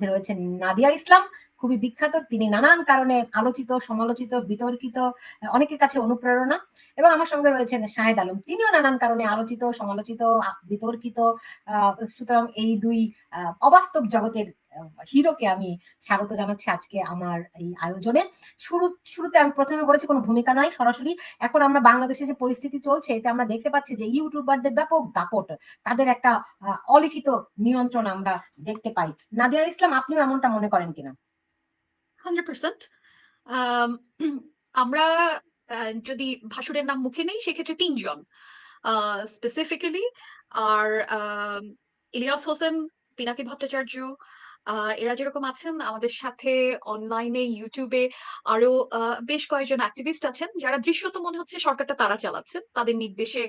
রয়েছেন নাদিয়া ইসলাম, খুবই বিখ্যাত। তিনি নানান কারণে আলোচিত, সমালোচিত, বিতর্কিত, অনেকের কাছে অনুপ্রেরণা। এবং আমার সঙ্গে রয়েছেন শাহেদ আলম। তিনিও নানান কারণে আলোচিত, সমালোচিত, বিতর্কিত। আ সুতরাং এই ২ আ অবাস্তব জগতের হিরোকে আমি স্বাগত জানাচ্ছি আজকে আমার এই আয়োজনে। শুরুতে আমি ১ম এ বলেছি কোন ভূমিকা নাই সরাসরি। এখন আমরা বাংলাদেশে যে পরিস্থিতি চলছে এতে আমরা দেখতে পাচ্ছি যে ইউটিউবারদের ব্যাপক দাপট। তাদের একটা অলিখিত নিয়ন্ত্রণ আমরা দেখতে পাই। নাদিয়া ইসলাম, আপনিও এমনটা মনে করেন কিনা? 100% আম আমরা যদি ভাসুরের নাম মুখে নেই সেক্ষেত্রে ৩ জন। আ স্পেসিফিক্যালি আর ইলিয়াস হোসেন, পিনাকি ভট্টাচার্য, আ এরা যেরকম আছেন আমাদের সাথে অনলাইনে ইউটিউবে আরো আ বেশ কয়েকজন অ্যাক্টিভিস্ট আছেন যারা দৃশ্যত মনে হচ্ছে সরকারটা তারা চালাচ্ছেন। তাদের নির্দেশে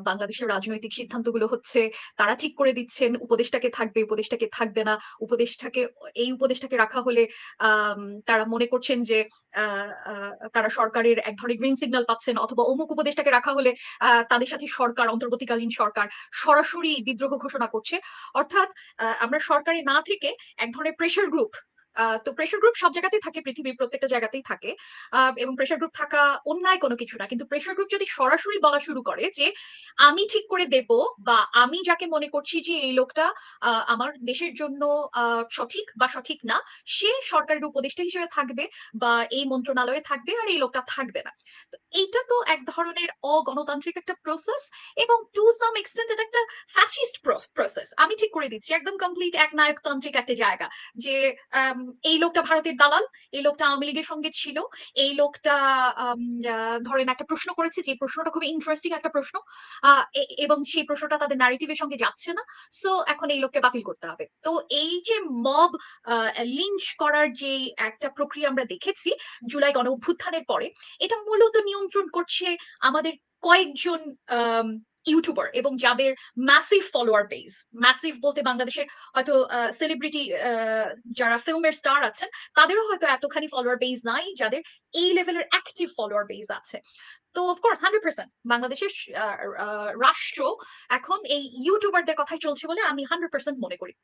বাংলাদেশের রাজনৈতিক সিদ্ধান্তগুলো হচ্ছে তারা ঠিক করে দিচ্ছেন। উপদেষ্টাকে থাকবে, উপদেষ্টাকে থাকবে না। উপদেষ্টাকে এই উপদেষ্টাকে রাখা হলে আম তারা মনে করছেন যে আ আ তারা সরকারের এক ধরনের গ্রিন সিগন্যাল পাচ্ছেন অথবা অমুক উপদেষ্টাকে রাখা হলে তাদের সাথে সরকার, অন্তর্বর্তীকালীন সরকার সরাসরি বিদ্রোহ ঘোষণা করছে। অর্থাৎ আমরা সরকারে না থেকে এক ধরনের প্রেশার গ্রুপ তো প্রেশার গ্রুপ সব জায়গাতেই থাকে, পৃথিবীর প্রত্যেকটা জায়গাতেই থাকে। এবং প্রেশার গ্রুপ থাকা অন্যায় কোনো কিছু না। কিন্তু প্রেশার গ্রুপ যদি সরাসরি বলা শুরু করে যে, "আমি ঠিক করে দেব" বা "আমি যাকে মনে করছি যে এই লোকটা আমার দেশের জন্য আ সঠিক বা সঠিক না, সে সরকারের উপদেষ্টা হিসেবে থাকবে বা এই মন্ত্রণালয়ে থাকবে আর এই লোকটা থাকবে না।" তো এইটা তো এক ধরনের অগণতান্ত্রিক একটা প্রসেস এবং টু সাম এক্সটেন্ট এটা একটা ফ্যাসিস্ট প্রসেস। আমি ঠিক করে দিচ্ছি। একদম কমপ্লিট একনায়কতান্ত্রিক একটা জায়গা। যে আম এই লোকটা ভারতের দালাল, এই লোকটা আওয়ামী লীগের সঙ্গে ছিল, এই লোকটা আম আ ধরেন একটা প্রশ্ন করেছে যে প্রশ্নটা খুবই ইন্টারেস্টিং একটা প্রশ্ন। আ এবং সেই প্রশ্নটা তাদের ন্যারেটিভ এর সঙ্গে যাচ্ছে না। সো এখন এই লোককে বাতিল করতে হবে। তো এই যে মব আ লিঞ্চ করার যে একটা প্রক্রিয়া আমরা দেখেছি জুলাই গণ অভ্যুত্থানের পরে, এটা মূলত নিয়ন্ত্রণ করছে আমাদের কয়েকজন আম ইউটিউবার এবং যাদের ম্যাসিভ ফলোয়ার বেস। ম্যাসিভ বলতে বাংলাদেশের হয়তো সেলিব্রিটি যারা ফিল্মের স্টার আছেন, তাদেরও হয়তো এতখানি ফলোয়ার বেস নাই, যাদের এই লেভেলের অ্যাক্টিভ ফলোয়ার বেস আছে। তো অফ কোর্স 100% বাংলাদেশের আ আ রাষ্ট্র এখন এই ইউটিউবারদের কথাই চলছে বলে আমি 100% মনে করি।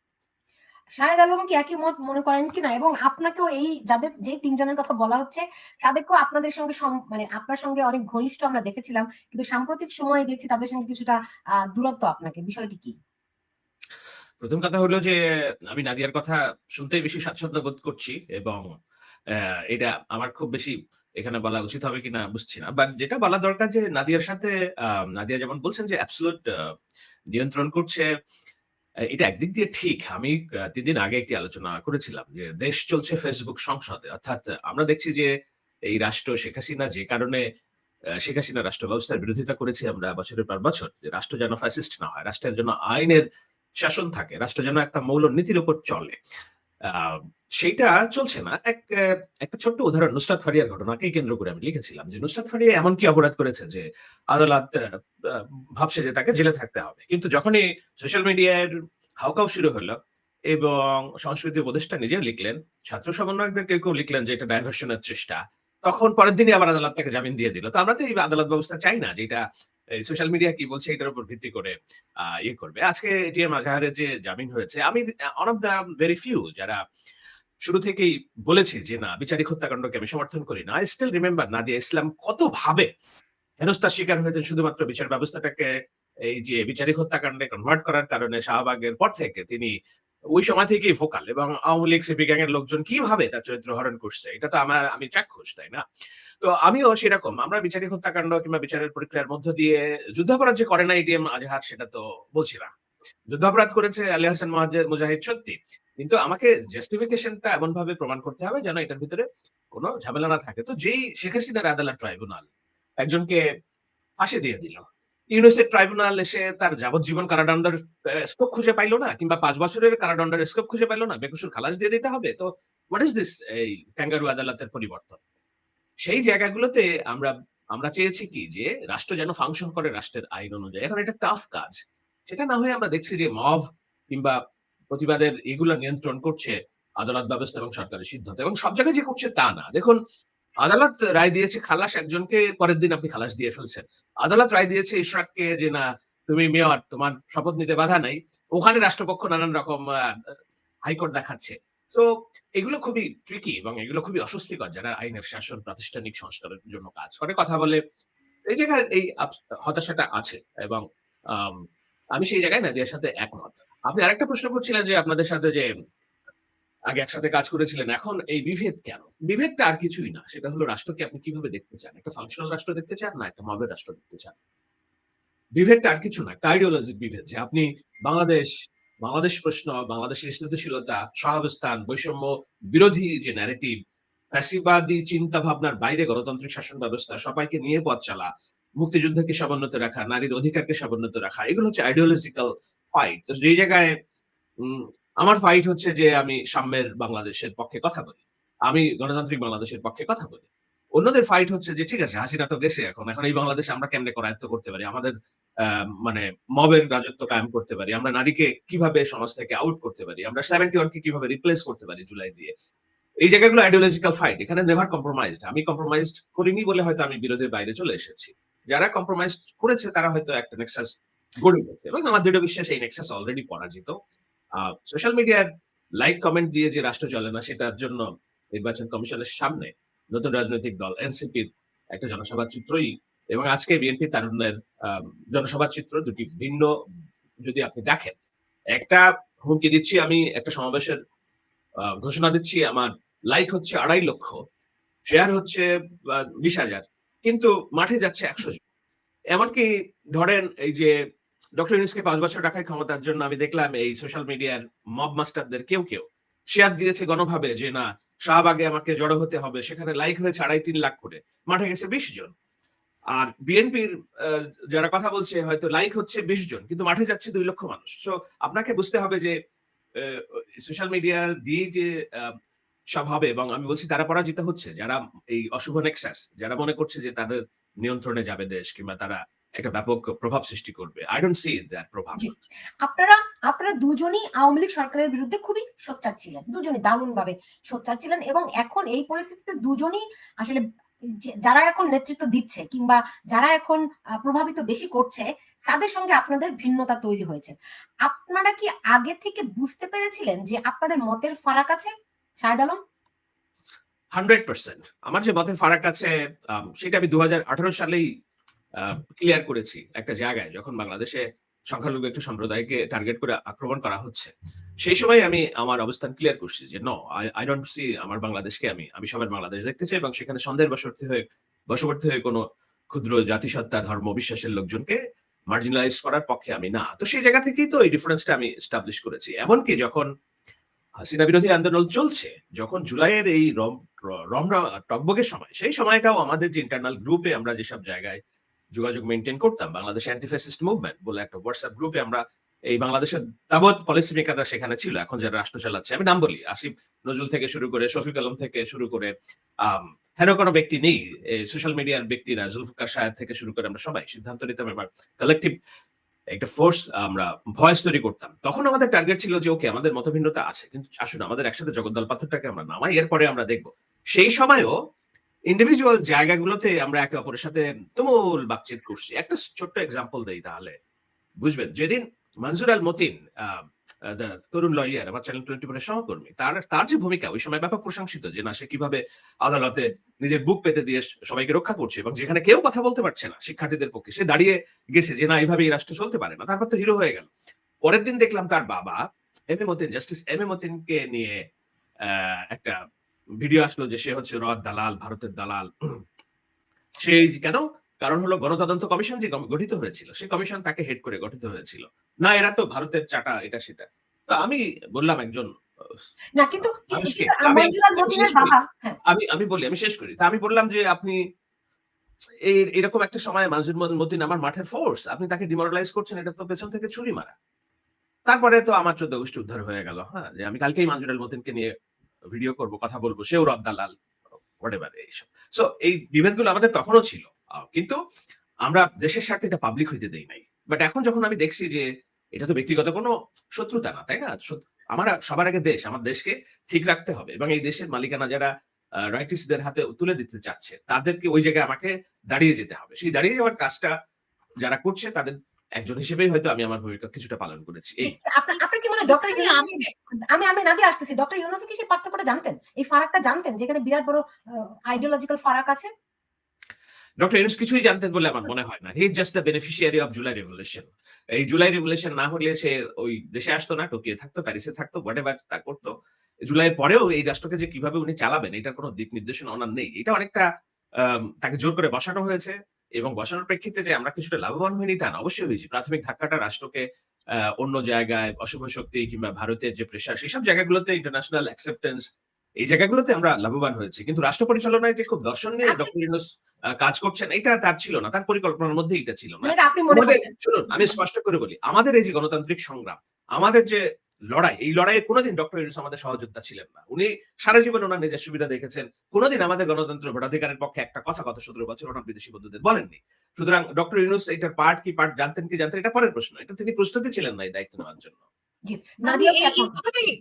শাহেদ আলম কি একই মত মনে করেন কিনা? এবং আপনাকেও এই যাদের যেই ৩ জনের কথা বলা হচ্ছে, তাদেরকেও আপনাদের সঙ্গে মানে আপনার সঙ্গে অনেক ঘনিষ্ঠ আমরা দেখেছিলাম। কিন্তু সাম্প্রতিক সময়ে দেখছি তাদের সঙ্গে কিছুটা দূরত্ব আপনাকে। বিষয়টি কি? প্রথম কথা হলো যে আমি নাদিয়ার কথা শুনতেই বেশি স্বাচ্ছন্দ্য বোধ করছি এবং এটা আমার খুব বেশি এখানে বলা উচিত হবে কিনা বুঝছি না। বাট যেটা বলা দরকার যে নাদিয়ার সাথে নাদিয়া যেমন বলছেন যে অ্যাবসোলিউট নিয়ন্ত্রণ করছে। এটা একদিক দিয়ে ঠিক। আমি ৩ দিন আগে একটি আলোচনা করেছিলাম যে দেশ চলছে ফেসবুক সংসদে। অর্থাৎ আমরা দেখছি যে এই রাষ্ট্র শেখ হাসিনা যে কারণে শেখ হাসিনা রাষ্ট্র ব্যবস্থার বিরোধিতা করেছি আমরা বছরের পর বছর। যে রাষ্ট্র যেন ফ্যাসিস্ট না হয়। রাষ্ট্রের জন্য আইনের শাসন থাকে। রাষ্ট্র যেন একটা মৌলনীতির উপর চলে। আ সেইটা চলছে না। একটা ছোট্ট উদাহরণ নুসরাত ফারিয়ার ঘটনাকেই কেন্দ্র করে আমি লিখেছিলাম যে নুসরাত ফারিয়া এমন কি অপরাধ করেছে যে আদালত আ ভাবছে যে তাকে জেলে থাকতে হবে। কিন্তু যখনই সোশ্যাল মিডিয়ার হাউকাউ শুরু হলো এবং সংস্কৃতি উপদেষ্টা নিজেও লিখলেন, ছাত্র সমন্বয়কদের কেউ লিখলেন যে এটা ডাইভার্শন এর চেষ্টা। তখন পরের দিনই আবার আদালত তাকে জামিন দিয়ে দিল। তো আমরা তো এই আদালত ব্যবস্থা চাই না যে এটা এই সোশ্যাল মিডিয়া কি বলছে এটার উপর ভিত্তি করে ইয়ে করবে। আজকে এটিএম আজহারের যে জামিন হয়েছে, আমি one of the very few যারা শুরু থেকেই বলেছি যে না বিচারিক হত্যাকাণ্ডকে আমি সমর্থন করি না। আই স্টিল রিমেম্বার নাদিয়া ইসলাম কতভাবে হেনস্থার শিকার হয়েছেন শুধুমাত্র বিচার ব্যবস্থাটাকে এই যে বিচারিক হত্যাকাণ্ডে কনভার্ট করার কারণে শাহবাগের পর থেকে তিনি ওই সময় থেকেই ভোকাল এবং আওয়ামী লীগ সিপি গ্যাং এর লোকজন কিভাবে তার চরিত্র হরণ করছে এটা তো আমি চাক্ষুষ, তাই না? তো আমিও সেরকম আমরা বিচারিক হত্যাকাণ্ড কিংবা বিচারের প্রক্রিয়ার মধ্য দিয়ে যুদ্ধাপরাধ যে করে না এটিএম আজহার সেটা তো বলছি না। যুদ্ধাপরাধ করেছে আলী হাসান মুজাহিদ সত্যি। কিন্তু আমাকে জাস্টিফিকেশনটা এমনভাবে প্রমাণ করতে হবে যেন এটার ভিতরে কোন ঝামেলা না থাকে। তো যেই শেখ হাসিনার আদালত ট্রাইব্যুনাল একজনকে ফাঁসি দিয়ে দিল। ইউনিসেফ ট্রাইব্যুনাল এসে তার যাবজ্জীবন কারাদণ্ডের স্কোপ খুঁজে পাইল না কিংবা ৫ বছরের কারাদণ্ডের স্কোপ খুঁজে পাইল না। বেকসুর খালাস দিয়ে দিতে হবে। তো হোয়াট ইস দিস এই ক্যাঙ্গারু আদালতের পরিবর্তন? সেই জায়গাগুলোতে আমরা আমরা চেয়েছি কি যে রাষ্ট্র যেন ফাংশন করে রাষ্ট্রের আইন অনুযায়ী। এখন এটা টাফ কাজ। সেটা না হয়ে আমরা দেখছি যে মব কিংবা প্রতিবাদের এগুলা নিয়ন্ত্রণ করছে আদালত ব্যবস্থা এবং সরকারের সিদ্ধান্ত এবং সব জায়গায় যে করছে তা না। দেখুন আদালত রায় দিয়েছে খালাস একজনকে পরের দিন আপনি খালাস দিয়ে ফেলছেন। আদালত রায় দিয়েছে ইশরাককে যে না তুমি মেয়র তোমার শপথ নিতে বাধা নাই। ওখানে রাষ্ট্রপক্ষ নানান রকম হাইকোর্ট দেখাচ্ছে। তো এগুলো খুবই ট্রিকি এবং এগুলো খুবই অস্বস্তিকর যারা আইনের শাসন প্রাতিষ্ঠানিক সংস্কারের জন্য কাজ করে। কথা বলে এই জায়গায় এই হতাশাটা আছে এবং আম আমি সেই জায়গায় নাদিয়ার সাথে একমত। আপনি আরেকটা প্রশ্ন করছিলেন যে আপনাদের সাথে যে আগে একসাথে কাজ করেছিলেন। এখন এই বিভেদ কেন? বিভেদটা আর কিছুই না। সেটা হলো রাষ্ট্রকে আপনি কিভাবে দেখতে চান? একটা ফাংশনাল রাষ্ট্র দেখতে চান না একটা মবের রাষ্ট্র দেখতে চান? বিভেদটা আর কিছু না। একটা আইডিওলজিক বিভেদ যে আপনি বাংলাদেশ, বাংলাদেশ প্রশ্ন, বাংলাদেশের স্থিতিশীলতা, সহাবস্থান, বৈষম্য বিরোধী যে ন্যারেটিভ, ফ্যাসিবাদী চিন্তা ভাবনার বাইরে গণতান্ত্রিক শাসন ব্যবস্থা, সবাইকে নিয়ে পথ চলা, মুক্তিযুদ্ধকে সমুন্নত রাখা, নারীর অধিকারকে সমুন্নত রাখা, এগুলো হচ্ছে আইডিওলজিক্যাল ফাইট। তো যেই জায়গায় উম আমার ফাইট হচ্ছে যে আমি সাম্যের বাংলাদেশের পক্ষে কথা বলি। আমি গণতান্ত্রিক বাংলাদেশের পক্ষে কথা বলি। অন্যদের ফাইট হচ্ছে যে ঠিক আছে হাসিনা তো গেছে এখন। এখন এই বাংলাদেশ আমরা কেমনে করায়ত্ত করতে পারি? আমাদের মানে মবের রাজত্ব কায়েম করতে পারি। আমরা নারীকে কিভাবে সমাজ থেকে আউট করতে পারি? আমরা 71 কে কিভাবে রিপ্লেস করতে পারি জুলাই দিয়ে? এই জায়গাগুলো আইডিওলজিক্যাল ফাইট। এখানে নেভার কম্প্রোমাইজড। আমি কম্প্রোমাইজড করিনি বলে হয়তো আমি বিরোধের বাইরে চলে এসেছি। যারা কম্প্রোমাইজড করেছে তারা হয়তো একটা নেক্সাস গড়ে গেছে এবং আমার দৃঢ় বিশ্বাস এই নেক্সাস অলরেডি পরাজিত। সোশ্যাল মিডিয়ার লাইক কমেন্ট দিয়ে যে রাষ্ট্র চলে না সেটার জন্য নির্বাচন কমিশনের সামনে নতুন রাজনৈতিক দল এনসিপির একটা জনসভার চিত্রই এবং আজকে বিএনপি তারুণ্যের জনসভার চিত্র দুটি ভিন্ন যদি আপনি দেখেন। একটা হুমকি দিচ্ছি আমি একটা সমাবেশের ঘোষণা দিচ্ছি আমার লাইক হচ্ছে 2.5 লক্ষ, শেয়ার হচ্ছে 20,000 কিন্তু মাঠে যাচ্ছে 100 জন। এমনকি ধরেন এই যে ডক্টর ইউনূসকে 5 বছর রাখার ক্ষমতার জন্য আমি দেখলাম এই সোশ্যাল মিডিয়ার মব মাস্টারদের কেউ শেয়ার দিয়েছে গণভাবে যে না শাহবাগে আমাকে জড়ো হতে হবে। সেখানে লাইক হয়েছে 2.5-3 লাখ করে। মাঠে গেছে 20 জন। আর বিএনপির যারা কথা বলছে হয়তো লাইক হচ্ছে 20 জন কিন্তু মাঠে যাচ্ছে 2 লক্ষ মানুষ। সো আপনাকে বুঝতে হবে যে সোশ্যাল মিডিয়া দিয়ে যে সব হবে এবং আমি বলছি তারা পরাজিত হচ্ছে যারা এই অশুভ নেক্সাস যারা মনে করছে যে তাদের নিয়ন্ত্রণে যাবে দেশ কিংবা তারা একটা ব্যাপক প্রভাব সৃষ্টি করবে। আই ডোন্ট সি দ্যাট প্রভাব। জি। আপনারা দুজনই আওয়ামী লীগ সরকারের বিরুদ্ধে খুবই সোচ্চার ছিলেন। দুজনই দারুণভাবে সোচ্চার ছিলেন এবং এখন এই পরিস্থিতিতে দুজনই আসলে যারা এখন নেতৃত্ব দিচ্ছে কিংবা যারা এখন প্রভাবিত বেশি করছে তাদের সঙ্গে আপনাদের ভিন্নতা তৈরি হয়েছে। আপনারা কি আগে থেকে বুঝতে পেরেছিলেন যে আপনাদের মতের ফারাক আছে? শাহেদ আলম? 100% আমার যে মতের ফারাক আছে সেটা আমি 2018 সালেই ক্লিয়ার করেছি একটা জায়গায় যখন বাংলাদেশে সংখ্যালঘু একটা সম্প্রদায়কে টার্গেট করে আক্রমণ করা হচ্ছে। সেই সময় আমি আমার অবস্থান ক্লিয়ার করছি যে নো আই ডোন্ট সি আমার বাংলাদেশকে আমি সবার বাংলাদেশ দেখতে চাই এবং সেখানে সন্দেহের বশবর্তী হয়ে কোনো ক্ষুদ্র জাতিসত্তা ধর্ম বিশ্বাসের লোকজনকে মার্জিনালাইজ করার পক্ষে আমি না। তো সেই জায়গা থেকেই তো এই ডিফারেন্সটা আমি এস্টাবলিশ করেছি। এমনকি যখন হাসিনা বিরোধী আন্দোলন চলছে, যখন জুলাইয়ের এই রমনা টকবগের সময়, সেই সময়টাও আমাদের যে ইন্টারনাল গ্রুপে আমরা যেসব জায়গায় যোগাযোগ মেনটেন করতাম, বাংলাদেশ অ্যান্টি ফ্যাসিস্ট মুভমেন্ট বলে একটা হোয়াটসঅ্যাপ গ্রুপে আমরা এই বাংলাদেশের তাবৎ পলিসি মেকাররা সেখানে ছিল। এখন যারা রাষ্ট্র চালাচ্ছে, আমি নাম বলি, আসিফ নজরুল থেকে শুরু করে শফিক আলম থেকে শুরু করে হেন কোনো ব্যক্তি নেই, সোশ্যাল মিডিয়ার ব্যক্তিরা জুলফিকার সাহেব থেকে শুরু করে আমরা সবাই সিদ্ধান্ত নিতাম এবং কালেকটিভ একটা ফোর্স আমরা ভয়েস তৈরি করতাম। তখন আমাদের টার্গেট ছিল যে ওকে আমাদের মতভিন্নতা আছে কিন্তু আসুন আমাদের একসাথে জগদ্দল পাথরটাকে আমরা নামাই, এরপরে আমরা দেখব। সেই সময়ও ইন্ডিভিজুয়াল জায়গাগুলোতে আমরা একে অপরের সাথে তুমুল বাকচিত করছি। একটা ছোট্ট এক্সাম্পল দেই তাহলে বুঝবেন। যেদিন মনজুর আল মতিন তরুণ লয়ার আমার চ্যানেল 24 এর সহকর্মী, তার যে ভূমিকা ওই সময় ব্যাপক প্রশংসিত যে না সে কিভাবে আদালতে নিজের বুক পেতে দিয়ে সবাইকে রক্ষা করছে এবং যেখানে কেউ কথা বলতে পারছে না শিক্ষার্থীদের পক্ষে সে দাঁড়িয়ে গেছে যে না এইভাবে এই রাষ্ট্র চলতে পারে না। তারপর তো হিরো হয়ে গেল। পরের দিন দেখলাম তার বাবা জাস্টিস এম এ মতিনকে নিয়ে একটা ভিডিও আসলো যে সে হচ্ছে দালাল, ভারতের দালাল। সেই কেন? কারণ হলো গণতদন্ত কমিশন যে গঠিত হয়েছিল সেই কমিশন তাকে হেড করে গঠিত হয়েছিল। না এরা তো ভারতের চাটা এটা সেটা। তো আমি বললাম একজন না কিন্তু মনজুর আল মতিনের বাবা, হ্যাঁ আমি বলি আমি শেষ করি। তা আমি বললাম যে আপনি এরকম একটা সময় মনজুর মতিন আমার মাঠের ফোর্স, আপনি তাকে ডিমোরালাইজ করছেন, এটা তো পেছন থেকে ছুরি মারা। তারপরে তো আমার 14 গোষ্ঠী উদ্ধার হয়ে গেল। হ্যাঁ, যে আমি কালকেই মনজুর আল মতিনকে নিয়ে ভিডিও করব, কথা বলবো, সেও দালাল হোয়াটএভার এইসব। সো এই বিভেদগুলো আমাদের তখনও ছিল, কিন্তু আমরা দেশের স্বার্থে এটা পাবলিক হইতে দেই নাই। বাট এখন যখন আমি দেখছি যে এটা তো ব্যক্তিগত কোনো শত্রুতা না, তাই না? আমার সবার আগে দেশ, আমার দেশকে ঠিক রাখতে হবে এবং এই দেশের মালিকানা যারা রাইটিস্টদের হাতে তুলে দিতে চাচ্ছে তাদেরকে ওই জায়গায় আমাকে দাঁড়িয়ে যেতে হবে। সেই দাঁড়িয়ে যাওয়ার কাজটা যারা করছে তাদের একজন হিসেবেই হয়তো আমি আমার ভূমিকা কিছুটা পালন করেছি। জি, এই। আপনার কি মনে হয় ডক্টর মানে ইউনূস আমি আমি নাদিয়া আসতেছি। ডক্টর ইউনূস কি সেই পার্থক্যটা জানতেন? এই ফারাকটা জানতেন যেখানে বিরাট বড় আইডিওলজিক্যাল ফারাক আছে? ডক্টর ইউনূস কিছুই জানতেন বলে আমার মনে হয় না। He is just the beneficiary of July revolution. এই জুলাই রিভলিউশন না হলে সে ওই দেশে আসতো না, টোকিও থাকতো, প্যারিসে থাকতো, হোয়াটএভার তা করতো। জুলাইয়ের পরেও এই রাষ্ট্রকে যে কিভাবে উনি চালাবেন এটার কোন দিক নির্দেশনা উনার নেই। এটা অনেকটা তাকে জোর করে বসানো হয়েছে এবং বসানোর প্রেক্ষিতে যে আমরা কিছুটা লাভবান হইনি তা না, অবশ্যই হয়েছি। প্রাথমিক ধাক্কাটা রাষ্ট্রকে অন্য জায়গায় অশুভ শক্তি কিংবা ভারতের যে প্রেশার সেসব জায়গাগুলোতে ইন্টারন্যাশনাল অ্যাকসেপ্টেন্স এই জায়গাগুলোতে আমরা লাভবান হয়েছি। কিন্তু রাষ্ট্র পরিচালনায় যে খুব দর্শন নিয়ে আপনি ডক্টর ইউনূস কাজ করছেন এটা তার ছিল না। তার পরিকল্পনার মধ্যে এটা ছিল না। মানে এটা আপনি মনে আমাদের করছেন। শুনুন আমি স্পষ্ট করে বলি। আমাদের এই যে গণতান্ত্রিক সংগ্রাম, আমাদের যে লড়াই, এই লড়াইয়ে কোনদিন ডক্টর ইউনূস আমাদের সহযোদ্ধা ছিলেন না। উনি সারা জীবন উনার নিজের সুবিধা দেখেছেন। কোনদিন আমাদের গণতন্ত্রের ভোটাধিকারের পক্ষে একটা কথা গত ১৭ বছর ওনার বিদেশি বন্ধুদের বলেননি। সুতরাং ডক্টর ইউনূস এটার পার্ট কি পার্ট জানতেন কি জানতেন এটা পরের প্রশ্ন। এটা তিনি প্রস্তুতই ছিলেন না এই দায়িত্ব নেওয়ার জন্য। জি, আমি নাদিয়া কি এই এখন কথাটাই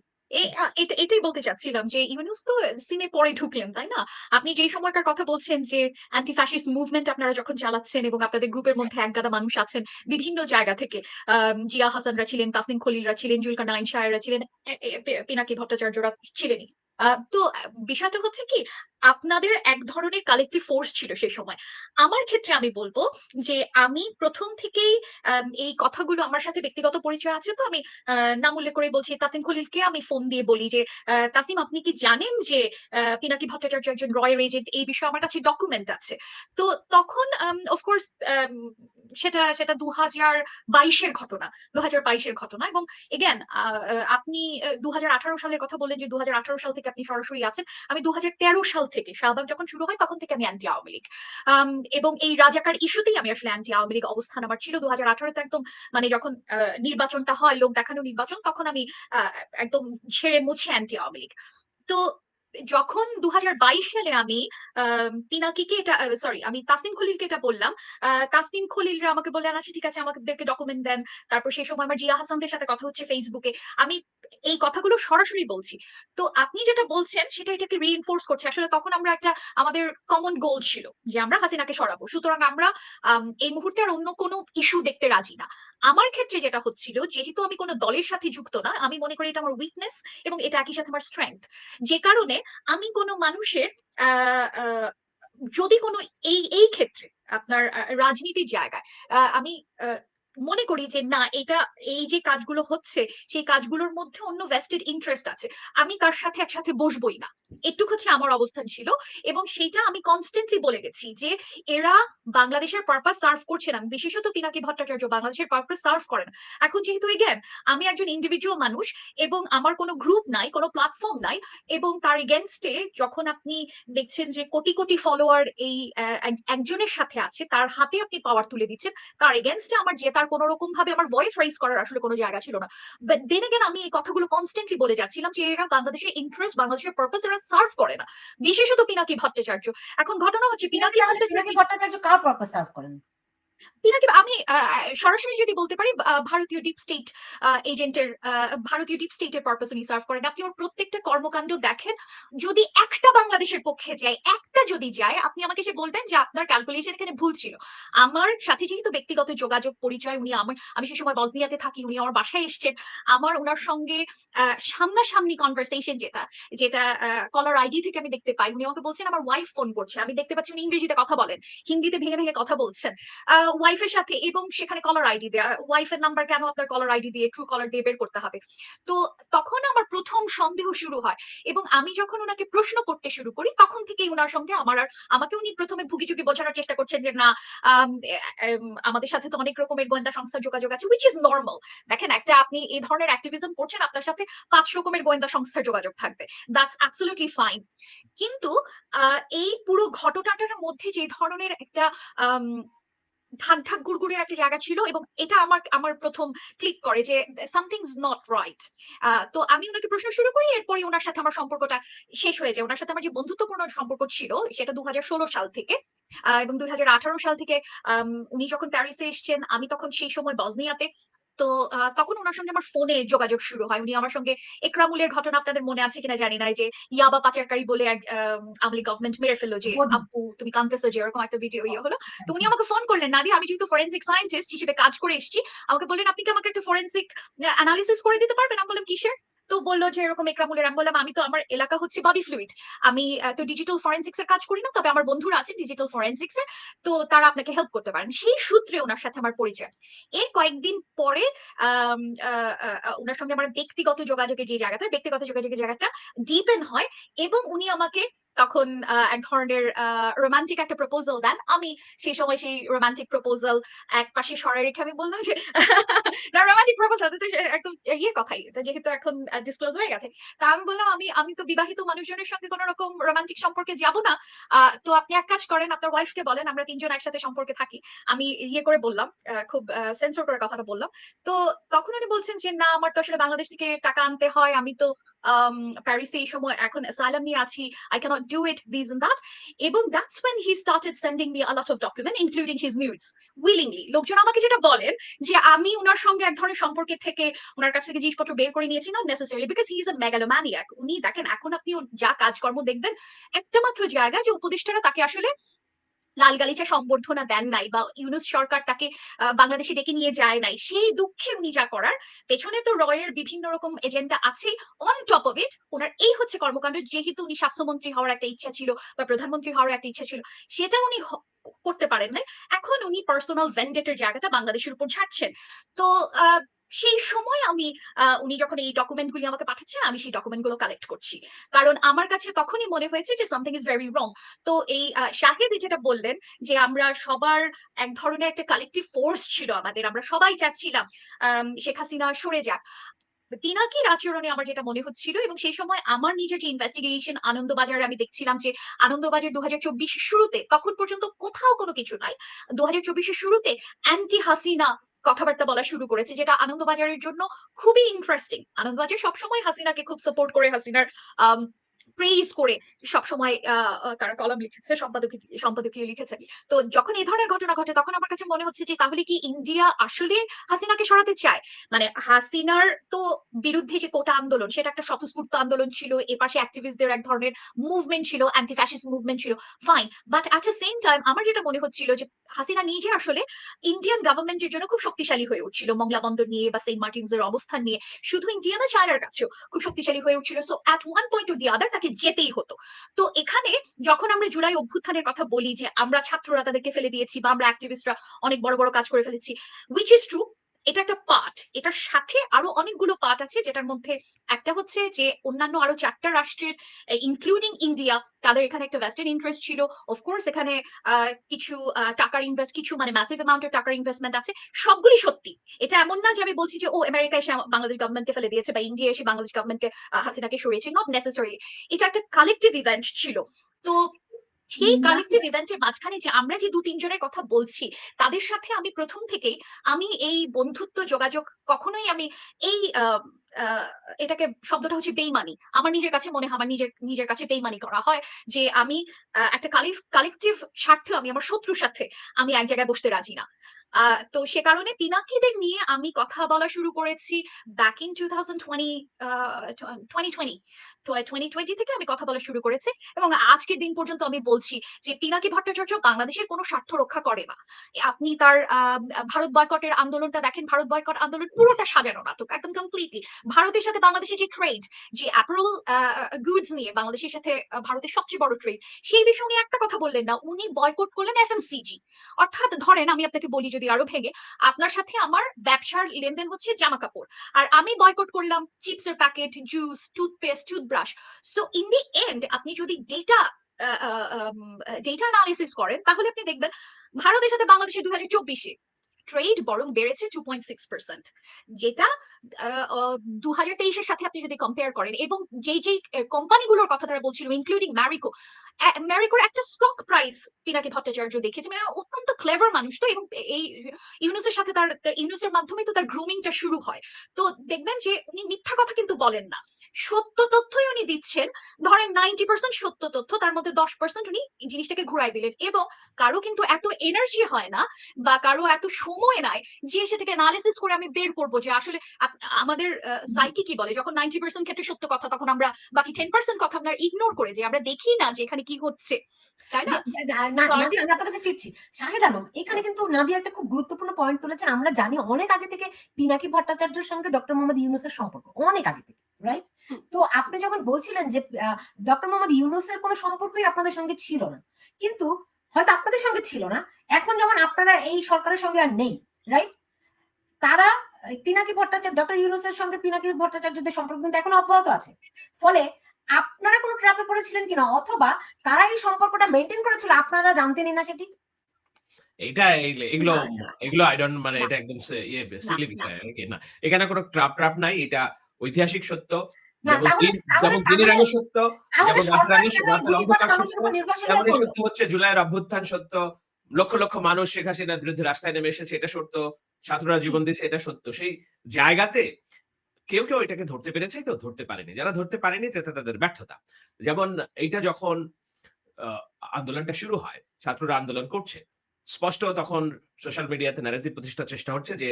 এটাই বলতে চাচ্ছিলাম যে ইউনুস তো সিনে পরে ঢুকলেন, তাই না? আপনি যেই সময়কার কথা বলছেন যে অ্যান্টি ফ্যাসিস্ট মুভমেন্ট আপনারা যখন চালাচ্ছেন এবং আপনাদের গ্রুপের মধ্যে একগাদা মানুষ আছেন বিভিন্ন জায়গা থেকে। জিয়া হাসানরা ছিলেন, তাসনিম খলিলরা ছিলেন, জুলকার নাইন সাহেবরা ছিলেন, পিনাকি ভট্টাচার্যরা ছিলেনই। তো বিষয়টা হচ্ছে কি আপনাদের এক ধরনের কালেক্টিভ ফোর্স ছিল সেই সময়। আমার ক্ষেত্রে আমি বলব যে আমি ১ম থেকেই এই কথাগুলো আমার সাথে ব্যক্তিগত পরিচয় আছে তো আমি নাম উল্লেখ করে বলছি তাসিম খলিলকে আমি ফোন দিয়ে বলি যে তাসিম আপনি কি জানেন যে পিনাকি ভট্টাচার্য একজন রয়ের এজেন্ট, এই বিষয়ে আমার কাছে ডকুমেন্ট আছে। তো তখন অফকোর্স সেটা সেটা ২০২২ এর ঘটনা, ২০২২ এর ঘটনা। এবং এগেন আপনি ২০১৮ সালের কথা বললেন যে ২০১৮ সাল থেকে আপনি সরাসরি আছেন। আমি ২০১৩ সাল থেকে শাহবাগ যখন শুরু হয় তখন থেকে আমি অ্যান্টি আওয়ামী লীগ, এবং এই রাজাকার ইস্যুতেই আমি আসলে অ্যান্টি আওয়ামী লীগ অবস্থান আমার ছিল। ২০১৮ তে একদম মানে যখন নির্বাচনটা হয়, লোক দেখানো নির্বাচন, তখন আমি একদম ঝেড়ে মুছে অ্যান্টি আওয়ামী লীগ। তো যখন ২০২২ সালে আমি পিনাকিকে এটা সরি আমি তাসনিম খলিলকে এটা বললাম, তাসনিম খলিলরা আমাকে বললেন আচ্ছা ঠিক আছে আমাদেরকে ডকুমেন্ট দেন। তারপর সেই সময় আমার জিয়া হাসানদের সাথে কথা হচ্ছে ফেসবুকে। আমি এই কথাগুলো সরাসরি বলছি। তো আপনি যেটা বলছেন সেটা এটাকে রিইনফোর্স করছে। আসলে তখন আমরা একটা আমাদের কমন গোল ছিল যে আমরা হাসিনাকে সরাবো। সুতরাং আমরা এই মুহূর্তে আর অন্য কোনো ইস্যু দেখতে রাজি না। আমার ক্ষেত্রে যেটা হচ্ছিল যেহেতু আমি কোনো দলের সাথে যুক্ত না, আমি মনে করি এটা আমার উইকনেস এবং এটা একই সাথে আমার স্ট্রেংথ। যে কারণে আমি কোনো মানুষের আহ, আহ, যদি কোনো এই ক্ষেত্রে আপনার রাজনীতির জায়গায় আমি মনে করি যে না এটা এই যে কাজগুলো হচ্ছে সেই কাজগুলোর মধ্যে অন্য ভেস্টেড ইন্টারেস্ট আছে, আমি তার সাথে একসাথে বসবই না। এটুকু হচ্ছে আমার অবস্থান ছিল এবং সেটা আমি কনস্ট্যান্টলি বলে গেছি যে এরা বাংলাদেশের পারপাস সার্ভ করছে না, বিশেষত পিনাকি ভট্টাচার্য বাংলাদেশের পারপাস সার্ভ করে না। এখন যেহেতু এগেন আমি একজন ইন্ডিভিজুয়াল মানুষ এবং আমার কোনো গ্রুপ নাই, কোনো প্ল্যাটফর্ম নাই, এবং তার এগেনস্টে যখন আপনি দেখছেন যে কোটি কোটি ফলোয়ার এই একজনের সাথে আছে, তার হাতে আপনি পাওয়ার তুলে দিচ্ছেন, তার এগেনস্টে আমার জেতার কোনো রকম ভাবে আমার ভয়েস রাইজ করার আসলে কোনো জায়গা ছিল না। বাট দেন এগেন আমি এই কথাগুলো কনস্ট্যান্টলি বলে যাচ্ছিলাম যে এরা বাংলাদেশের ইন্টারেস্ট বাংলাদেশের পারপাস এরা সার্ভ করে না, বিশেষত পিনাকি ভট্টাচার্য। এখন ঘটনা হচ্ছে পিনাকি পিনাকি ভট্টাচার্য ভট্টাচার্য কার পারপাস সার্ভ করেন? পিনাকি আমি সরাসরি যদি বলতে পারি ভারতীয় ডিপ স্টেট এজেন্টের ভারতীয় ডিপ স্টেটের পারপাস উনি সার্ভ করেন। আপনি ওর প্রত্যেকটা কর্মকাণ্ড দেখেন, যদি একটা বাংলাদেশের পক্ষে যায়, একটা যদি যায়, আপনি আমাকে এসে বলবেন যে আপনার ক্যালকুলেশন এখানে ভুল ছিল। আমার সাথে যেহেতু ব্যক্তিগত যোগাযোগ পরিচয়, উনি আমি সে সময় বসনিয়াতে থাকি, উনি আমার বাসায় এসেছেন, আমার ওনার সঙ্গে সামনাসামনি কনভারসেশন যেটা যেটা কলার আইডি থেকে আমি দেখতে পাই, উনি আমাকে বলছেন আমার ওয়াইফ ফোন করছে, আমি দেখতে পাচ্ছি উনি ইংরেজিতে কথা বলেন, হিন্দিতে ভেঙে ভেঙে কথা বলছেন ওয়াইফের সাথে, এবং সেখানে কলার আইডি দেয়া, ওয়াইফের নাম্বার কেন আপনার কলার আইডি দিয়ে ট্রু কলার দিয়ে বের করতে হবে। তো তখন আমার প্রথম সন্দেহ শুরু হয় এবং আমি যখন ওনাকে প্রশ্ন করতে শুরু করি তখন থেকেই ওনার সঙ্গে আমাকে উনি প্রথমে ভুগিচুগি বোঝানোর চেষ্টা করছেন যে না আমাদের সাথে তো অনেক রকমের গোয়েন্দা সংস্থার যোগাযোগ আছে, উইচ ইজ নর্মাল। দেখেন একটা আপনি এই ধরনের অ্যাক্টিভিজম করছেন, আপনার সাথে ৫ রকমের গোয়েন্দা সংস্থার যোগাযোগ থাকবে, দ্যাটস অ্যাবসলিউটলি ফাইন। কিন্তু এই পুরো ঘটনাটার মধ্যে যে ধরনের একটা ঢাক ঢাক গুড়গুড়ের একটা জায়গা ছিল এবং এটা আমার আমার প্রথম ক্লিক করে যে সামথিং ইজ নট রাইট। তো আমি ওনাকে প্রশ্ন শুরু করি, এরপরে ওনার সাথে আমার সম্পর্কটা শেষ হয়ে যায়। ওনার সাথে আমার যে বন্ধুত্বপূর্ণ সম্পর্ক ছিল সেটা ২০১৬ সাল থেকে, এবং ২০১৮ সাল থেকে উনি যখন প্যারিসে এসেছেন, আমি তখন সেই সময় বসনিয়াতে। তো তখন ওনার সঙ্গে আমার ফোনে যোগাযোগ শুরু হয়। উনি আমার সঙ্গে একরামুলের ঘটনা আপনাদের মনে আছে কিনা জানি না। এই যে ইয়াবা পাচারকারী বলে এক আওয়ামী লীগ গভর্নমেন্ট মেরে ফেললো, যে বডি। আব্বু তুমি কাঁদতেছো, যে এরকম একটা ভিডিও ইয়ে হলো। তো উনি আমাকে ফোন করলেন, নাদিয়া আমি যেহেতু ফরেনসিক সায়েন্টিস্ট হিসেবে কাজ করে এসেছি, আমাকে বললেন আপনি কি আমাকে একটা ফরেনসিক অ্যানালিসিস করে দিতে পারবেন? আমি বললাম কিসের? তো বললো যে এরকম একরামুলের। আমি বললাম আমি তো, আমার এলাকা হচ্ছে বডি ফ্লুইড, আমি তো ডিজিটাল ফরেনসিক্স এর কাজ করি না, তবে আমার বন্ধুরা আছেন ডিজিটাল ফরেনসিক্স এর, তো তারা আপনাকে হেল্প করতে পারেন। সেই সূত্রে ওনার সাথে আমার পরিচয়। এর কয়েকদিন পরে আম, ওনার সঙ্গে আমার ব্যক্তিগত যোগাযোগের জায়গাটা ডিপেন হয়, এবং উনি আমাকে তখন এক ধরনের রোমান্টিক একটা প্রপোজাল দেন। আমি সেই সময় সেই রোমান্টিক প্রপোজাল এক পাশে সরাই রেখে আমি বললাম যে না, রোমান্টিক প্রপোজাল তো একদম ইয়ে কথাই, এটা যেহেতু এখন ডিসক্লোজ হয়ে গেছে। তা আমি বললাম আমি আমি তো বিবাহিত মানুষজনের সঙ্গে কোনো রকম রোমান্টিক সম্পর্কে যাব না। তো আপনি এক কাজ করেন, আপনার ওয়াইফকে বলেন আমরা তিনজন একসাথে সম্পর্কে থাকি। আমি ইয়ে করে বললাম, খুব সেন্সর করে কথাটা বললাম। তো তখন উনি বলছেন যে না, আমার তো আসলে বাংলাদেশ থেকে টাকা আনতে হয়, আমি তো প্যারিসে এই সময় এখন অ্যাসাইলাম নিয়ে আছি, I cannot do it, this and that. এবং that's when he started sending me a lot of document including his nudes willingly. লোকজন আমাকে যেটা বলেন যে আমি উনার সঙ্গে এক ধরনের সম্পর্কে থেকে উনার কাছ থেকে জিনিসপত্র বের করে নিয়েছি, not necessarily because he is a megalomaniac. উনি দেখেন, এখন আপনি ওর যা কাজকর্ম দেখবেন, একটা মাত্র জায়গা যে উপদেষ্টারা তাকে আসলে লাল গালিচা সম্বর্ধনা দেন নাই, বা ইউনূস সরকার তাকে বাংলাদেশে ডেকে নিয়ে যায় নাই, সেই দুঃখে উনি যা করার পেছনে তো রয়ের বিভিন্ন রকম এজেন্ডা আছে। অন টপ অফ ইট ওনার এই হচ্ছে কর্মকাণ্ড। যেহেতু উনি স্বাস্থ্যমন্ত্রী হওয়ার একটা ইচ্ছা ছিল বা প্রধানমন্ত্রী হওয়ার একটা ইচ্ছা ছিল, সেটা উনি করতে পারেন নাই। এখন উনি পার্সোনাল ভেন্ডেটের জায়গাটা বাংলাদেশের উপর ঝাড়ছেন। তো সেই সময় আমি উনি যখন এই ডকুমেন্ট গুলি আমাকে পাঠাচ্ছেন, আমি সেই ডকুমেন্ট গুলো কালেক্ট করছি, কারণ আমার কাছে তখনই মনে হয়েছে যে সামথিং ইজ ভেরি রং। তো এই শাহেদ যেটা বললেন যে আমরা সবার এক ধরনের একটা কালেকটিভ ফোর্স ছিল আমাদের, আমরা সবাই চাচ্ছিলাম শেখ হাসিনা সরে যাক। পিনাকির আচরণে আমার যেটা মনে হচ্ছিল, এবং সেই সময় আমার নিজের যে ইনভেস্টিগেশন আনন্দবাজারে আমি দেখছিলাম যে আনন্দবাজার 2024 শুরুতে, তখন পর্যন্ত কোথাও কোনো কিছু নাই, 2024 শুরুতে অ্যান্টি হাসিনা কথাবার্তা বলা শুরু করেছে, যেটা আনন্দবাজারের জন্য খুবই ইন্টারেস্টিং। আনন্দবাজার সবসময় হাসিনাকে খুব সাপোর্ট করে, হাসিনার প্রেইজ করে সবসময় তারা কলাম লিখেছে, সম্পাদকীয় লিখেছে। তো যখন এই ধরনের ঘটনা ঘটে, তখন আমার কাছে মনে হচ্ছে যে তাহলে কি ইন্ডিয়া আসলে হাসিনাকে সরাতে চায়? মানে হাসিনার তো বিরুদ্ধে যে কোটা আন্দোলন, সেটা একটা স্বতঃস্ফূর্ত আন্দোলন ছিল, এপাশে অ্যাক্টিভিস্টদের এক ধরনের মুভমেন্ট ছিল, অ্যান্টি ফ্যাসিস্ট মুভমেন্ট ছিল, fine. But at the same time আমার যেটা মনে হচ্ছিল যে হাসিনা নিজে আসলে ইন্ডিয়ান গভর্নমেন্টের জন্য খুব শক্তিশালী হয়ে উঠছিল, মংলা বন্দর নিয়ে বা সেন্ট মার্টিনস এর অবস্থান নিয়ে, শুধু ইন্ডিয়া না, চায়নার কাছেও খুব শক্তিশালী হয়ে উঠছিল। So at one point or the other তাকে যেতেই হতো। তো এখানে যখন আমরা জুলাই অভ্যুত্থানের কথা বলি যে আমরা ছাত্ররা তাদেরকে ফেলে দিয়েছি, বা আমরা অ্যাক্টিভিস্টরা অনেক বড় বড় কাজ করে ফেলেছি, উইচ ইজ ট্রু, এটা একটা পার্ট। এটার সাথে আরো অনেকগুলো পার্ট আছে, যেটার মধ্যে একটা হচ্ছে যে অন্যান্য আরো 4টা রাষ্ট্রের ইনক্লুডিং ইন্ডিয়া, তাদের এখানে একটা ভেস্টেড ইন্টারেস্ট ছিল। অফকোর্স এখানে কিছু টাকার ইনভেস্ট, কিছু মানে ম্যাসিভ অ্যামাউন্টের টাকার ইনভেস্টমেন্ট আছে। সবগুলি সত্যি। এটা এমন না যে আমি বলছি যে ও আমেরিকা এসে বাংলাদেশ গভর্নমেন্টকে ফেলে দিয়েছে, বা ইন্ডিয়া এসে বাংলাদেশ গভর্নমেন্টকে হাসিনাকে সরিয়েছে, নট নেসেসারি। এটা একটা কালেকটিভ ইভেন্ট ছিল। তো সেই কালেকটিভ ইভেন্টের মাঝখানে যে আমরা যে 2-3 জনের কথা বলছি, তাদের সাথে আমি প্রথম থেকেই, আমি এই বন্ধুত্ব যোগাযোগ কখনোই আমি এই এটাকে, শব্দটা হচ্ছে বেইমানি, আমার নিজের কাছে মনে হয়, আমার নিজের কাছে বেইমানি করা হয় যে আমি একটা কালেকটিভ স্বার্থে, আমি আমার শত্রুর সাথে আমি এক জায়গায় বসতে রাজি না। তো সে কারণে পিনাকিদের নিয়ে আমি কথা বলা শুরু করেছি ব্যাক ইন 2020 থেকে আমি কথা বলা শুরু করেছি, এবং আজকের দিন পর্যন্ত আমি বলছি যে পিনাকি ভট্টাচার্য বাংলাদেশের কোনো স্বার্থ রক্ষা করে না। আপনি তার ভারত বয়কটের আন্দোলনটা দেখেন, ভারত বয়কট আন্দোলন পুরোটা সাজানো নাটক, একদম কমপ্লিটলি। ভারতের সাথে বাংলাদেশের যে ট্রেড, যে অ্যাপারেল গুডস নিয়ে বাংলাদেশের সাথে ভারতের সবচেয়ে বড় ট্রেড, সেই বিষয়ে উনি একটা কথা বললেন না, উনি বয়কট করলেন এফএমসিজি। অর্থাৎ ধরেন, আমি আপনাকে বলি যদি আরো ভেঙে, আপনার সাথে আমার ব্যবসার লেনদেন হচ্ছে জামা কাপড়, আর আমি বয়কট করলাম চিপসের packet, juice, toothpaste, toothbrush. So in the end আপনি যদি ডেটা অ্যানালিসিস করেন, তাহলে আপনি দেখবেন ভারতের সাথে বাংলাদেশের 2024-এ ট্রেড বরং বেড়েছে 2.6%, যেটা 2023-এর সাথে আপনি যদি কম্পেয়ার করেন, এবং যেই কোম্পানিগুলোর কথা তারা বলছিল ইনক্লুডিং ম্যারিকোর একটা স্টক প্রাইস পিনাকি ভট্টাচার্য দেখেছে, মানে অত্যন্ত ক্লেভার মানুষ তো, এবং এই ইউনুসের সাথে ইউনুসের মাধ্যমে তো তার গ্রুমিংটা শুরু হয়। তো দেখবেন যে উনি মিথ্যা কথা কিন্তু বলেন না, সত্য তথ্যই উনি দিচ্ছেন। ধরেন 90% সত্য তথ্য, তার মধ্যে 10% উনি জিনিসটাকে ঘুরাই দিলেন, এবং কারো কিন্তু এত এনার্জি হয় না বা কারো এত সময় নেয় যে সেটাকে অ্যানালিসিস করে আমি বের করব যে আসলে আমাদের সাইকি কি বলে, যখন 90% ক্ষেত্রে সত্য কথা, তখন আমরা বাকি 10% কথা আমরা ইগনোর করে যে আমরা দেখি না যে এখানে কি হচ্ছে, তাই না? নাদিয়া, আমি আপনার কাছে ফিরছি। শাহেদ আলম, এখানে কিন্তু নাদিয়া একটা খুব গুরুত্বপূর্ণ পয়েন্ট তুলেছেন। আমরা জানি অনেক আগে থেকে পিনাকি ভট্টাচার্যের সঙ্গে ডক্টর মোহাম্মদ ইউনূসের সম্পর্ক অনেক আগে থেকে, রাইট? তো আপনি যখন বলছিলেন যে ডক্টর মোহাম্মদ ইউনূসের কোনো সম্পর্কই আপনাদের সঙ্গে ছিল না, কিন্তু হয়তো আপনাদের সঙ্গে ছিল না, এখন যেমন আপনারা এই সরকারের সঙ্গে আর নেই, রাইট? তারা পিনাকি ভট্টাচার্য, ডক্টর ইউনূসের সঙ্গে পিনাকি ভট্টাচার্যদের সম্পর্ক কিন্তু এখনো অব্যাহত আছে। ফলে আপনারা কোনো ট্র্যাপে পড়েছিলেন কিনা, অথবা তারা এই সম্পর্কটা মেনটেন করেছিল আপনারা জানতেনই না সেটি? এটা এগুলো না, এগুলো আই ডোন্ট, মানে না, এটা একদম সিলি না, বিষয় আর কি। না, এখানে কোনো ট্রাপ নাই। এটা ঐতিহাসিক সত্য। না, যেমন তাহলে যেমন দিনের আলো সত্য, তাহলে যেমন সরকার কেন রাতের গুটি অন্ধকার মানুষের সত্য, উপর নির্ভরশীল হয়ে তেমনই পড়লো? সত্য হচ্ছে জুলাইয়ের অভ্যুত্থান সত্য। লক্ষ লক্ষ মানুষ শেখ হাসিনার বিরুদ্ধে রাস্তায় নেমে এসেছে, এটা সত্য। ছাত্ররা জীবন দিয়েছে, এটা সত্য। সেই জায়গাতে কেউ এটাকে ধরতে পেরেছে, কেউ ধরতে পারেনি। যারা ধরতে পারেনি এটা তাদের ব্যর্থতা। যেমন এইটা যখন আন্দোলনটা শুরু হয়, ছাত্ররা আন্দোলন করছে, স্পষ্ট তখন সোশ্যাল মিডিয়াতে ন্যারেটিভ প্রতিষ্ঠার চেষ্টা হচ্ছে যে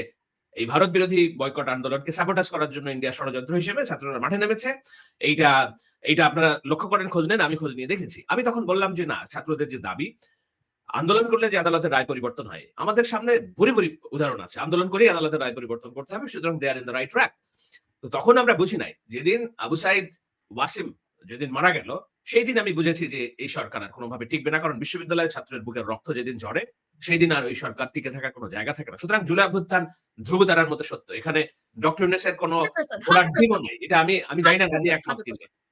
এই ভারত বিরোধী বয়কট আন্দোলনকে সাবোটাজ করার জন্য ইন্ডিয়া ষড়যন্ত্র হিসেবে ছাত্ররা মাঠে নেমেছে। এইটা এইটা আপনারা লক্ষ্য করেন, খোঁজ নেন, আমি খোঁজ নিয়ে দেখেছি। আমি তখন বললাম যে না, ছাত্রদের যে দাবি আন্দোলন করলে যে আদালতের রায় পরিবর্তন হয়, আমাদের সামনে ভুরি ভুরি উদাহরণ আছে। আন্দোলন করেই আদালতের রায় পরিবর্তন করতে হবে, সুতরাং দে আর ইন দ্য রাইট ট্র্যাক। তো তখন আমরা বুঝি নাই, যেদিন আবু সাইদ ওয়াসিম যেদিন মারা গেল, সেই দিন আমি বুঝেছি যে এই সরকার আর কোনোভাবে টিকবে না। কারণ বিশ্ববিদ্যালয়ের ছাত্রের বুকের রক্ত যেদিন ঝরে, সেই দিন আর ওই সরকার টিকে থাকার কোনো জায়গা থাকে না। সুতরাং জুলাই অভ্যুত্থান ধ্রুবতারার মতো সত্য। এখানে ডক্টর ইউনূসের কোনো 100%, ঘোড়ার ডিমও 100%, নেই। এটা আমি জানি না গাজী একমত কিনা। 100%,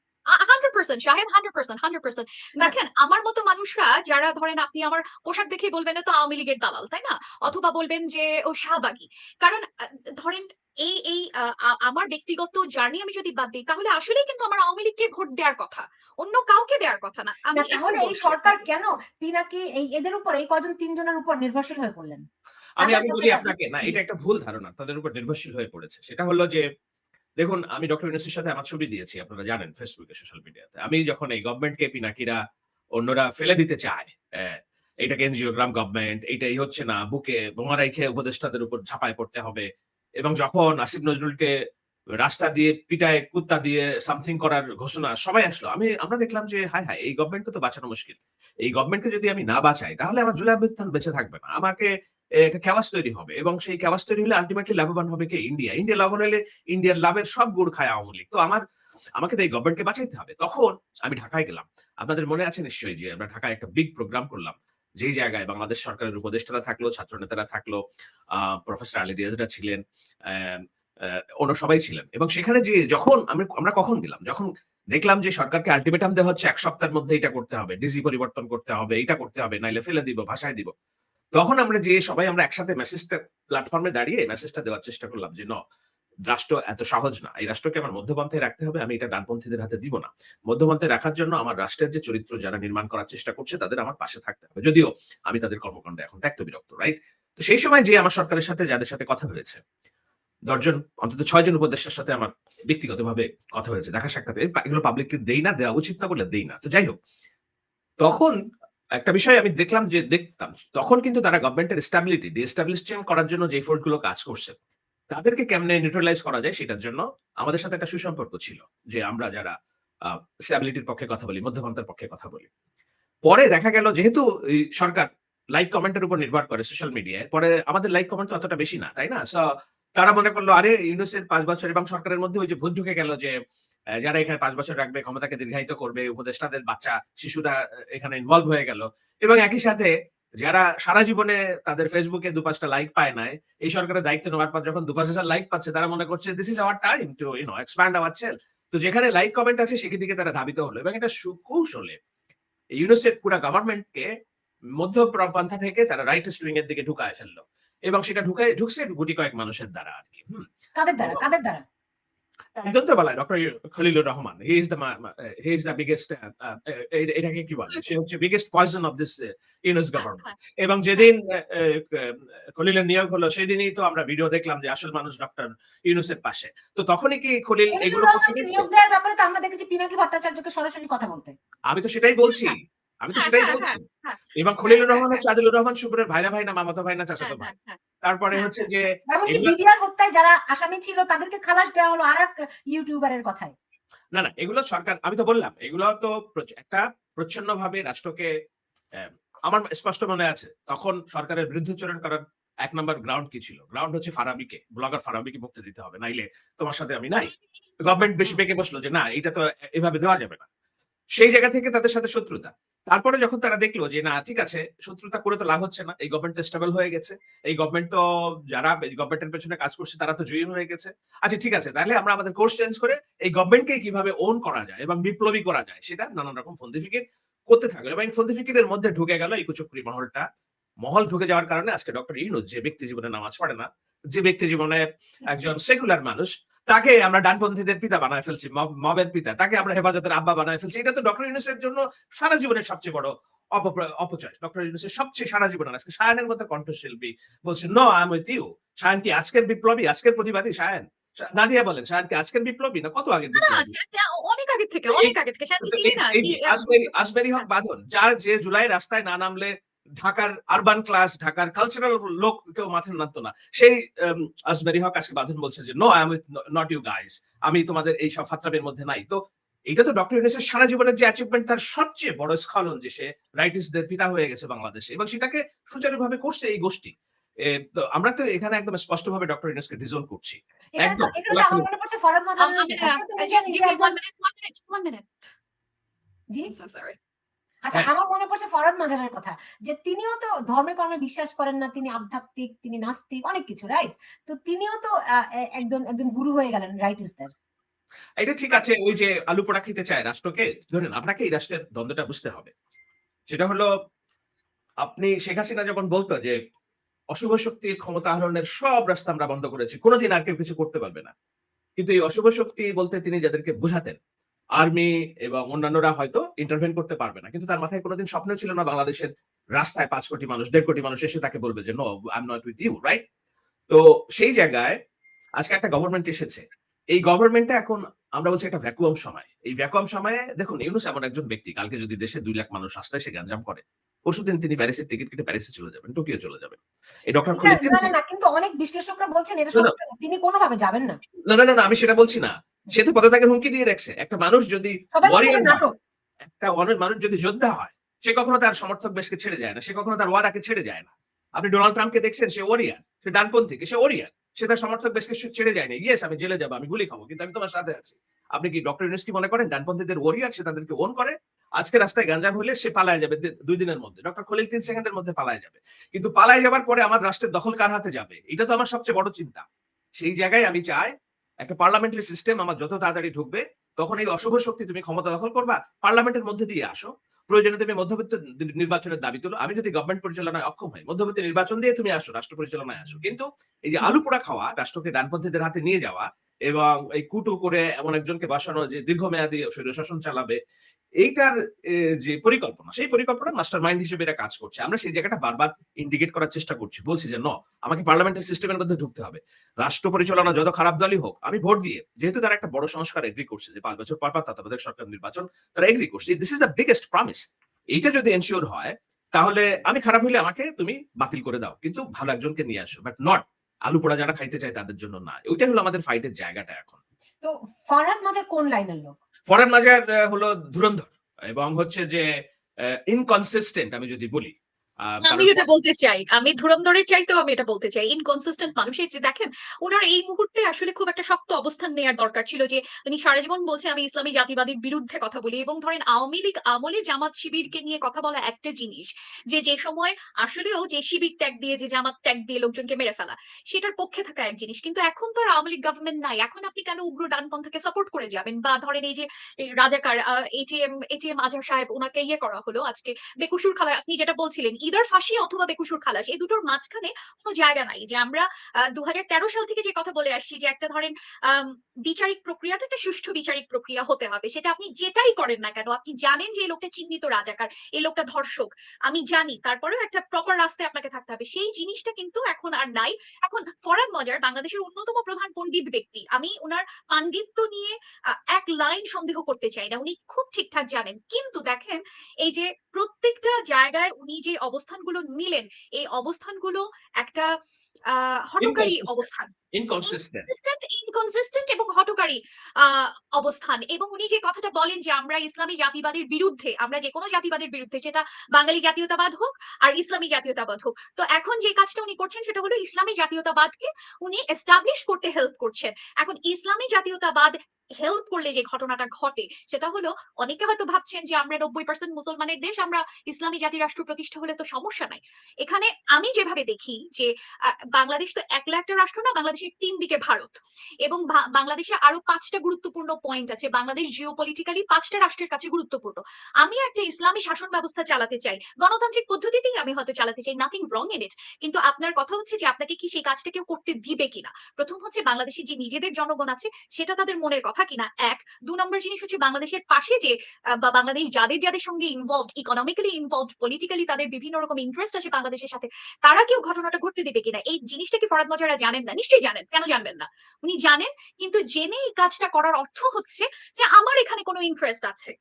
100% শাহেদ, 100%। দেখেন, আমার মতো মানুষরা যারা, ধরেন আপনি আমার পোশাক দেখে বলবেন না তো আওয়ামী লীগের দালাল, তাই না? অথবা বলবেন যে ও শাহবাগী। কারণ ধরেন এই এই আমার ব্যক্তিগত জার্নি আমি যদি বাদ দিই, তাহলে আসলেই কিন্তু আমার আওয়ামী লীগকে ভোট দেওয়ার কথা, অন্য কাউকে দেওয়ার কথা না। আমি না, এখন তাহলে এই বলছি সরকার আপনাকে। কেন পিনাকি এদের উপর, এই কজন তিনজনের উপর নির্ভরশীল হয়ে পড়লেন? আমি তাদের বলি কথা আপনাকে, না, জি। এটা একটা ভুল ধারণা। তাদের উপর নির্ভরশীল হয়ে পড়েছে। সেটা হলো যে দেখুন, আমি ডক্টর ইউনূসের সাথে আমার ছবি দিয়েছি, আপনারা জানেন, ফেসবুকে, সোশ্যাল মিডিয়াতে। আমি যখন এই গভর্নমেন্টকে পিনাকিরা অন্যরা ফেলে দিতে চায়, এটাকে এনজিওগ্রাম গভর্নমেন্ট, এইটাই হচ্ছে না, বুকে বোমা রেখে উপদেষ্টাদের উপর ঝাঁপায় পড়তে হবে। এবং যখন আসিফ নজরুলকে রাস্তা দিয়ে পিটায় কুত্তা দিয়ে সামথিং করার ঘোষণা সবাই আসলো, আমরা দেখলাম যে হায় হায়, এই গভর্নমেন্টকে তো বাঁচানো মুশকিল। এই গভর্নমেন্টকে যদি আমি না বাঁচাই, তাহলে আমার জুলাই অভ্যুত্থান বেঁচে থাকবে না। আমাকে একটা ক্যাওয়াস তৈরি হবে, এবং সেই ক্যাওয়াস তৈরি হলে আলটিমেটলি লাভবান হবে কে? ইন্ডিয়া। ইন্ডিয়া লাভবান হলে ইন্ডিয়ার লাভের সব গুড় খায় আওয়ামী লীগ। তো আমাকে তো এই গভর্নমেন্টকে বাঁচাইতে হবে। তখন আমি ঢাকায় গেলাম। আপনাদের মনে আছে নিশ্চয়ই যে আমরা ঢাকায় একটা বিগ প্রোগ্রাম করলাম, যেই জায়গায় বাংলাদেশ সরকারের উপদেষ্টারা থাকলো, ছাত্র নেতারা থাকলো, প্রফেসর আলী রিয়াজরা ছিলেন, অন্য সবাই ছিলেন। এবং সেখানে যে যখন আমরা কখন গেলাম, যখন দেখলাম যে সরকারকে আলটিমেটাম দেওয়া হচ্ছে 1 সপ্তাহের মধ্যে এটা করতে হবে, ডিজি পরিবর্তন করতে হবে, এটা করতে হবে, নাইলে ফেলে দিব, ভাষায় দিব। তখন আমরা যে সবাই আমরা একসাথে মেসেজটা প্ল্যাটফর্মে দাঁড়িয়ে মেসেজটা দেওয়ার চেষ্টা করলাম যে রাষ্ট্র এত সহজ না। এই রাষ্ট্রকে আমার মধ্যপন্থায় রাখতে হবে। আমি এটা ডানপন্থীদের হাতে দিব না। মধ্যপন্থায় রাখার জন্য আমার রাষ্ট্রের যে চরিত্র যারা নির্মাণ করার চেষ্টা করছে, তাদের আমার পাশে থাকতে হবে। যদিও আমি তাদের কর্মকাণ্ডে এখন ত্যক্ত বিরক্ত, রাইট? তো সেই সময় যে আমার সরকারের সাথে যাদের সাথে কথা হয়েছে, ১০ জন, অন্তত ৬ জন উপদেষ্টার সাথে আমার ব্যক্তিগতভাবে কথা হয়েছে, দেখা সাক্ষাৎ। এগুলো পাবলিককে দেই না, দেওয়া উচিত না বলে দেই না। তো যাই হোক, তখন একটা বিষয় আমি দেখতাম, তখন কিন্তু তারা গভর্নমেন্টের স্ট্যাবিলিটি ডিএস্টাবলিশমেন্ট করার জন্য যে ফোর্স গুলো কাজ করছে, তাদেরকে কেমনে নিউট্রালাইজ করা যায় সেটার জন্য আমাদের সাথে একটা সুসম্পর্ক ছিল, যে আমরা যারা স্ট্যাবিলিটির পক্ষে কথা বলি, মধ্যপন্থার পক্ষে কথা বলি। পরে দেখা গেল যেহেতু এই সরকার লাইক কমেন্টের উপর নির্ভর করে সোশ্যাল মিডিয়ায়, পরে আমাদের লাইক কমেন্ট তো অতটা বেশি না, তাই না? সো তারা মনে করলো আরে ইউনূসের ৫ বছর, এবং সরকারের মধ্যে ওই যে ভূত ঢুকে গেল যে যারা এখানে ৫ বছর রাখবে, ক্ষমতাকে দীর্ঘায়িত করবে, উপদেষ্টাদের বাচ্চা শিশুরা এখানে ইনভলভ হয়ে গেল। এবং একই সাথে যারা সারা জীবনে তাদের ফেসবুকে ২-৫টা লাইক পায় নাই, এই সরকারের দায়িত্ব নেওয়ার পর যখন ২-৫,০০০ লাইক পাচ্ছে, তারা মনে করছে this is our time to expand our self. তো যেখানে লাইক কমেন্ট আছে সেদিকে তারা ধাবিত হলো, এবং এটা সুকৌশলে ইউনূসের পুরা গভর্নমেন্টকে মধ্যপন্থা থেকে তারা রাইট স্ট্রিং এর দিকে ঢুকায় ফেললো। এবং সেটা ঢুকছে গুটি কয়েক মানুষের দ্বারা আর কি। কাদের দ্বারা? একজন তো বলা doctor Khalilur Rahman, he is the biggest, এটাকে কি বলে, সে হচ্ছে biggest poison of this Yunus government. এবং যেদিন খলিলের নিয়োগ হলো, সেদিনই তো আমরা ভিডিও দেখলাম যে আসল মানুষ ডক্টর ইউনূসের পাশে। তো তখনই কি খলিল এগুলো নিয়োগ দেওয়ার ব্যাপারে তো আমরা দেখেছি পিনাকি ভট্টাচার্যকে সরাসরি কথা বলতে। আমি তো সেটাই বলছি, আমি তো হ্যাঁ, সেটাই হ্যাঁ, বলছি। হ্যাঁ, হ্যাঁ, এবং হ্যাঁ, খলিলুর হ্যাঁ, রহমান হ্যাঁ, হচ্ছে আদিলুর রহমান শুভ্রের ভাইরা ভাই না মামাতো ভাই না চাচাতো হ্যাঁ, ভাই। হ্যাঁ, হ্যাঁ, তারপরে হ্যাঁ, হচ্ছে হ্যাঁ, যে হ্যাঁ। এমনকি এগুলা বিডিআর হত্যায় যারা আসামি ছিল তাদেরকে খালাস দেওয়া হলো আরেক ইউটিউবারের কথায়। না, না এগুলো সরকার আমি তো বললাম এগুলো তো একটা প্রচ্ছন্নভাবে রাষ্ট্রকে আমার স্পষ্ট মনে আছে তখন সরকারের বিরুদ্ধাচরণ করার ১ নাম্বার গ্রাউন্ড কি ছিল? গ্রাউন্ড হচ্ছে ফারাবিকে, ব্লগার ফারাবিকে মুক্তি দিতে হবে। নাইলে তোমার সাথে আমি নাই। গভর্নমেন্ট বেশি হুম, পেকে বসলো যে না এটা তো এভাবে দেওয়া যাবে না। সেই জায়গা থেকে তাদের সাথে শত্রুতা। তারপরে যখন তারা দেখলো যে না ঠিক আছে শত্রুতা করে তো লাভ হচ্ছে না। এই গভর্নমেন্ট তো স্টেবল হয়ে গেছে। এই গভর্নমেন্ট তো যারা এই গভর্নমেন্টের পেছনে কাজ করছে তারা তো জয়ী হয়ে গেছে। আচ্ছা ঠিক আছে তাহলে আমরা আমাদের কোর্স চেঞ্জ করে এই গভর্নমেন্টকে কিভাবে ওন করা যায় এবং বিপ্লবী করা যায় সেটা নানান রকম ফন্দি ফিকির করতে থাকলো এবং ফন্দি ফিকিরের মধ্যে ঢুকে গেল এই কুচক্রী মহল ঢুকে যাওয়ার কারণে আজকে ডক্টর ইউনূস যে ব্যক্তি জীবনে নামাজ পড়ে না, যে ব্যক্তি জীবনে একজন সেকুলার মানুষ তাকে আমরা ডানপন্থীদের পিতা বানায় ফেলছি, মবের পিতা, তাকে আমরা হেফাজতের আব্বা বানায় ফেলছি। এটা তো ডক্টর ইউনূসের জন্য সারা জীবনের সবচেয়ে বড় অপচয়। ডক্টর ইউনূসের সবচেয়ে সারা জীবনের আজকে সায়ানের মতো কণ্ঠশিল্পী বলছে no I am with you. সায়ান কি আজকের বিপ্লবী, আজকের প্রতিবাদী সায়ান? নাদিয়া বলেন সায়ান কি আজকের বিপ্লবী না কত আগের না, বিপ্লবী? অনেক আগে থেকে, এই অনেক আগে থেকে। সে আমি চিনি না এই কি যে আসবেরি হক বাঁধন যার যে জুলাই রাস্তায় না নামলে ঢাকার আরবান ক্লাস ঢাকার কালচারাল লোক কেউ মাথায় নামতো না সেই আসবেরি হক আজকে বাঁধন বলছে যে no I am with not you guys, আমি তোমাদের এই সব ফাত্রাবের মধ্যে নাই। তো এটা তো ডক্টর ইউনূসের সারা জীবনের যে অ্যাচিভমেন্ট তার সবচেয়ে বড় স্খলন যে সে রাইটিস্টদের পিতা হয়ে গেছে বাংলাদেশে এবং সেটাকে সুচারুভাবে করছে এই গোষ্ঠী। তো আমরা তো এখানে একদম স্পষ্টভাবে ডক্টর ইউনূসকে ডিজোন করছি একদম এখানে তো আমার খোলাখুলি। মনে পড়ছে ফরহাদ মাজারের আমি কথা। সে তো নিজে just নিজে give me একজন 1 minute, 1 minute, 1 minute. G? I'm so sorry. আচ্ছা হ্যাঁ আমার মনে পড়ছে ফরহাদ মাজারের কথা যে তিনিও তো ধর্মে কর্মে বিশ্বাস করেন না, তিনি আধ্যাত্মিক, তিনি নাস্তিক অনেক কিছু রাইট? তো তিনিও তো একজন গুরু হয়ে গেলেন রাইটিস্টদের। এটা ঠিক আছে ওই যে আলু পোড়া খেতে চায় রাষ্ট্রকে ধরেন আপনাকে এই রাষ্ট্রের দ্বন্দ্বটা বুঝতে হবে। সেটা হলো আপনি শেখ হাসিনা যখন বলতো যে অশুভ শক্তির ক্ষমতা আহরণের সব রাস্তা আমরা বন্ধ করেছি কোনোদিন আর কেউ কিছু করতে পারবে না। কিন্তু এই অশুভ শক্তি বলতে তিনি যাদেরকে বুঝাতেন আর্মি এবং অন্যান্যরা হয়তো ইন্টারভেন করতে পারবে না কিন্তু তার মাথায় কোনোদিন স্বপ্ন ছিল না বাংলাদেশের রাস্তায় ৫ কোটি মানুষ ১.৫ কোটি মানুষ এসে তাকে বলবে যে no I am not with you right. তো সেই জায়গায় আজকে একটা গভর্নমেন্ট এসেছে। এই গভর্নমেন্টটা এখন আমরা বলছি একটা ভ্যাকুয়াম সময়। এই ভ্যাকুয়াম সময়ে দেখুন ইউনূস এমন একজন ব্যক্তি কালকে যদি দেশে ২ লাখ মানুষ রাস্তায় এসে গ্যাঞ্জাম করে, পরশুদিন তিনি প্যারিসের টিকিট কেটে প্যারিসে চলে যাবেন, টোকিও চলে যাবেন। এই ডক্টর এটা খলিল ৩ না, না, না কিন্তু অনেক বিশ্লেষকরা বলছেন এটা না, না, সত্য না। তিনি কোনোভাবে যাবেন না। আমি সেটা বলছি না। সে তো পদত্যাগের হুমকি দিয়ে রাখছে। একটা মানুষ যদি সবাই বলছে ওয়ারিয়র এটা হয়, নাটক। একটা মানুষ যদি যোদ্ধা হয়, সে কখনো তার সমর্থক বেশকে ছেড়ে যায় না। সে কখনো তার ওয়াদাকে ছেড়ে যায় না। আপনি ডোনাল্ড ট্রাম্পকে দেখছেন সে ওয়ারিয়র, সে ডানপন্থী, সে ওয়ারিয়র। সে তার সমর্থক বেশকে ছেড়ে যায়নি। ইয়েস আমি জেলে যাবো, আমি গুলি খাবো। কিন্তু আমি তোমার সাথে আছি। আপনি কি ডক্টর ইউনূস কি মনে করেন ডানপন্থীদের ওয়ারিয়র সে তাদেরকে ওন করে? আজকে রাস্তায় গাঞ্জাম হলে সে পালায় যাবে ২ দিনের মধ্যে। ডক্টর খলিল ৩ সেকেন্ডের মধ্যে পালায় যাবে। কিন্তু পালায় যাবার পরে আমার রাষ্ট্রের দখল কার হাতে যাবে? এটা তো আমার সবচেয়ে বড় চিন্তা। সেই জায়গায় আমি চাই একটা পার্লামেন্টারি সিস্টেম আমার যত তাড়াতাড়ি ঢুকবে তখন এই অশুভ শক্তি তুমি ক্ষমতা দখল করবা পার্লামেন্টের মধ্যে দিয়ে আসো। প্রয়োজনে তুমি মধ্যবর্তী নির্বাচনের দাবি তুলো। আমি যদি গভর্নমেন্ট পরিচালনায় অক্ষম হই মধ্যবর্তী নির্বাচন দিয়ে তুমি আসো, রাষ্ট্র পরিচালনায় আসো। কিন্তু এই যে আলু পোড়া খাওয়া, রাষ্ট্রকে ডানপন্থীদের হাতে নিয়ে যাওয়া এবং এই কুটু করে এমন একজনকে বসানো যে দীর্ঘমেয়াদী স্বৈরশাসন চালাবে, এইটার যে পরিকল্পনা সেই পরিকল্পনা মাস্টার মাইন্ড হিসেবে এরা কাজ করছে। আমরা সেই জায়গাটা বারবার ইন্ডিকেট করার চেষ্টা করছি, বলছি যে আমাকে পার্লামেন্টের সিস্টেমের মধ্যে ঢুকতে হবে। রাষ্ট্র পরিচালনা যত খারাপ দলই হোক আমি ভোট দিয়ে যেহেতু তারা একটা বড় সংস্কার এগ্রি করছে যে ৫ বছর পর তত্ত্বাবধায়ক সরকার নির্বাচন তারা এগ্রি করছে, this is the biggest promise. এইটা যদি এনশিওর হয় তাহলে আমি খারাপ হইলে আমাকে তুমি বাতিল করে দাও কিন্তু ভালো একজনকে নিয়ে আসো, বাট নট আলু পোড়া যারা খাইতে চায় তাদের জন্য না। ওইটাই হলো আমাদের ফাইটের জায়গাটা এখন। তো ফরহাদ মাজার কোন লাইনের লোক? ফরহাদ মাজার হলো ধুরন্ধর এবং হচ্ছে যে ইনকনসিস্টেন্ট আমি যদি বলি। আমি কারণ এটা বলতে চাই। আমি ধুরন্ধরের চাইতেও আমি এটা বলতে চাই। ইনকনসিস্টেন্ট মানুষ এই যে দেখেন, উনার এই মুহূর্তে আসলে খুব একটা শক্ত অবস্থান নেয়ার দরকার ছিল যে উনি সারা জীবন বলছেন আমি ইসলামী জাতিবাদীর বিরুদ্ধে কথা বলি এবং ধরেন আওয়ামী লীগ আমলে জামাত শিবিরকে নিয়ে কথা বলা একটা জিনিস। যে সময় আসলেও যে শিবির ট্যাগ দিয়ে যে জামাত ট্যাগ দিয়ে লোকজনকে মেরে ফেলা সেটার পক্ষে থাকা এক জিনিস। কিন্তু এখন তো আর আওয়ামী লীগ গভর্নমেন্ট নাই। এখন আপনি কেন উগ্র ডানপন্থাকে সাপোর্ট করে যাবেন? বা ধরেন এই যে রাজাকার এটিএম আজহার সাহেব উনাকে ইয়ে করা হলো আজকে বেকসুর খালায় আপনি যেটা বলছিলেন ইদার ফাঁসি অথবা বেকসুর খালাস, এই দুটোর মাঝখানে কোনো জায়গা নাই। যে আমরা 2013 সাল থেকে যে কথা বলে আসছি যে একটা ধরেন বিচারিক প্রক্রিয়াটা একটা সুষ্ঠু বিচারিক প্রক্রিয়া হতে হবে, সেটা আপনি যেটাই করেন না কেন, আপনি জানেন যে এই লোকটা চিহ্নিত রাজাকার, এই লোকটা ধর্ষক, আমি জানি, তারপরেও একটা প্রপার রাস্তায় আপনাকে থাকতে হবে। সেই জিনিসটা কিন্তু এখন আর নাই। এখন ফরহাদ মজার বাংলাদেশের অন্যতম প্রধান পণ্ডিত ব্যক্তি, আমি ওনার পাণ্ডিত্য নিয়ে এক লাইন সন্দেহ করতে চাই না, উনি খুব ঠিকঠাক জানেন। কিন্তু দেখেন এই যে প্রত্যেকটা জায়গায় উনি যে অবস্থানগুলো নিলেন, এই অবস্থানগুলো একটা হঠকারী অবস্থান, ইনকনসিস্টেন্ট। ইনকনসিস্টেন্ট এবং হঠকারী অবস্থান। এবং উনি যে কথাটা বলেন যে আমরা ইসলামী জাতিবাদের বিরুদ্ধে, আমরা যে কোনো জাতিবাদের বিরুদ্ধে, সেটা বাঙালি জাতীয়তাবাদ হোক আর ইসলামী জাতীয়তাবাদ হোক, তো এখন যে কাজটা উনি করছেন সেটা হলো ইসলামী জাতীয়তাবাদকে উনি এস্টাবলিশ করতে হেল্প করছেন। এখন ইসলামী জাতীয়তাবাদ হেল্প করলে যে ঘটনাটা ঘটে সেটা হলো, অনেকে হয়তো ভাবছেন যে আমরা 90% মুসলমানের দেশ, আমরা ইসলামী জাতি রাষ্ট্র প্রতিষ্ঠা হলে তো সমস্যা নাই। এখানে আমি যেভাবে দেখি যে বাংলাদেশ তো একলা একটা রাষ্ট্র না, বাংলাদেশের 3 দিকে ভারত, এবং বাংলাদেশে আরো 5টা গুরুত্বপূর্ণ পয়েন্ট আছে। বাংলাদেশ জিওপলিটিক্যালি 5টা রাষ্ট্রের কাছে গুরুত্বপূর্ণ। আমি একটা ইসলামী শাসন ব্যবস্থা চালাতে চাই, গণতান্ত্রিক পদ্ধতিতেই আমি হয়তো চালাতে চাই, নাথিং রং ইন ইট। কিন্তু আপনার কথা হচ্ছে যে আপনাকে কি সেই কাজটা কেউ করতে দিবে কিনা। প্রথম হচ্ছে বাংলাদেশের যে নিজেদের জনগণ আছে সেটা তাদের মনের কথা কিনা, এক। 2 নম্বর জিনিস হচ্ছে বাংলাদেশের পাশে যে বা বাংলাদেশ যাদের যাদের সঙ্গে ইনভলভড, ইকোনমিক্যালি ইনভলভড, পলিটিক্যালি তাদের বিভিন্ন রকম ইন্টারেস্ট আছে বাংলাদেশের সাথে, তারা কেউ ঘটনাটা ঘটতে দিবে কিনা। এই জিনিসটা কি ফরহাদ মজারা জানেন না? নিশ্চয়ই জানেন, কেন জানবেন না, উনি জানেন। কিন্তু জেনে এই কাজটা করার অর্থ হচ্ছে যে আমার এখানে কোনো ইন্টারেস্ট আছে।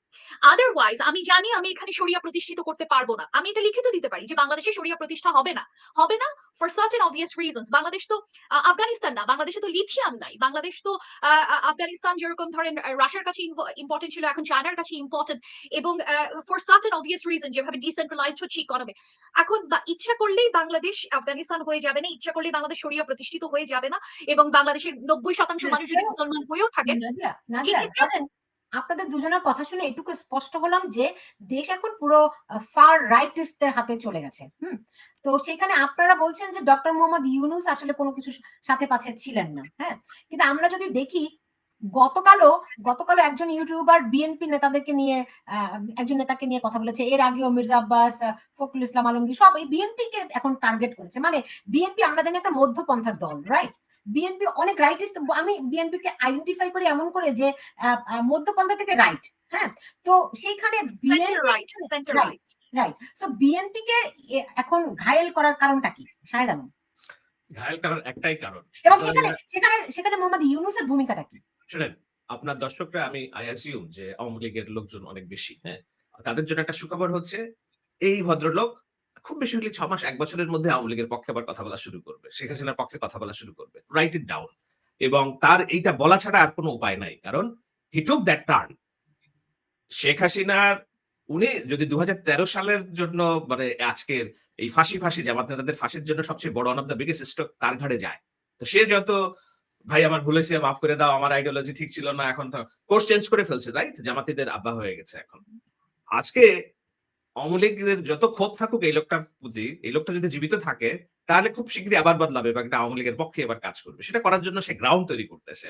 আদারওয়াইজ আমি জানি আমি এখানে শরিয়া প্রতিষ্ঠিত করতে পারবো না, আমি এটা লিখিত দিতে পারি যে বাংলাদেশে শরিয়া প্রতিষ্ঠা হবে না, হবে না for certain obvious reasons. Bangladesh তো আফগানিস্তান না, বাংলাদেশে তো লিথিয়াম নাই, বাংলাদেশ তো আফগানিস্তান যেরকম ধরেন রাশিয়ার কাছে ইম্পর্টেন্ট ছিল, এখন চায়নার কাছে ইম্পর্টেন্ট, এবং ফর সার্টেন অবভিয়াস রিজন যেভাবে ডিসেন্ট্রালাইজড হচ্ছে ইকোনমি। এখন ইচ্ছা করলেই বাংলাদেশ আফগানিস্তান হয়ে যাবে না, ইচ্ছা করলেই বাংলাদেশ শরিয়া প্রতিষ্ঠিত হয়ে যাবে না, এবং বাংলাদেশের 90% মানুষ যদি মুসলমান হয়েও থাকেন নাদিয়া, সেক্ষেত্রে ধরেন আপনাদের দুজনের কথা শুনে এটুকু স্পষ্ট হলাম যে দেশ এখন পুরো ফার রাইটিস্টদের হাতে চলে গেছে। তো সেখানে আপনারা বলছেন যে ডক্টর মোহাম্মদ ইউনূস আসলে কোনো কিছু সাথে পাশে ছিলেন না। হ্যাঁ, কিন্তু আমরা যদি দেখি গতকালও একজন ইউটিউবার বিএনপি নেতাদেরকে নিয়ে একজন নেতাকে নিয়ে কথা বলেছে। এর আগেও মির্জা আব্বাস, ফখরুল ইসলাম আলমগীর সব এই বিএনপি কে এখন টার্গেট করেছে। মানে বিএনপি আমরা জানি একটা মধ্যপন্থার দল, রাইট? বিএনপি অনেক রাইটিস্ট, আমি বিএনপি কে আইডেন্টিফাই করি এমন করে যে মধ্যপন্থা থেকে রাইট। হ্যাঁ, তো সেইখানে রাইট। সো বিএনপি কে এখন ঘায়েল করার কারণটা কি শাহেদ আলম? ঘায়েল করার একটাই কারণ, এবং সেখানে মোহাম্মদ ইউনূসের ভূমিকাটা কি? শুনেন, আপনার দর্শকরা, আমি আই অ্যাজিউম যে আওয়ামী লীগের লোকজন অনেক বেশি, হ্যাঁ, তাদের জন্য একটা সুখবর হচ্ছে এই ভদ্রলোক খুব বেশি হলে 6 মাস 1 বছরের মধ্যে আওয়ামী লীগের পক্ষে আবার কথা বলা শুরু করবে, শেখ হাসিনার পক্ষে কথা বলা শুরু করবে। Right it down. এবং তার এইটা বলা ছাড়া আর কোনো উপায় নাই, কারণ হি টুক দ্যাট টার্ন। শেখ হাসিনার উনি যদি 2013 সালের জন্য মানে আজকের এই ফাঁসি জামাত নেতাদের ফাঁসির জন্য সবচেয়ে বড় one of the biggest stroke তার ঘাড়ে যায়, তো সে যত ভাই আমার ভুল হয়েছে, মাফ করে দাও, আমার আইডিওলজি ঠিক ছিল না, এখন তো কোর্স চেঞ্জ করে ফেলছে, রাইট? জামাতিদের আব্বা হয়ে গেছে এখন। আজকে আওয়ামী লীগের যত ক্ষোভ থাকুক এই লোকটার প্রতি, এই লোকটা যদি জীবিত থাকে তাহলে খুব শীঘ্রই আবার বদলাবে এবং একটা আওয়ামী লীগের পক্ষে এবার কাজ করবে। সেটা করার জন্য সে গ্রাউন্ড তৈরি করতেছে।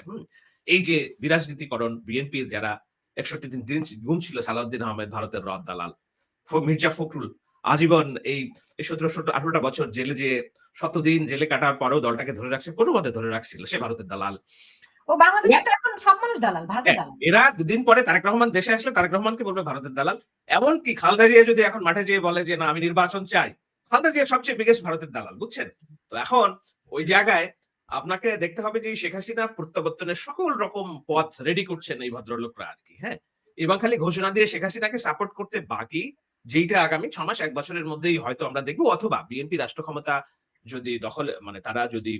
এই যে বিরাজনীতিকরণ, বিএনপির যারা 61 দিন গুম ছিল, সালাউদ্দিন আহমেদ ভারতের রদ দালাল, মির্জা ফখরুল আজীবন এই 17-18টা বছর জেলে, যে শতদিন জেলে কাটার পরেও দলটাকে ধরে রাখছে, কোনো মতে ধরে রাখছিল, সে ভারতের দালাল। ও বাংলাদেশে তো এখন সব মানুষ দালাল, ভারতের দালাল। এরা দুদিন পরে তারেক রহমান দেশে আসলে তারেক রহমানকে বলবে ভারতের দালাল। এমনকি খালেদা জিয়া যদি এখন মাঠে যেয়ে বলে যে না আমি নির্বাচন চাই, খালেদা জিয়া সবচেয়ে বিগেস্ট ভারতের দালাল, বুঝছেন? তো এখন ওই জায়গায় আপনাকে দেখতে হবে যে শেখ হাসিনা প্রত্যাবর্তনের সকল রকম পথ রেডি করছেন এই ভদ্রলোকরা আর কি। হ্যাঁ, এবং খালি ঘোষণা দিয়ে শেখ হাসিনাকে সাপোর্ট করতে বাকি, যেইটা আগামী 6 মাস 1 বছরের মধ্যেই হয়তো আমরা দেখবো। অথবা বিএনপি রাষ্ট্র ক্ষমতা যদি দখলে, মানে তারা যদি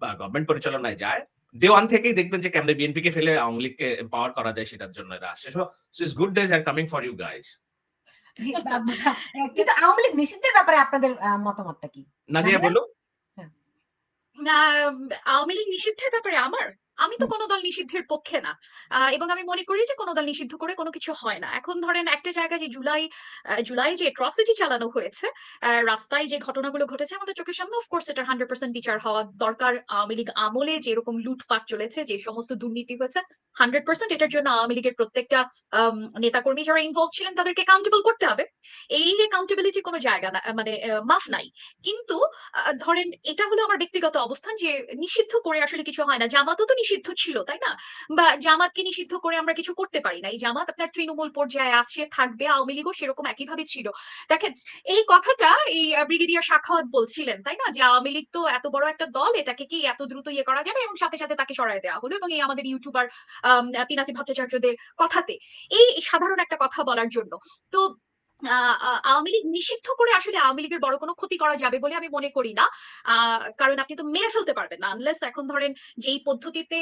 বা গভর্নমেন্ট পরিচালনায় যায়, ডে ওয়ান থেকেই দেখবেন যে কেমনে বিএনপি কে ফেলে আওয়ামী লীগকে এম্পাওয়ার করা যায়, সেটার জন্য এরা আসছে। So it's good days are coming for you guys. কিন্তু আওয়ামী লীগ নিষিদ্ধের ব্যাপারে আপনাদের মতামতটা কি? নাদিয়া বলো। আওয়ামী লীগ নিষিদ্ধের ব্যাপারে আমি তো কোনো দল নিষিদ্ধের পক্ষে না। এবং আমি মনে করি যে কোনো দল নিষিদ্ধ করে কোনো কিছু হয় না। এখন ধরেন একটা জায়গায় যে জুলাই যে atrocity চালানো হয়েছে, রাস্তায় যে ঘটনাগুলো ঘটেছে আমাদের চোখের সামনে, অফ কোর্স এটার 100% বিচার হওয়া দরকার। আওয়ামী লীগ আমলে যেরকম লুটপাট চলেছে, যে সমস্ত দুর্নীতি হয়েছে, 100% এটার জন্য আওয়ামী লীগের প্রত্যেকটা নেতাকর্মী যারা ইনভলভ ছিলেন তাদেরকে অ্যাকাউন্টেবল করতে হবে। এই অ্যাকাউন্টেবিলিটির কোনো জায়গা না, মানে মাফ নাই। কিন্তু ধরেন এটা হলো আমার ব্যক্তিগত অবস্থান যে নিষিদ্ধ করে আসলে কিছু হয় না। জামাতও তো নিষিদ্ধ ছিল, তাই না? বা জামাতকে নিষিদ্ধ করে আমরা কিছু করতে পারি না। এই জামাত আপনার তৃণমূল পর্যায়ে আছে, থাকবে। আওয়ামী লীগও সেরকম একইভাবে ছিল। দেখেন, এই কথাটা এই ব্রিগেডিয়ার সাখাওয়াত বলছিলেন, তাই না? যে আওয়ামী লীগ তো এত বড় একটা দল, এটাকে কি এত দ্রুত ইয়ে করা যাবে? এবং সাথে সাথে তাকে সরায় দেওয়া হলো, এবং এই আমাদের ইউটিউবার পিনাকি ভট্টাচার্যদের কথাতে, এই সাধারণ একটা কথা বলার জন্য। তো আওয়ামী লীগ নিষিদ্ধ করে আসলে আওয়ামী লীগের বড় কোনো ক্ষতি করা যাবে বলে আমি মনে করি না। কারণ আপনি তো মেরে ফেলতে পারবেন না, আনলেস এখন ধরেন যেই পদ্ধতিতে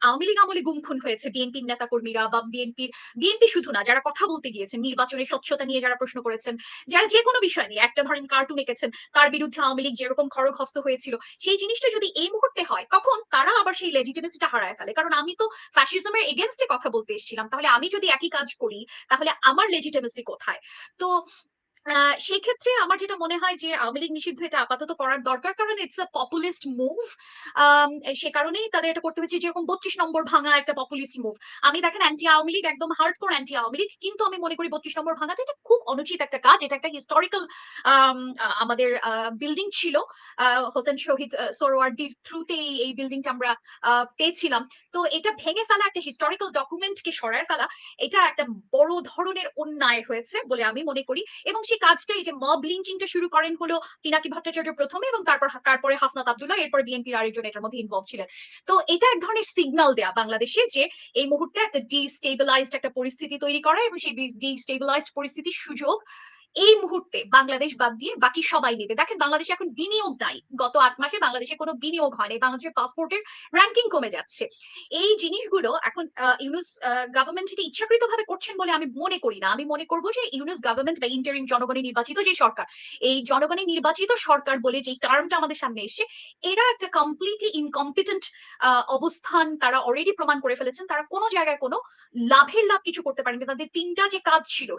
আওয়ামী লীগ আমলে গুম খুন হয়েছে বিএনপির নেতা কর্মীরা, বা বিএনপি শুধু না, যারা কথা বলতে গিয়েছেন নির্বাচনের স্বচ্ছতা নিয়ে, যারা প্রশ্ন করেছেন, যারা যে কোনো বিষয় নিয়ে একটা ধরেন কার্টুন এঁকেছেন, তার বিরুদ্ধে আওয়ামী লীগ যেরকম খড়গহস্ত হয়েছিল, সেই জিনিসটা যদি এই মুহূর্তে হয়, তখন তারা আবার সেই লেজিটিমেসিটা হারায় ফেলে। কারণ আমি তো ফ্যাসিজমের এগেনস্টে কথা বলতে এসেছিলাম, তাহলে আমি যদি একই কাজ করি, তাহলে আমার লেজিটিমেসি কোথায়? তো সেক্ষেত্রে আমার যেটা মনে হয় যে আওয়ামী লীগ নিষিদ্ধ এটা আপাতত করার দরকার, কারণ ইটস আ পপুলিস্ট মুভ। সে কারণেই তাদের এটা করতে হয়েছে, যেরকম 32 নম্বর ভাঙা একটা পপুলিস্ট মুভ। আমি দেখেন অ্যান্টি আওয়ামী লীগ, একদম হার্ডকোর অ্যান্টি আওয়ামী লীগ, কিন্তু আমি মনে করি 32 নম্বর ভাঙাটা এটা খুব অনুচিত একটা কাজ। এটা একটা হিস্টোরিক্যাল আমাদের বিল্ডিং ছিল। হোসেন শহীদ সোহরাওয়ার্দীর থ্রুতে এই বিল্ডিংটা আমরা পেয়েছিলাম। তো এটা ভেঙে ফেলা, একটা হিস্টোরিক্যাল ডকুমেন্টকে সরায় ফেলা, এটা একটা বড় ধরনের অন্যায় হয়েছে বলে আমি মনে করি। এবং সেই কাজটা, এই যে মব লিঞ্চিংটা শুরু করেন হলো পিনাকি ভট্টাচার্য প্রথমে, এবং তারপরে হাসনাত আব্দুল্লাহ, এরপর বিএনপির আরেকজন এটার মধ্যে ইনভলভ ছিলেন। তো এটা এক ধরনের সিগন্যাল দেয়া বাংলাদেশে যে এই মুহূর্তে একটা ডিস্টেবিলাইজড একটা পরিস্থিতি তৈরি করা, এবং সেই ডিস্টেবিলাইজড পরিস্থিতির সুযোগ এই মুহূর্তে বাংলাদেশ বাদ দিয়ে বাকি সবাই নেবে। দেখেন, বাংলাদেশে এখন বিনিয়োগ নাই। গত 8 মাসে বাংলাদেশে কোনো বিনিয়োগ হয়নি। বাংলাদেশের পাসপোর্টের র‍্যাঙ্কিং কমে যাচ্ছে। এই জিনিসগুলো এখন ইউনূস গভর্নমেন্ট এটা ইচ্ছাকৃতভাবে করছেন বলে আমি মনে করি না। আমি মনে করব যে ইউনূস গভর্নমেন্ট বা ইন্টারিম জনগণের নির্বাচিত যে সরকার, এই জনগণের নির্বাচিত সরকার বলে যে টার্মটা আমাদের সামনে এসছে, এরা একটা কমপ্লিটলি ইনকম্পিটেন্ট অবস্থান তারা অলরেডি প্রমাণ করে ফেলেছেন। তারা কোনো জায়গায় কোনো লাভ কিছু করতে পারেনি। তাদের ৩টা যে কাজ ছিল,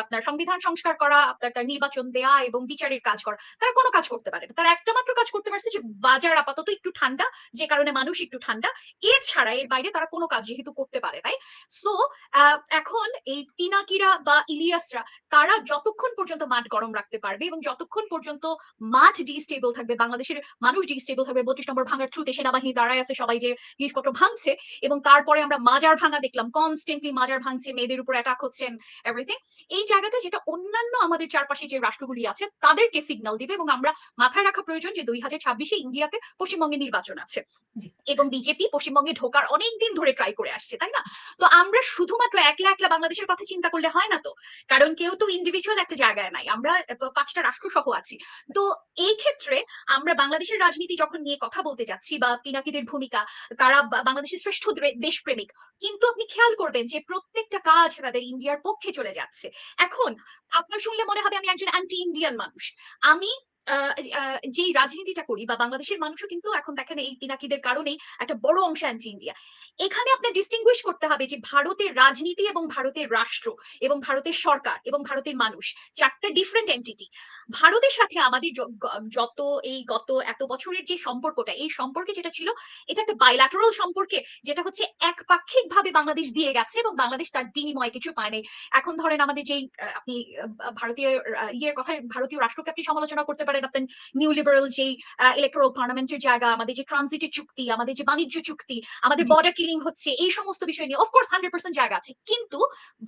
আপনার সংবিধান সংস্কার করা, আপনার তার নির্বাচন দেয়া, এবং বিচারের কাজ করা, তারা কোনো কাজ করতে পারে না। তারা একটা মাত্র কাজ করতে পারছে যে বাজার আপাতত একটু ঠান্ডা, যে কারণে মানুষ একটু ঠান্ডা। এছাড়া এর বাইরে তারা কোনো কাজ যেহেতু করতে পারে নাই। সো এখন এই পিনাকিরা বা ইলিয়াসরা, তারা যতক্ষণ পর্যন্ত মাঠ গরম রাখতে পারবে, এবং যতক্ষণ পর্যন্ত মাঠ ডিস্টেবল থাকবে, বাংলাদেশের মানুষ ডিস্টেবল থাকবে, 32 নম্বর ভাঙার থ্রুতে সেনাবাহিনী দাঁড়ায় আছে, সবাই যে জিনিসপত্র ভাঙছে, এবং তারপরে আমরা মাজার ভাঙা দেখলাম, কনস্ট্যান্টলি মাজার ভাঙছে, মেয়েদের উপর অ্যাটাক হচ্ছেন, এভরিথিং। এই জায়গাটা যেটা অন্যান্য আমাদের চারপাশে যে রাষ্ট্রগুলি আছে তাদেরকে সিগন্যাল দিবে। এবং আমরা মাথায় রাখা প্রয়োজন যে 2026-এ ইন্ডিয়াতে, পশ্চিমবঙ্গে নির্বাচন আছে, জি। এবং বিজেপি পশ্চিমবঙ্গে ঢোকার অনেক দিন ধরে ট্রাই করে আসছে, তাই না? তো আমরা শুধুমাত্র একলা একলা বাংলাদেশের কথা চিন্তা করলে হয় না তো, কারণ কেউ তো ইন্ডিভিজুয়াল একটা জায়গায় নাই, আমরা 5টা রাষ্ট্র সহ আছি। তো এই ক্ষেত্রে আমরা বাংলাদেশের রাজনীতি যখন নিয়ে কথা বলতে যাচ্ছি, বা পিনাকিদের ভূমিকা, তারা বাংলাদেশের শ্রেষ্ঠ দেশপ্রেমিক, কিন্তু আপনি খেয়াল করবেন যে প্রত্যেকটা কাজ তাদের ইন্ডিয়ার পক্ষে চলে যাচ্ছে। এখন আপনার শুনলে মনে হবে আমি একজন অ্যান্টি ইন্ডিয়ান মানুষ। আমি যেই রাজনীতিটা করি, বা বাংলাদেশের মানুষও কিন্তু এখন দেখেন এই পিনাকিদের কারণেই একটা বড় অংশ অ্যান্টি ইন্ডিয়া। এখানে আপনার ডিস্টিংগুইশ করতে হবে যে ভারতের রাজনীতি, এবং ভারতের রাষ্ট্র, এবং ভারতের সরকার, এবং ভারতের মানুষ 4টা ডিফারেন্ট এন্টিটি। ভারতের সাথে আমাদের যত এই গত এত বছরের যে সম্পর্কটা, এই সম্পর্কে যেটা ছিল, এটা একটা বাইল্যাটারাল সম্পর্কে, যেটা হচ্ছে একপাক্ষিক ভাবে বাংলাদেশ দিয়ে গেছে, এবং বাংলাদেশ তার বিনিময়ে কিছু পায় নাই। এখন ধরেন আমাদের যেই আপনি ভারতীয় ইয়ের কথা, ভারতীয় রাষ্ট্রকে আপনি সমালোচনা করতে পারেন, আপনার নিউ লিবারাল যেই ইলেকট্রাল পার্লামেন্টের জায়গা, আমাদের যে ট্রানজিটের চুক্তি, আমাদের যে বাণিজ্য চুক্তি, আমাদের জি। বর্ডার কিলিং হচ্ছে, এই সমস্ত বিষয় নিয়ে অফকোর্স 100% জায়গা আছে। কিন্তু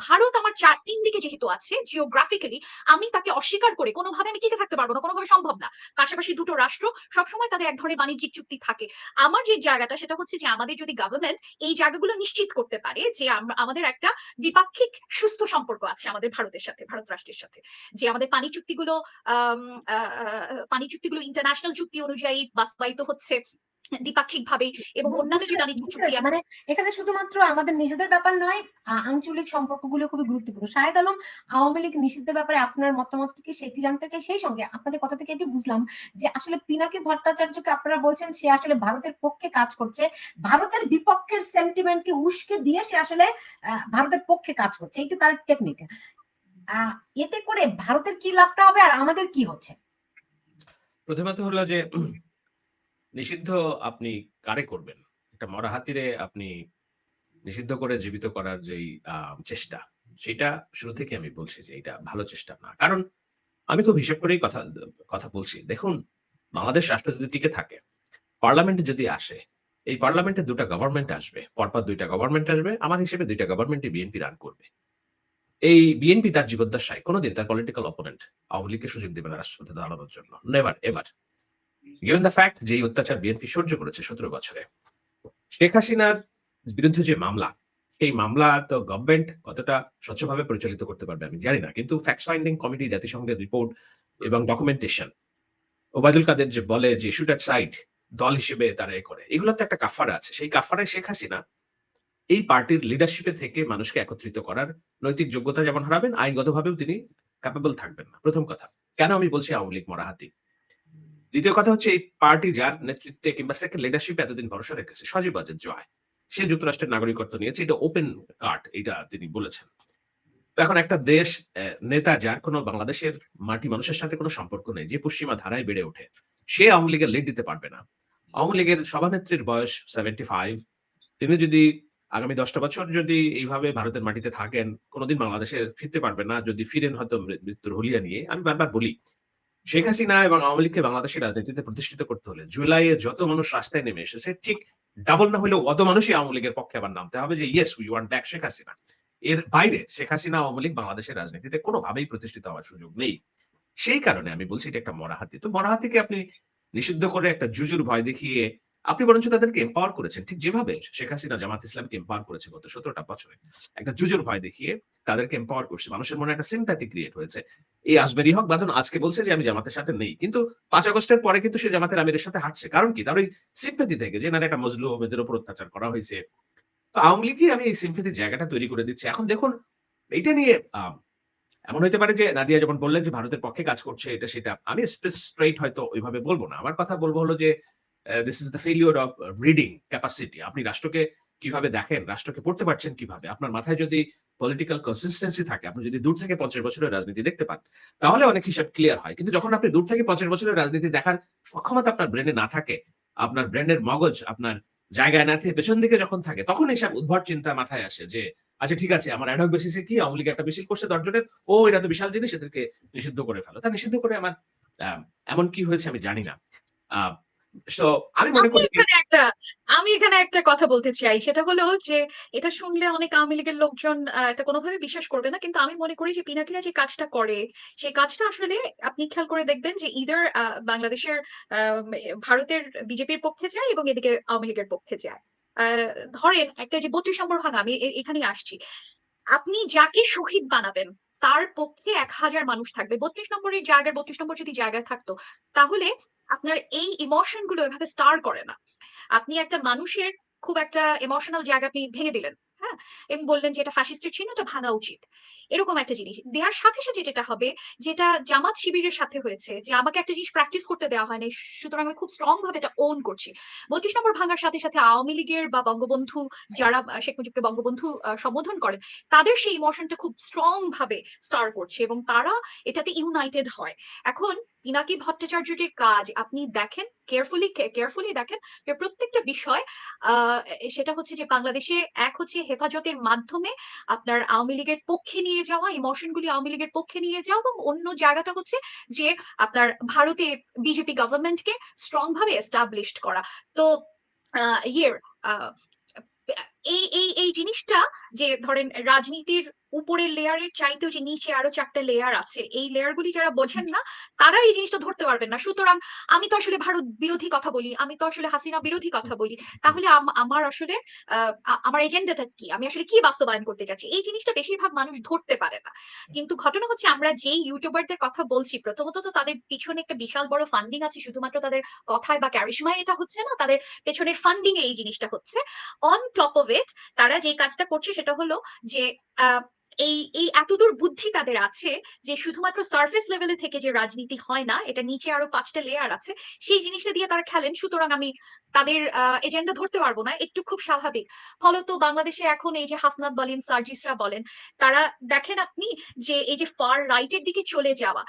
ভারত আমার 3 দিকে যেহেতু আছে জিওগ্রাফিক্যালি, আমি তাকে অস্বীকার করে কোনোভাবে আমি টিকে থাকতে পারবো না, কোনোভাবে সম্ভব না। পাশাপাশি দুটো রাষ্ট্র, সবসময় তাদের এক ধরনের বাণিজ্যিক চুক্তি থাকে। আমার যে জায়গাটা, সেটা হচ্ছে যে আমাদের যদি গভর্নমেন্ট এই জায়গাগুলো নিশ্চিত করতে পারে যে আমাদের একটা দ্বিপাক্ষিক সুস্থ সম্পর্ক আছে আমাদের ভারতের সাথে, ভারত রাষ্ট্রের সাথে, যে আমাদের পানি চুক্তিগুলো ইন্টারন্যাশনাল চুক্তি অনুযায়ী বাস্তবায়িত হচ্ছে, দ্বিপাক্ষিকভাবে এবং অন্যান্য যে বাণিজ্যিক বুঝতে চুক্তি পেরেছি। আছে। মানে এখানে শুধুমাত্র আমাদের নিজেদের ব্যাপার নয়, আঞ্চলিক সম্পর্কগুলো খুবই গুরুত্বপূর্ণ। শাহেদ আলম, আওয়ামী লীগ নিষিদ্ধের ব্যাপারে আপনার মতামত কি সেটি জানতে চাই। সেই সঙ্গে আপনাদের কথা থেকে এটি বুঝলাম যে আসলে পিনাকি ভট্টাচার্যকে আপনারা বলছেন সে আসলে ভারতের পক্ষে কাজ করছে। ভারতের বিপক্ষের সেন্টিমেন্টকে উস্কে দিয়ে সে আসলে ভারতের পক্ষে কাজ করছে। এইটা তার টেকনিক। এতে করে ভারতের কি লাভটা হবে আর আমাদের কি হচ্ছে? প্রথমত হলো যে নিষিদ্ধ আপনি কারে করবেন? একটা মরা হাতিরে আপনি নিষিদ্ধ করে জীবিত করার যেই চেষ্টা, সেটা শুরু থেকে আমি বলছি যে এটা ভালো চেষ্টা না। কারণ আমি খুব হিসেব করেই কথা বলছি। দেখুন, বাংলাদেশ রাষ্ট্র যদি টিকে থাকে, পার্লামেন্টে যদি আসে, এই পার্লামেন্টে ২ টা গভর্নমেন্ট আসবে। পরপর ২ টা গভর্নমেন্ট আসবে। আমার হিসেবে ২ টা গভর্নমেন্টই বিএনপি রান করবে। এই বিএনপি তার জীবদ্দশায় কোনদিন তার পলিটিক্যাল অপোনেন্ট আওয়ামী লীগকে সুযোগ দেবে না রাষ্ট্রপতি দাঁড়ানোর জন্য। Never ever. Given the fact যে এই অত্যাচার বিএনপি সহ্য করেছে ১৭ বছরে। শেখ হাসিনার বিরুদ্ধে যে মামলা, সেই মামলা তো গভর্নমেন্ট কতটা স্বচ্ছভাবে পরিচালিত করতে পারবে আমি জানি না। কিন্তু ফ্যাক্ট ফাইন্ডিং কমিটি, জাতিসংঘের রিপোর্ট এবং ডকুমেন্টেশন, ওবায়দুল কাদের যে বলে যে শুট এট সাইট দল হিসেবে তারা করে। এগুলোতে একটা কাফারা আছে। সেই কাফারায় শেখ হাসিনা এই পার্টির লিডারশিপে থেকে মানুষকে একত্রিত করার নৈতিক যোগ্যতা যেমন হারাবেন, আইনগতভাবেও তিনি ক্যাপেবল থাকবেন না। প্রথম কথা। কেন আমি বলছি আওয়ামী লীগ মরা হাতি? দ্বিতীয় কথা হচ্ছে এই পার্টি যার নেতৃত্বে কিংবা সেকেন্ড লিডারশিপে এতদিন ভরসা রেখেছে, সজীব ওয়াজেদ জয়, সে যুক্তরাষ্ট্রের নাগরিকত্ব নিয়েছে। এটা ওপেন কার্ড, এটা তিনি বলেছেন। তো এখন একটা দেশ নেতা যার কোনো বাংলাদেশের মাটি মানুষের সাথে কোনো সম্পর্ক নেই, যে পশ্চিমা ধারায় বেড়ে ওঠে, সে আওয়ামী লীগের লিড দিতে পারবে না। আওয়ামী লীগের সভানেত্রীর বয়স 75। তিনি যদি আগামী ১০টা বছর যদি এইভাবে ভারতের মাটিতে থাকেন, কোনদিন বাংলাদেশে ফিরতে পারবেন না। যদি ফিরেন হয়তো মৃত্যুর হুলিয়া নিয়ে। আমি বারবার বলি, শেখ হাসিনা এবং আওয়ামী লীগকে বাংলাদেশের রাজনীতিতে প্রতিষ্ঠিত করতে হলে জুলাইয়ে যত মানুষ রাস্তায় নেমে এসেছে, ঠিক ডাবল না হলেও অত মানুষই আওয়ামী লীগের পক্ষে আবার নামতে হবে যে yes we want back Sheikh Hasina. এর বাইরে শেখ হাসিনা আওয়ামী লীগ বাংলাদেশের রাজনীতিতে কোনোভাবেই প্রতিষ্ঠিত হওয়ার সুযোগ নেই। সেই কারণে আমি বলছি এটা একটা মরা হাতি। তো মরা হাতিকে আপনি নিষিদ্ধ করে একটা জুজুর ভয় দেখিয়ে আপনি বরঞ্চ তাদেরকে এম্পাওয়ার করেছেন। ঠিক যেভাবে শেখ হাসিনা জামাত ইসলামকে এম্পাওয়ার করেছে গত ১৭টা বছরে। একটা জুজুর ভয় দেখিয়ে তাদেরকে এম্পাওয়ার করছে। মানুষের মনে একটা সিম্প্যাথি ক্রিয়েট হয়েছে। এই আজমেরি হক বাঁধন আজকে বলছে যে আমি জামাতের সাথে নেই। কিন্তু ৫ আগস্টের পরে কিন্তু সে জামাতের আমিরের সাথে হাঁটছে। কারণ কি? তার ওই সিম্প্যাথি থেকে যে না একটা মজলুম, এদের উপর অত্যাচার করা হয়েছে। তো আওয়ামী লীগই আমি এই সিম্প্যাথির জায়গাটা তৈরি করে দিচ্ছি। এখন দেখুন, এইটা নিয়ে এমন হইতে পারে যে নাদিয়া যেমন বললেন যে ভারতের পক্ষে কাজ করছে এটা সেটা। আমি স্ট্রেইট হয়তো ওইভাবে বলব না। আমার কথা বলব হলো যে this is the failure of reading capacity. আপনি রাষ্ট্রকে কিভাবে দেখেন, রাষ্ট্রকে পড়তে পারছেন কিভাবে? আপনার মাথায় যদি পলিটিক্যাল কনসিস্টেন্সি থাকে, আপনি যদি দূর থেকে ৫০ বছরের রাজনীতি দেখতে পান, তাহলে অনেক হিসাব ক্লিয়ার হয়। কিন্তু যখন আপনি দূর থেকে ৫০ বছরের রাজনীতি দেখার সক্ষমতা আপনার ব্রেনে না থাকে, আপনার ব্রেনের মগজ আপনার জায়গায় না থেকে পেছন দিকে যখন থাকে, তখন এইসব উদ্ভট চিন্তা মাথায় আসে যে আচ্ছা ঠিক আছে, আমার অ্যাডহক বেসিসে কি আওয়ামী লীগ একটা মিছিল করছে ১০ জনের, ও এটা তো বিশাল জিনিস, এদেরকে নিষিদ্ধ করে ফেলো। তা নিষিদ্ধ করে আমার এমন কি হয়েছে আমি জানি না। আ সো আমি মনে আমি করি যে এখানে একটা আমি এখানে একটা কথা বলতে চাই। সেটা হলো যে এটা শুনলে অনেক আওয়ামী লীগের লোকজন এটা কোনোভাবে বিশ্বাস করবে না। কিন্তু আমি মনে করি যে পিনাকিরা যে কাজটা করে, সেই কাজটা আসলে আপনি খেয়াল করে দেখবেন যে ইদার বাংলাদেশের আ ভারতের বিজেপির পক্ষে যায় এবং এদিকে আওয়ামী লীগের পক্ষে যায়। আ ধরেন একটা যে ৩২ নম্বর ভাঙা, আমি এখানেই আসছি। আপনি যাকে শহীদ বানাবেন, তার পক্ষে ১,০০০ মানুষ থাকবে। ৩২ নম্বরের জায়গায় ৩২ নম্বর যদি জায়গায় থাকতো, তাহলে আপনার এই ইমোশন গুলো এভাবে স্টার করে না। আপনি একটা মানুষের খুব একটা ইমোশনাল জায়গা আপনি ভেঙে দিলেন। হ্যাঁ? এবং বললেন যে এটা ফ্যাসিস্টের চিহ্ন, এটা ভাঙা উচিত। এরকম একটা জিনিস। দেয়ার সাথে, সাথে যেটা হবে, যেটা জামাত শিবিরের সাথে হয়েছে যে আমাকে একটা জিনিস প্র্যাকটিস করতে দেওয়া হয় নাই। সুতরাং আমি খুব স্ট্রং ভাবে এটা ওন করছি। ৩২ নম্বর ভাঙার সাথে, সাথে আওয়ামী লীগের বা বঙ্গবন্ধু যারা শেখ মুজিবকে বঙ্গবন্ধু সম্বোধন করেন, তাদের সেই ইমোশনটা খুব স্ট্রং ভাবে স্টার করছে এবং তারা এটাতে ইউনাইটেড হয়। এখন পিনাকি ভট্টাচার্যটির কাজ আপনি দেখেন, কেয়ারফুলি দেখেন যে প্রত্যেকটা বিষয় সেটা হচ্ছে যে বাংলাদেশে এক হচ্ছে হেফাজতের মাধ্যমে আপনার আওয়ামী লীগের পক্ষে নিয়ে যাওয়া, ইমোশন গুলি আওয়ামী লীগের পক্ষে নিয়ে যাওয়া, এবং অন্য জায়গাটা হচ্ছে যে আপনার ভারতে বিজেপি গভর্নমেন্টকে স্ট্রং ভাবে এস্টাবলিশড করা। তো ইয়ের আহ এই জিনিসটা যে ধরেন রাজনীতির উপরের লেয়ারের চাইতেও যে নিচে আরো 4টা লেয়ার আছে, এই লেয়ারগুলি যারা বোঝেন না তারা এই জিনিসটা ধরতে পারবেন না। সুতরাং আমি তো আসলে ভারত বিরোধী কথা বলি, আমি তো আসলে হাসিনা বিরোধী কথা বলি, তাহলে আমার আসলে আমার এজেন্ডাটা কি, আমি আসলে কি বাস্তবায়ন করতে চাচ্ছি, এই জিনিসটা বেশিরভাগ মানুষ ধরতে পারে না। কিন্তু ঘটনা হচ্ছে আমরা যেই ইউটিউবারদের কথা বলছি, প্রথমত তো তাদের পিছনে একটা বিশাল বড় ফান্ডিং আছে, শুধুমাত্র তাদের কথায় বা ক্যারিশমায় এটা হচ্ছে না, তাদের পেছনের ফান্ডিং এ এই জিনিসটা হচ্ছে। অন টপ অফ ইট তারা যে কাজটা করছে সেটা হলো যে আহ, এই এই এতদূর বুদ্ধি তাদের আছে যে শুধুমাত্র সারফেস লেভেলে থেকে যে রাজনীতি হয় না, এটা নিচে আরো 5টা লেয়ার আছে, সেই জিনিসটা দিয়ে তারা খেলেন। সুতরাং আমি তাদের এজেন্ডা ধরতে পারবো না, একটু খুব স্বাভাবিক। ফলত বাংলাদেশে এখন এই যে হাসনাত বলেন, সার্জিসরা বলেন, তারা দেখেন আপনি যে এই যে ফার রাইটের দিকে চলে যাওয়া,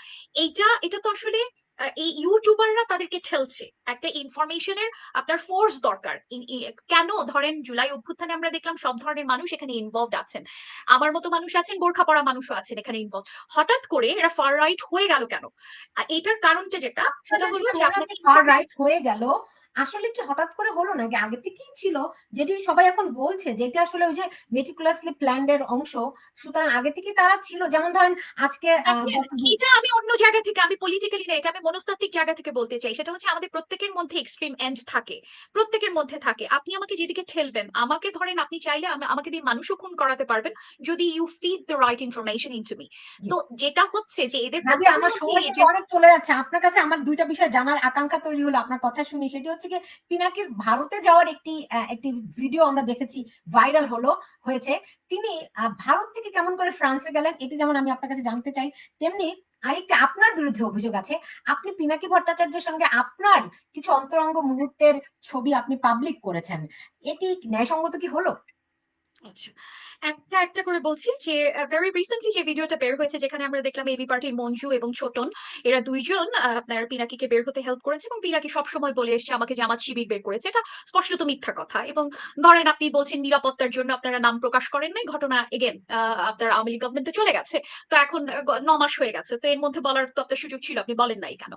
এটা তো আসলে এই ইউটিউবাররা তাদেরকে ঠেলছে। একটা ইনফরমেশনের আপনার ফোর্স দরকার। কেন ধরেন জুলাই অভ্যুত্থানে আমরা দেখলাম সব ধরনের মানুষ এখানে ইনভলভড আছেন, আমার মতো মানুষ আছেন, বোরখা পরা মানুষও আছেন এখানে ইনভলভ। হঠাৎ করে এরা ফার রাইট হয়ে গেল কেন? এটার কারণটা যেটা সেটা হলো যে আপনাকে ফার রাইট হয়ে গেল, আসলে কি হঠাৎ করে হলো নাকি আগে থেকেই ছিল? যেটি সবাই এখন বলছে যেটা আসলে ওই যে মেটিকুলাসলি প্ল্যান্ড এর অংশ, সুতরাং আগে থেকেই তারা ছিল। যেমন ধরেন আজকে এটা আমি অন্য জায়গা থেকে, আমি পলিটিক্যালি না, এটা আমি মনস্তাত্ত্বিক জায়গা থেকে বলতে চাই। সেটা হচ্ছে আমাদের প্রত্যেকের মধ্যে এক্সট্রিম এন্ড থাকে, প্রত্যেকের মধ্যে থাকে। আপনি আমাকে যেদিকে ঠেলবেন, আমাকে ধরেন আপনি চাইলে আমাকে দিয়ে মানুষও খুন করাতে পারবেন যদি you feed the right information into me. তো যেটা হচ্ছে যে এদের নাদিয়া, আমার সময় কিন্তু অনেক চলে যাচ্ছে। আপনার কাছে আমার দুইটা বিষয় জানার আকাঙ্ক্ষা তৈরি হলো আপনার কথা শুনে। সেটি হচ্ছে কি, পিনাকির ভারতে যাওয়ার একটি ভিডিও আমরা দেখেছি, ভাইরাল হয়েছে। তিনি ভারত থেকে কেমন করে ফ্রান্সে গেলেন, এটি যেমন আমি আপনার কাছে জানতে চাই, তেমনি আরেকটা আপনার বিরুদ্ধে অভিযোগ আছে। আপনি পিনাকি ভট্টাচার্যের সঙ্গে আপনার কিছু অন্তরঙ্গ মুহূর্তের ছবি আপনি পাবলিক করেছেন, এটি ন্যায়সঙ্গত কি হলো? আচ্ছা, একটা একটা করে বলছি যে ভেরি রিসেন্টলি যে ভিডিওটা বের হয়েছে, যেখানে আমরা দেখলাম এবি পার্টির মঞ্জু এবং ছোটন, এরা দুইজন আপনার পিনাকিকে বের হতে হেল্প করেছে, এবং পিনাকি সবসময় বলে এসছে আমাকে জামাত শিবির বের করেছে। এটা স্পষ্টত মিথ্যা কথা। এবং ধরেন আপনি বলছেন নিরাপত্তার জন্য আপনারা নাম প্রকাশ করেন নাই, ঘটনা এগেন আপনার আওয়ামী লীগ গভর্নমেন্টে চলে গেছে, তো এখন 9 মাস হয়ে গেছে, তো এর মধ্যে বলার তো আপনার সুযোগ ছিল, আপনি বলেন নাই কেন?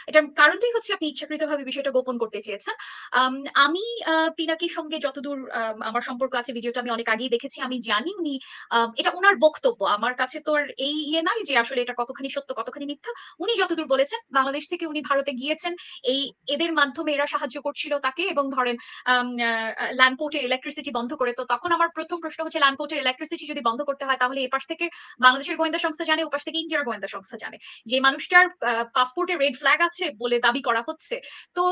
এটার কারণটাই হচ্ছে আপনি ইচ্ছাকৃতভাবে বিষয়টা গোপন করতে চেয়েছেন। আমি পিনাকির সঙ্গে যতদূর আমার সম্পর্ক আছে, ভিডিওটা আমি অনেক আগেই দেখেছি, আমি জানি উনি এটা ওনার বক্তব্য, আমার কাছে তো আর এই নাই যে আসলে এটা কতখানি সত্য কতখানি মিথ্যা। উনি যতদূর বলেছেন, বাংলাদেশ থেকে উনি ভারতে গিয়েছেন, এদের মাধ্যমে এরা সাহায্য করছিল তাকে, এবং ধরেন ল্যান্ডপোর্টের ইলেকট্রিসিটি বন্ধ করে। তো তখন আমার প্রথম প্রশ্ন হচ্ছে, ল্যান্ডপোর্টের ইলেকট্রিসিটি যদি বন্ধ করতে হয়, তাহলে এপাশ থেকে বাংলাদেশের গোয়েন্দা সংস্থা জানে, ওপাশ থেকে ইন্ডিয়ার গোয়েন্দা সংস্থা জানে। যে মানুষটার পাসপোর্টে রেড ফ্ল্যাগ আছে বলে দাবি করা হচ্ছে, তো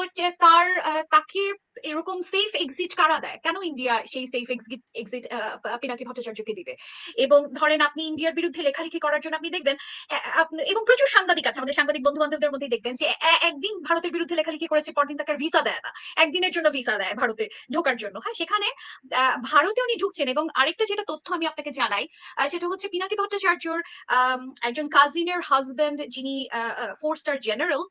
তাকে এরকম সেফ এক্সিট কারা দেয়? কেন ইন্ডিয়া সেই সেফ এক্সিট পিনাকি ভট্টাচার্যকে দিবে? এবং ধরেন আপনি ইন্ডিয়ার বিরুদ্ধে লেখালেখি করার জন্য আপনি দেখবেন, এবং প্রচুর সাংবাদিক আছে, আমাদের সাংবাদিক বন্ধু বান্ধবদের মধ্যে দেখবেন যে একদিন ভারতের বিরুদ্ধে লেখালেখি করেছে, পরদিন তাকে ভিসা দেয় না, একদিনের জন্য ভিসা দেয় ভারতে ঢোকার জন্য। হ্যাঁ, সেখানে ভারতে উনি ঢুকছেন। এবং আরেকটা যেটা তথ্য আমি আপনাকে জানাই, সেটা হচ্ছে পিনাকি ভট্টাচার্যর একজন কাজিনের হাজবেন্ড, যিনি 4 স্টার জেনারেল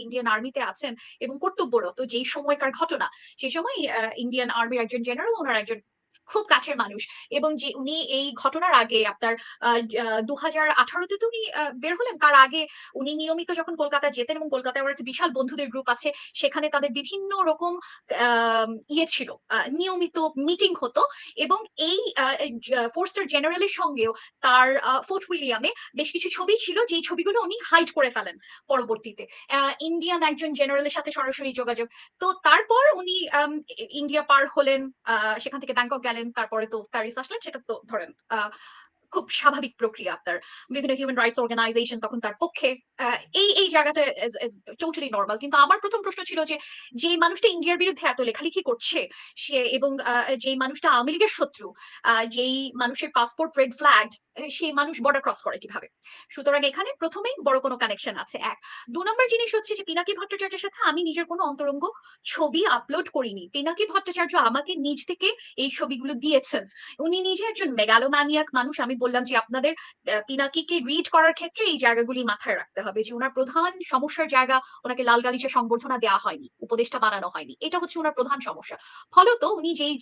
ইন্ডিয়ান আর্মিতে আছেন এবং কর্তব্যরত যেই সময়কার ঘটনা, সেই সময় ইন্ডিয়ান আর্মির একজন জেনারেল, ওনার একজন খুব কাছের মানুষ। এবং যে উনি এই ঘটনার আগে আপনার 2018-তে তো উনি বের হলেন, তার আগে উনি নিয়মিত যখন কলকাতা যেতেন, এবং কলকাতায় ওর একটা বিশাল বন্ধুদের গ্রুপ আছে, সেখানে তাদের বিভিন্ন রকম ছিল, নিয়মিত মিটিং হতো। এবং এই 4 স্টার জেনারেলের সঙ্গেও তার ফোর্ট উইলিয়ামে বেশ কিছু ছবি ছিল, যেই ছবিগুলো উনি হাইড করে ফেলেন পরবর্তীতে। ইন্ডিয়ান একজন জেনারেলের সাথে সরাসরি যোগাযোগ। তো তারপর উনি ইন্ডিয়া পার হলেন, সেখান থেকে ব্যাংকক গেলেন, তারপরে তো প্যারিস আসলেন। সেটা তো ধরেন খুব স্বাভাবিক প্রক্রিয়া। আপনার বিভিন্ন হিউম্যান রাইটস অর্গানাইজেশন তখন তার পক্ষে, এই জায়গাটা টোটালি নর্মাল। কিন্তু আমার প্রথম প্রশ্ন ছিল যে, যে মানুষটা ইন্ডিয়ার বিরুদ্ধে এত লেখালেখি করছে, সে এবং যেই মানুষটা আওয়ামী লীগের শত্রু, যেই মানুষের পাসপোর্ট রেড ফ্ল্যাগ, সেই মানুষ বর্ডার ক্রস করে কিভাবে? সুতরাং এখানে প্রথমেই বড় কোনো কানেকশন আছে। 2 নম্বর জিনিস হচ্ছে যে পিনাকি ভট্টাচার্যের সাথে আমি নিজের কোনো অন্তরঙ্গ ছবি আপলোড করিনি। পিনাকি ভট্টাচার্য আমাকে নিজ থেকে এই ছবিগুলো দিয়েছেন। উনি নিজে একজন মেগালোম্যানিয়াক মানুষ, আমি বললাম যে আপনাদের পিনাকিকে রিড করার ক্ষেত্রে এই জায়গাগুলি মাথায় রাখতে হবে যে ওনার প্রধান সমস্যার জায়গা, ওনাকে লাল গালিচা সংবর্ধনা দেওয়া হয়নি, উপদেষ্টা বানানো হয়নি, এটা হচ্ছে ওনার প্রধান সমস্যা। ফলত উনি যেই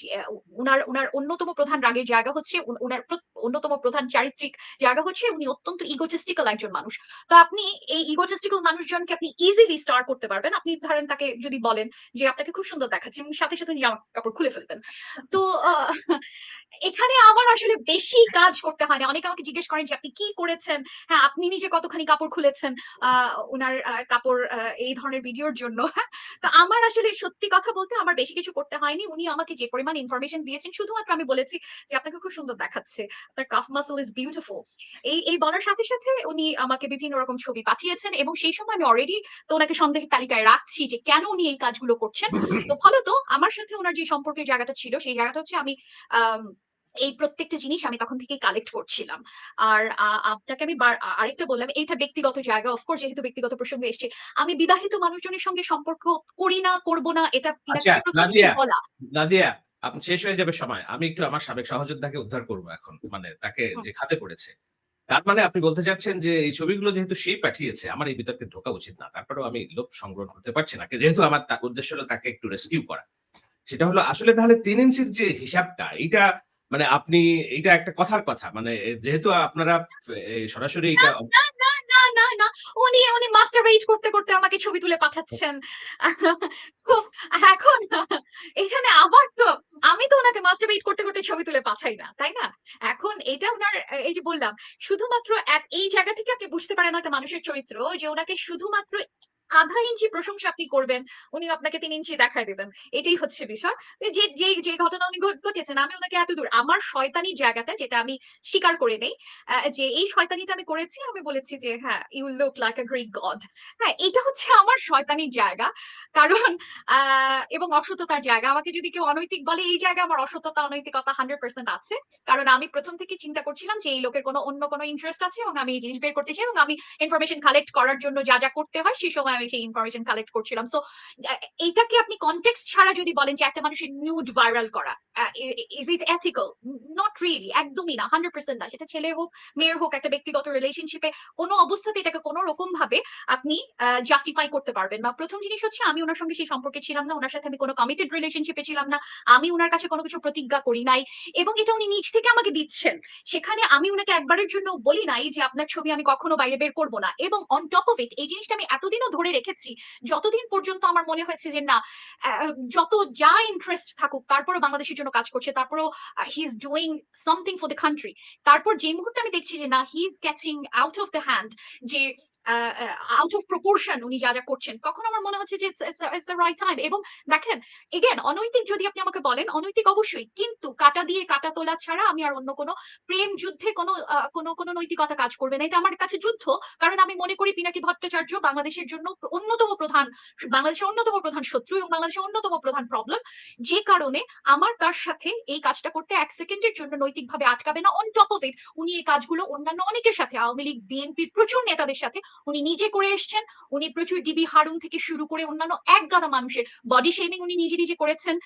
উনার উনার অন্যতম প্রধান রাগের জায়গা হচ্ছে, উনার অন্যতম প্রধান চারিত্রিক জায়গা হচ্ছে উনি অত্যন্ত ইগোটিস্টিক্যাল একজন মানুষ। তো আপনি এই ইগোটিস্টিক্যাল মানুষজনকে আপনি ইজিলি স্টার করতে পারবেন। আপনি ধরেন তাকে যদি বলেন যে আপনাকে খুব সুন্দর দেখাচ্ছে, এবং সাথে সাথে উনি জামা কাপড় খুলে ফেলবেন। তো এখানে আমার আসলে বেশি কাজ করতে হয় না। অনেকে আমাকে জিজ্ঞেস করেন যে আপনি কি করেছেন? হ্যাঁ, আপনি নিজে কতখানি কাপড় খুলেছেন উনার কাপড় এই ধরনের ভিডিওর জন্য। তো আমার আসলে সত্যি কথা বলতে আমার বেশি কিছু করতে হয়নি। উনি আমাকে যে পরিমাণ ইনফরমেশন দিয়েছেন, শুধুমাত্র আমি বলেছি যে আপনাকে খুব সুন্দর দেখাচ্ছে। আপনার কাফ মাসল ইজ বিউটিফুল। এই বলার সাথে সাথে উনি আমাকে বিভিন্ন রকম ছবি পাঠিয়েছেন, এবং সেই সময় আমি অলরেডি তো ওনাকে সন্দেহের তালিকায় রাখছি যে কেন উনি এই কাজগুলো করছেন। তো ফলত আমার সাথে ওনার যে সম্পর্কের জায়গাটা ছিল, সেই জায়গাটা হচ্ছে আমি আম এই প্রত্যেকটা জিনিস আমি তখন থেকে কালেক্ট করছিলাম। আর আপনাকে আমি আরেকটা বললাম, এইটা ব্যক্তিগত জায়গা। অফকোর্স যেহেতু ব্যক্তিগত প্রসঙ্গে এসছে, আমি বিবাহিত মানুষজনের সঙ্গে সম্পর্ক করি না, করব না, এটা আচ্ছা, পিনাকিকে প্রথম থেকে বলা। নাদিয়া, আপনি শেষ হয়ে যাবে সময়। আমি একটু আমার সাবেক সহযোদ্ধাকে উদ্ধার করব এখন। মানে তাকে হুম। যে খাতে পড়েছে। তার মানে আপনি বলতে চাচ্ছেন যে এই ছবিগুলো যেহেতু সে পাঠিয়েছে, আমার এই বিতর্কে ঢোকা উচিত না। তারপরেও আমি লোভ সংগ্রহ করতে পারছি না। যেহেতু আমার উদ্দেশ্য হলো তাকে একটু রেস্কিউ করা। সেটা হলো আসলে তাহলে ৩ ইঞ্চির যে হিসাবটা, এইটা মানে আপনি এইটা একটা কথার কথা। মানে যেহেতু আপনারা সরাসরি না, এইটা না, না, না, না, না। উনি মাস্টারবেট করতে, করতে আমাকে ছবি তুলে পাঠাচ্ছেন। তো এখন এখানে আবার তো আমি তো উনাকে মাস্টারবেট করতে, করতে ছবি তুলে পাঠাই না, তাই না? এখন এটা উনার এই যে বললাম, শুধুমাত্র এই জায়গা থেকে আপনি বুঝতে পারেন একটা মানুষের চরিত্র যে উনাকে শুধুমাত্র ০.৫ ইঞ্চি প্রশংসা আপনি করবেন, উনি আপনাকে ৩ ইঞ্চি দেখায় দিবেন। এটাই হচ্ছে বিষয়। যে ঘটনা উনি ঘটিয়েছেন, আমি উনাকে এতদূর আমার শয়তানির জায়গাটা যেটা আমি স্বীকার করে নেই, যে এই শয়তানিটা আমি করেছি, আমি বলেছি যে হ্যাঁ, you look like a great god. হ্যাঁ, এটা হচ্ছে আমার শয়তানির জায়গা। কারণ এবং অসততার জায়গা। আমাকে যদি কেউ অনৈতিক বলে, এই জায়গায় আমার অসততা, অনৈতিকতা 100% আছে। কারণ আমি প্রথম থেকে চিন্তা করছিলাম যে এই লোকের অন্য কোনো ইন্টারেস্ট আছে, এবং আমি এই জিনিস বের করতে চাই, এবং আমি ইনফরমেশন কালেক্ট করার জন্য যা, যা করতে হয় সেই সময় আমি সেই ইনফরমেশন কালেক্ট করছিলাম। সো এইটাকে আপনি কনটেক্সট ছাড়া যদি বলেন যে একটা মানুষের নিউড ভাইরাল করা, is it ethical? Not really, একদমই না, 100% না। সেটা ছেলের হোক, মেয়ের হোক, একটা ব্যক্তিগত রিলেশনশিপে কোনো অবস্থাতে এটাকে কোনো রকম ভাবে আপনি জাস্টিফাই করতে পারবেন না। প্রথম জিনিস হচ্ছে আমি উনার সঙ্গে সেই সম্পর্কে ছিলাম না, উনার সাথে আমি কোনো কমিটেড রিলেশনশিপে ছিলাম না, আমি উনার কাছে কোনো কিছু প্রতিজ্ঞা করি নাই, এবং এটা উনি নিজ থেকে আমাকে দিচ্ছেন। সেখানে আমি উনাকে একবারের জন্য বলি নাই যে আপনার ছবি আমি কখনো বাইরে বের করব না। এবং অন টপ অফ ইট, এই জিনিসটা আমি এতদিনও ধরে রেখেছি, যতদিন পর্যন্ত আমার মনে হয়েছে যে না, যত যা ইন্টারেস্ট থাকুক, তারপরেও বাংলাদেশের জন্য কাজ করছে, তারপরেও he is doing something for the country. তারপর যে মুহূর্তে আমি দেখছি যে না, he is getting out of the hand, যে আউট অফ প্রপোর্শন উনি যা যা করছেন, তখন আমার মনে হচ্ছে যে ইটস দ্য রাইট টাইম। এবং দেখেন, এগেন, অনৈতিক যদি আপনি আমাকে বলেন, অনৈতিক অবশ্যই, কিন্তু কাটা দিয়ে কাটা তোলা ছাড়া আমি আর অন্য কোনো প্রেম যুদ্ধে কোনো নৈতিকতা কাজ করবে না। এটা আমার কাছে যুদ্ধ। কারণ আমি মনে করি পিনাকি ভট্টাচার্য বাংলাদেশের জন্য অন্যতম প্রধান, বাংলাদেশের অন্যতম প্রধান শত্রু, এবং বাংলাদেশের অন্যতম প্রধান প্রবলেম, যে কারণে আমার তার সাথে এই কাজটা করতে ১ সেকেন্ডের জন্য নৈতিকভাবে আটকাবে না। অন টপ অফ ইট, উনি এই কাজগুলো অন্যান্য অনেকের সাথে, আওয়ামী লীগ, বিএনপির প্রচুর নেতাদের সাথে উনি নিজে করে এসছেন। উনি প্রচুর ডিবি হারুন থেকে শুরু করে অন্যান্য একগাদা মানুষের বডি শেমিং উনি নিজে নিজে করেছেন।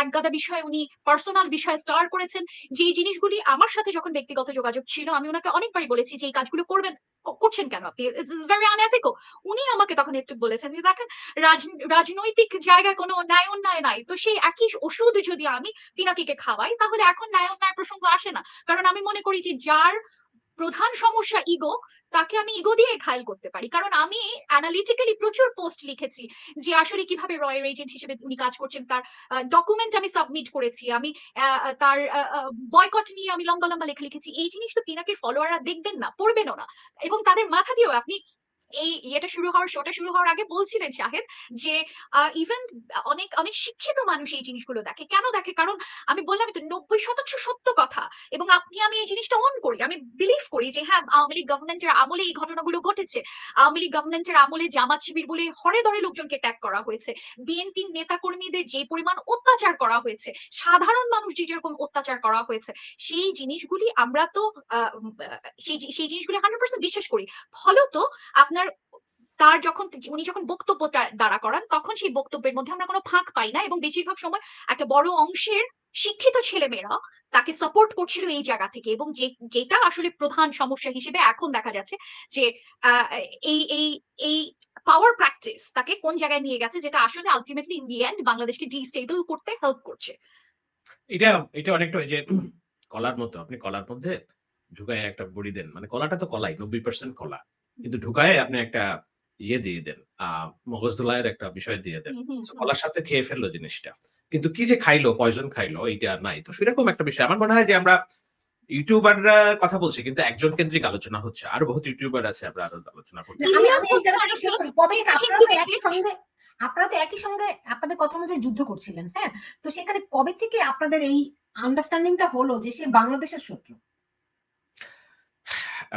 একগাদা বিষয়ে উনি পার্সোনাল বিষয়ে স্টার করেছেন। যে জিনিসগুলি আমার সাথে যখন ব্যক্তিগত যোগাযোগ ছিল, আমি ওনাকে অনেকবারই বলেছি যে এই কাজগুলো করছেন কেন আপনি, ইটস ভেরি আনএথিক্যাল। উনি আমাকে তখন একটু বলেছেন যে দেখেন, রাজনৈতিক জায়গায় কোনো ন্যায় অন্যায় নাই, তো সেই একই ওষুধ যদি আমি পিনাকিকে খাওয়াই, তাহলে এখন ন্যায় অন্যায় প্রসঙ্গ আসে না। কারণ আমি মনে করি যে যার প্রধান সমস্যা ইগো, তাকে আমি ইগো দিয়ে ঘায়েল করতে পারি। কারণ আমি অ্যানালিটিক্যালি প্রচুর পোস্ট লিখেছি যে আসলে কিভাবে রয়ের এজেন্ট হিসেবে উনি কাজ করছেন, তার ডকুমেন্ট আমি সাবমিট করেছি, আমি তার বয়কট নিয়ে আমি লম্বা লম্বা লেখা লিখেছি। এই জিনিস তো পিনাকের ফলোয়াররা দেখবেন না, পড়বেনও না, এবং তাদের মাথা দিয়েও আপনি এই শোটা শুরু হওয়ার আগে বলছিলেন শাহেদ, যে ইভেন অনেক অনেক শিক্ষিত মানুষ এই জিনিসগুলো দেখে। কেন দেখে? কারণ আমি বললাম তো ৯০% সত্য কথা। এবং আমি এই জিনিসটা অন করি, আমি বিলিভ করি যে হ্যাঁ, আওয়ামী লীগ গভর্নমেন্টের আমলে এই ঘটনাগুলো ঘটেছে। আওয়ামী লীগ গভর্নমেন্টের আমলে জামাত শিবির বলে হরে দরে লোকজনকে ট্যাগ করা হয়েছে। বিএনপির নেতা কর্মীদের যে পরিমাণ অত্যাচার করা হয়েছে, সাধারণ মানুষ যেরকম অত্যাচার করা হয়েছে, সেই জিনিসগুলি আমরা তো সেই জিনিসগুলি 100% বিশ্বাস করি। ফলত আপনার উনি যখন বক্তব্যটা দাঁড়া করান, তখন সেই বক্তব্যের মধ্যে আমরা কোনো ফাঁক পাই না, এবং বেশিরভাগ সময় একটা বড় অংশের শিক্ষিত ছেলেমেয়েরা তাকে সাপোর্ট করছিল এই জায়গা থেকে, এবং যেটা আসলে প্রধান সমস্যা হিসেবে এখন দেখা যাচ্ছে যে আহ, এই এই এই পাওয়ার প্র্যাকটিস তাকে কোন জায়গায় নিয়ে গেছে, যেটা আসলে আলটিমেটলি ইন দি এন্ড বাংলাদেশকে ডিস্টেবল করতে হেল্প করছে। এটা এটা অনেকটা ওই যে কলার মতো, আপনি কলার মধ্যে ঢুকায় একটা বড়ি দেন, মানে কলাটা তো কলাই 90% কলা, কিন্তু ঢুকায় আপনি একটা ইয়ে দিয়ে দেন, মগজ ধোলাইয়ের একটা বিষয় দিয়ে দেন, হুম, হুম, So, হুম। কলার সাথে খেয়ে ফেললো জিনিসটা, কিন্তু কি যে খাইলো, পয়জন খাইলো, এইটা আর নাই। তো সেরকম একটা বিষয় আমার মনে হয় যে আমরা ইউটিউবাররা কথা বলছি কিন্তু একজন কেন্দ্রিক আলোচনা হচ্ছে, আরো বহুত ইউটিউবার আছে, আমরা আরো আলোচনা করতে না, পারি। আমি ইলিয়াস আমি এই হোসেন জায়গাটা একটু শেষ আরেকজন করি। কবে আপনারা হিন্দু তো একই ব্যক্তি। সঙ্গে আপনাদের কথা অনুযায়ী যুদ্ধ করছিলেন, হ্যাঁ? তো সেখানে কবে থেকে আপনাদের এই আন্ডারস্ট্যান্ডিংটা হলো যে সে বাংলাদেশের শত্রু?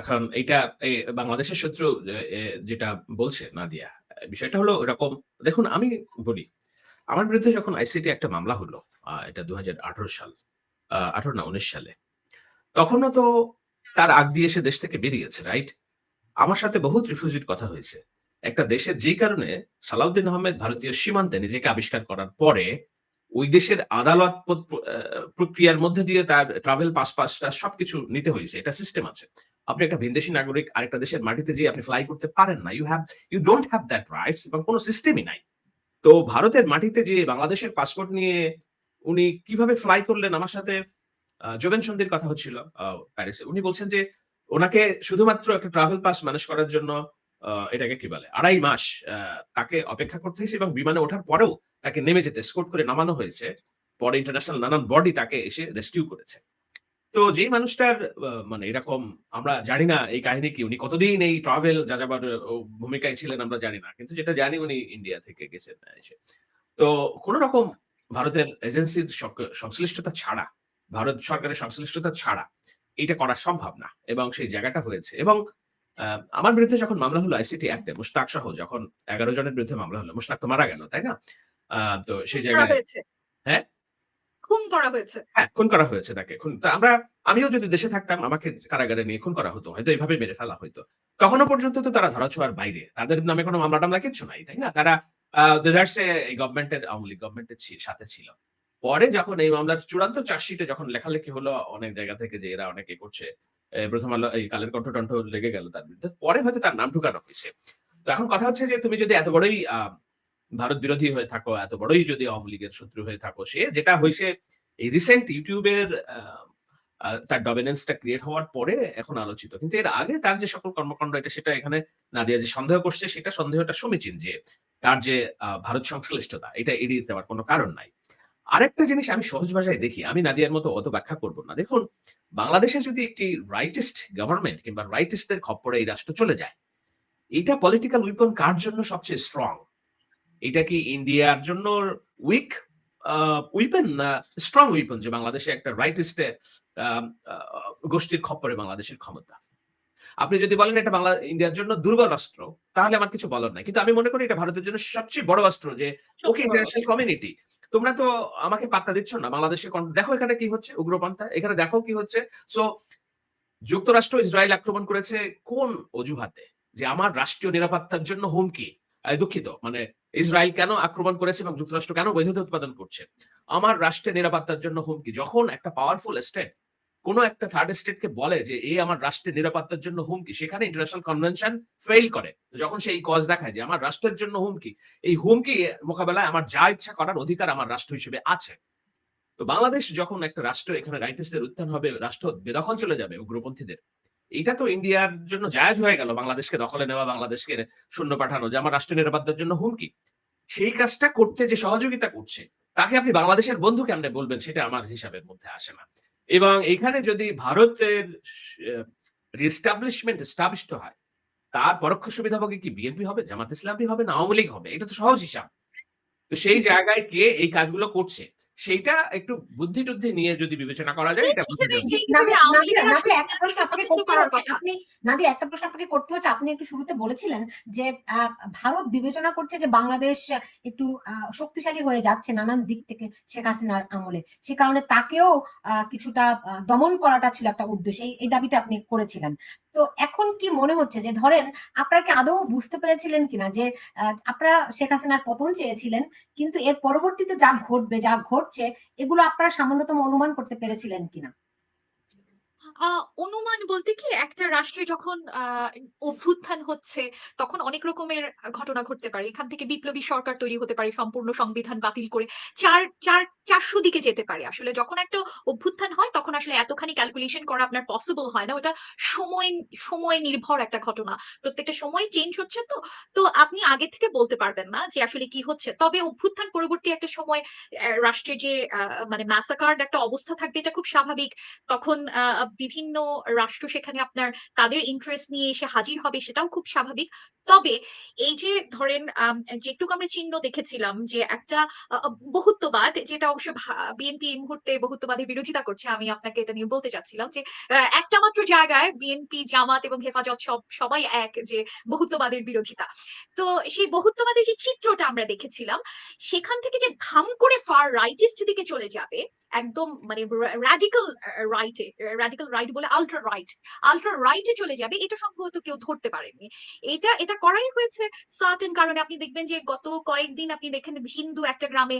এখন এইটা বাংলাদেশের শত্রু যেটা বলছে নাদিয়া, বিষয়টা হলো এরকম। দেখুন আমি বলি, আমার বিরুদ্ধে যখন আইসিটি একটা মামলা হলো, এটা 2018 সাল, 18 না 19 সালে, তখনও তো তার আগ দিয়ে সে দেশ থেকে বেরিয়েছে, রাইট? আমার সাথে বহুত রিফিউজির কথা হয়েছে। একটা দেশের যেই কারণে সালাউদ্দিন আহমেদ ভারতীয় সীমান্তে নিজেকে আবিষ্কার করার পরে ওই দেশের আদালত প্রক্রিয়ার মধ্যে দিয়ে তার ট্রাভেল পাসটা সবকিছু নিতে হয়েছে। এটা সিস্টেম আছে। আপনি একটা ভিনদেশী নাগরিক আরেকটা দেশের মাটিতে যেয়ে আপনি ফ্লাই করতে পারেন না। You don't have that rights, এবং কোন সিস্টেমই নাই। তো ভারতের মাটিতে যেয়ে বাংলাদেশের পাসপোর্ট নিয়ে উনি কিভাবে ফ্লাই করলেন? আমার সাথে জোবেন সন্ধির কথা হচ্ছিল প্যারিসে। উনি বলছেন যে উনাকে শুধুমাত্র একটা ট্রাভেল পাস ম্যানেজ করার জন্য এটাকে কি বলে? ২.৫ মাস তাকে অপেক্ষা করতে হয়েছে, এবং বিমানে ওঠার পরেও তাকে নেমে যেতে এসকর্ট করে নামানো হয়েছে। পরে ইন্টারন্যাশনাল নানান বডি তাকে এসে রেস্কিউ করেছে। তো যেই মানুষটার মানে এরকম, আমরা জানি না এই কাহিনী কি, উনি কতদিন এই ট্রাভেল যাযাবর ভূমিকায় ছিলেন আমরা জানি না। কিন্তু যেটা জানি উনি ইন্ডিয়া থেকে গেছেন এসে। তো কোন রকম ভারতের এজেন্সির সংশ্লিষ্টতা ছাড়া, ভারত সরকারের সংশ্লিষ্টতা ছাড়া এটা করা সম্ভব না, এবং সেই জায়গাটা হয়েছে। এবং আমার বিরুদ্ধে যখন মামলা হলো আইসিটি অ্যাক্টে, মুশতাক সহ যখন ১১ জনের বিরুদ্ধে মামলা হলো, মুশতাক তো মারা গেল, তাই না? তো খুন সেই করা জায়গায় হয়েছে, হ্যাঁ? খুন করা হয়েছে। হ্যাঁ, খুন করা হয়েছে তাকে। তো আমিও যদি দেশে থাকতাম আমাকে কারাগারে নিয়ে খুন করা হতো। হয়তো এভাবে মেরে ফেলা হইতো। তখনো পর্যন্ত তো তারা ধরাছোঁয়ার বাইরে। তাদের নামে কোনো মামলা-টামলা কিচ্ছু নাই, তাই না? তারা দেদারসে এই গভর্নমেন্টের, আওয়ামী লীগ গভর্নমেন্টের সাথে ছিল। পরে যখন এই মামলার চূড়ান্ত চার্জশিটে যখন লেখালেখি হলো অনেক জায়গা থেকে যে এরা অনেকে করছে, প্রথম আলো এই কালের কণ্ঠ-টণ্ঠ লেগে গেল তার বিরুদ্ধে। পরে হয়তো তার নাম ঢুকানো হইছে। তো এখন কথা হচ্ছে যে তুমি যদি এত বড়ই ভারত বিরোধী হয়ে থাকো, এত বড়ই যদি আওয়ামী লীগের শত্রু হয়ে থাকো, সে যেটা হইছে এই রিসেন্ট ইউটিউবের তার ডমিনেন্সটা ক্রিয়েট হওয়ার পরে এখন আলোচিত। কিন্তু এর আগে তার যে সকল কর্মকাণ্ড সেটা এখানে নাদিয়া যে সন্দেহ করছে, সেটা সন্দেহটা সমীচীন যে তার যে ভারত সংশ্লিষ্টতা এটা এড়িয়ে যাওয়ার কোনো কারণ নাই। আরেকটা জিনিস আমি সহজ ভাষায় দেখি, আমি নাদিয়ার মতো অত ব্যাখ্যা করব না। দেখুন, বাংলাদেশে যদি একটি রাইটিস্ট গভর্নমেন্ট কিংবা রাইটিস্টদের খপ্পরে এই রাষ্ট্র চলে যায়, এটা পলিটিক্যাল উইপন কার জন্য সবচেয়ে স্ট্রং? এটা কি ইন্ডিয়ার জন্য উইক উইপন না স্ট্রং উইপন, যে বাংলাদেশে একটা রাইটিস্টে গোষ্ঠীর খপ্পরে বাংলাদেশের ক্ষমতা? আপনি যদি বলেন এটা ইন্ডিয়ার জন্য দুর্বল অস্ত্র, তাহলে আমার কিছু বলার নাই। কিন্তু আমি মনে করি এটা ভারতের জন্য সবচেয়ে বড় অস্ত্র, যে ওকে সবচেয়ে বড় ইন্টারন্যাশনাল অস্ত্র। কমিউনিটি, তোমরা তো আমাকে পাত্তা দিচ্ছ না। বাংলাদেশের দেখো এখানে কি হচ্ছে, উগ্রপন্থা এখানে দেখো কি হচ্ছে। সো যুক্তরাষ্ট্র ইসরায়েল আক্রমণ করেছে কোন অজুহাতে? যে আমার রাষ্ট্রীয় নিরাপত্তার জন্য হুমকি। দুঃখিত, মানে ইসরায়েল কেন আক্রমণ করেছে এবং যুক্তরাষ্ট্র কেন বৈধতা উৎপাদন করছে? আমার রাষ্ট্রের নিরাপত্তার জন্য হুমকি। যখন একটা পাওয়ারফুল স্টেট কোন একটা থার্ড স্টেটকে বলে যে এই আমার রাষ্ট্রের নিরাপত্তার জন্য হুমকি, সেখানে ইন্টারন্যাশনাল কনভেনশন ফেইল করে। যখন সেই কজ দেখায় যে আমার রাষ্ট্রের জন্য হুমকি, এই হুমকি মোকাবেলায় আমার যা ইচ্ছা করার অধিকার আমার রাষ্ট্র হিসেবে আছে। তো বাংলাদেশ যখন একটা রাষ্ট্র, এখানে রাইটিস্টদের উত্থান হবে, রাষ্ট্র বেদখল চলে যাবে উগ্রপন্থীদের, এটা তো ইন্ডিয়ার জন্য জায়েজ হয়ে গেল। বাংলাদেশকে দখলে নেওয়া, বাংলাদেশকে শূন্য পাঠানো, যে আমার রাষ্ট্রের নিরাপত্তার জন্য হুমকি। সেই কাজটা করতে যে সহযোগিতা করছে, তাকে আপনি বাংলাদেশের বন্ধু কেমনে বলবেন? সেটা আমার হিসাবের মধ্যে আসে না। এবং এখানে যদি ভারতের রিস্টাবলিশমেন্ট এস্টাবলিশড হয়, তার পরোক্ষ সুবিধাভোগী কি বিএনপি হবে, জামাত ইসলামী হবে, না আওয়ামী লীগ হবে? এটা তো সহজ হিসাব। তো সেই জায়গায় কে এই কাজগুলো করছে, সেইটা একটু বুদ্ধি-টুদ্ধি নিয়ে যদি বিবেচনা করা যায়, এটা বোঝা যাবে। সেই হিসেবে নাদিয়া, আওয়ামী নাদিয়া, লীগের আসলে নাদিয়া, একটা প্রশ্ন আপনাকে পছন্দ করতে করার হচ্ছে। কথা। নাদিয়া, একটা প্রশ্ন আপনাকে করতে হচ্ছে। আপনি একটু শুরুতে বলেছিলেন যে ভারত বিবেচনা করছে যে বাংলাদেশ একটু শক্তিশালী হয়ে যাচ্ছে নানান দিক থেকে শেখ হাসিনার আমলে। সে কারণে তাকেও কিছুটা দমন করাটা ছিল একটা উদ্দেশ্য। এই দাবিটা আপনি করেছিলেন। তো এখন কি মনে হচ্ছে যে ধরেন আপনারা কি আদৌ বুঝতে পেরেছিলেন কিনা যে আপনারা শেখ হাসিনার পতন চেয়েছিলেন, কিন্তু এর পরবর্তীতে যা ঘটবে, যা ঘটছে, এগুলো আপনারা সামান্যতম অনুমান করতে পেরেছিলেন কিনা? অনুমান বলতে কি, একটা রাষ্ট্রে যখন অভ্যুত্থান হচ্ছে তখন অনেক রকমের ঘটনা ঘটতে পারে। এখান থেকে বিপ্লবী সরকার তৈরি হতে পারে সম্পূর্ণ সংবিধান বাতিল করে। 400 দিকে যেতে পারে। আসলে যখন একটা অভ্যুত্থান হয় তখন আসলে এতখানি ক্যালকুলেশন করা আপনার পসিবল হয় না। ওটা সময় সময় নির্ভর একটা ঘটনা। প্রত্যেকটা সময় চেঞ্জ হচ্ছে তো। তো আপনি আগে থেকে বলতে পারবেন না যে আসলে কি হচ্ছে। তবে অভ্যুত্থান পরবর্তী একটা সময় রাষ্ট্রের যে মানে ম্যাসাকার্ড একটা অবস্থা থাকবে, এটা খুব স্বাভাবিক। তখন বিভিন্ন রাষ্ট্র সেখানে আপনার তাদের ইন্টারেস্ট নিয়ে এসে হাজির হবে, সেটাও খুব স্বাভাবিক। তবে এই যে ধরেন যেটুকু আমরা চিহ্ন দেখেছিলাম যে একটা বহুত্ববাদ, যেটা অবশ্য বিএনপি এই মুহূর্তে বহুত্ববাদের বিরোধিতা করছে, আমি আপনাকে এটা নিয়ে বলতে চাচ্ছিলাম যে একটা মাত্র জায়গায় বিএনপি, জামাত এবং হেফাজত সবাই এক, যে বহুত্ববাদের বিরোধিতা। তো সেই বহুত্ববাদের যে চিত্রটা আমরা দেখেছিলাম, সেখান থেকে যে ধাম করে ফার রাইটিস্ট দিকে চলে যাবে, একদম মানে রাডিক্যাল রাইট বলে আলট্রা রাইটে চলে যাবে, এটা সম্ভবত কেউ ধরতে পারেননি। এটা করাই হয়েছে সার্টেন কারণে। আপনি দেখবেন যে গত কয়েকদিন আপনি দেখেন হিন্দু একটা গ্রামে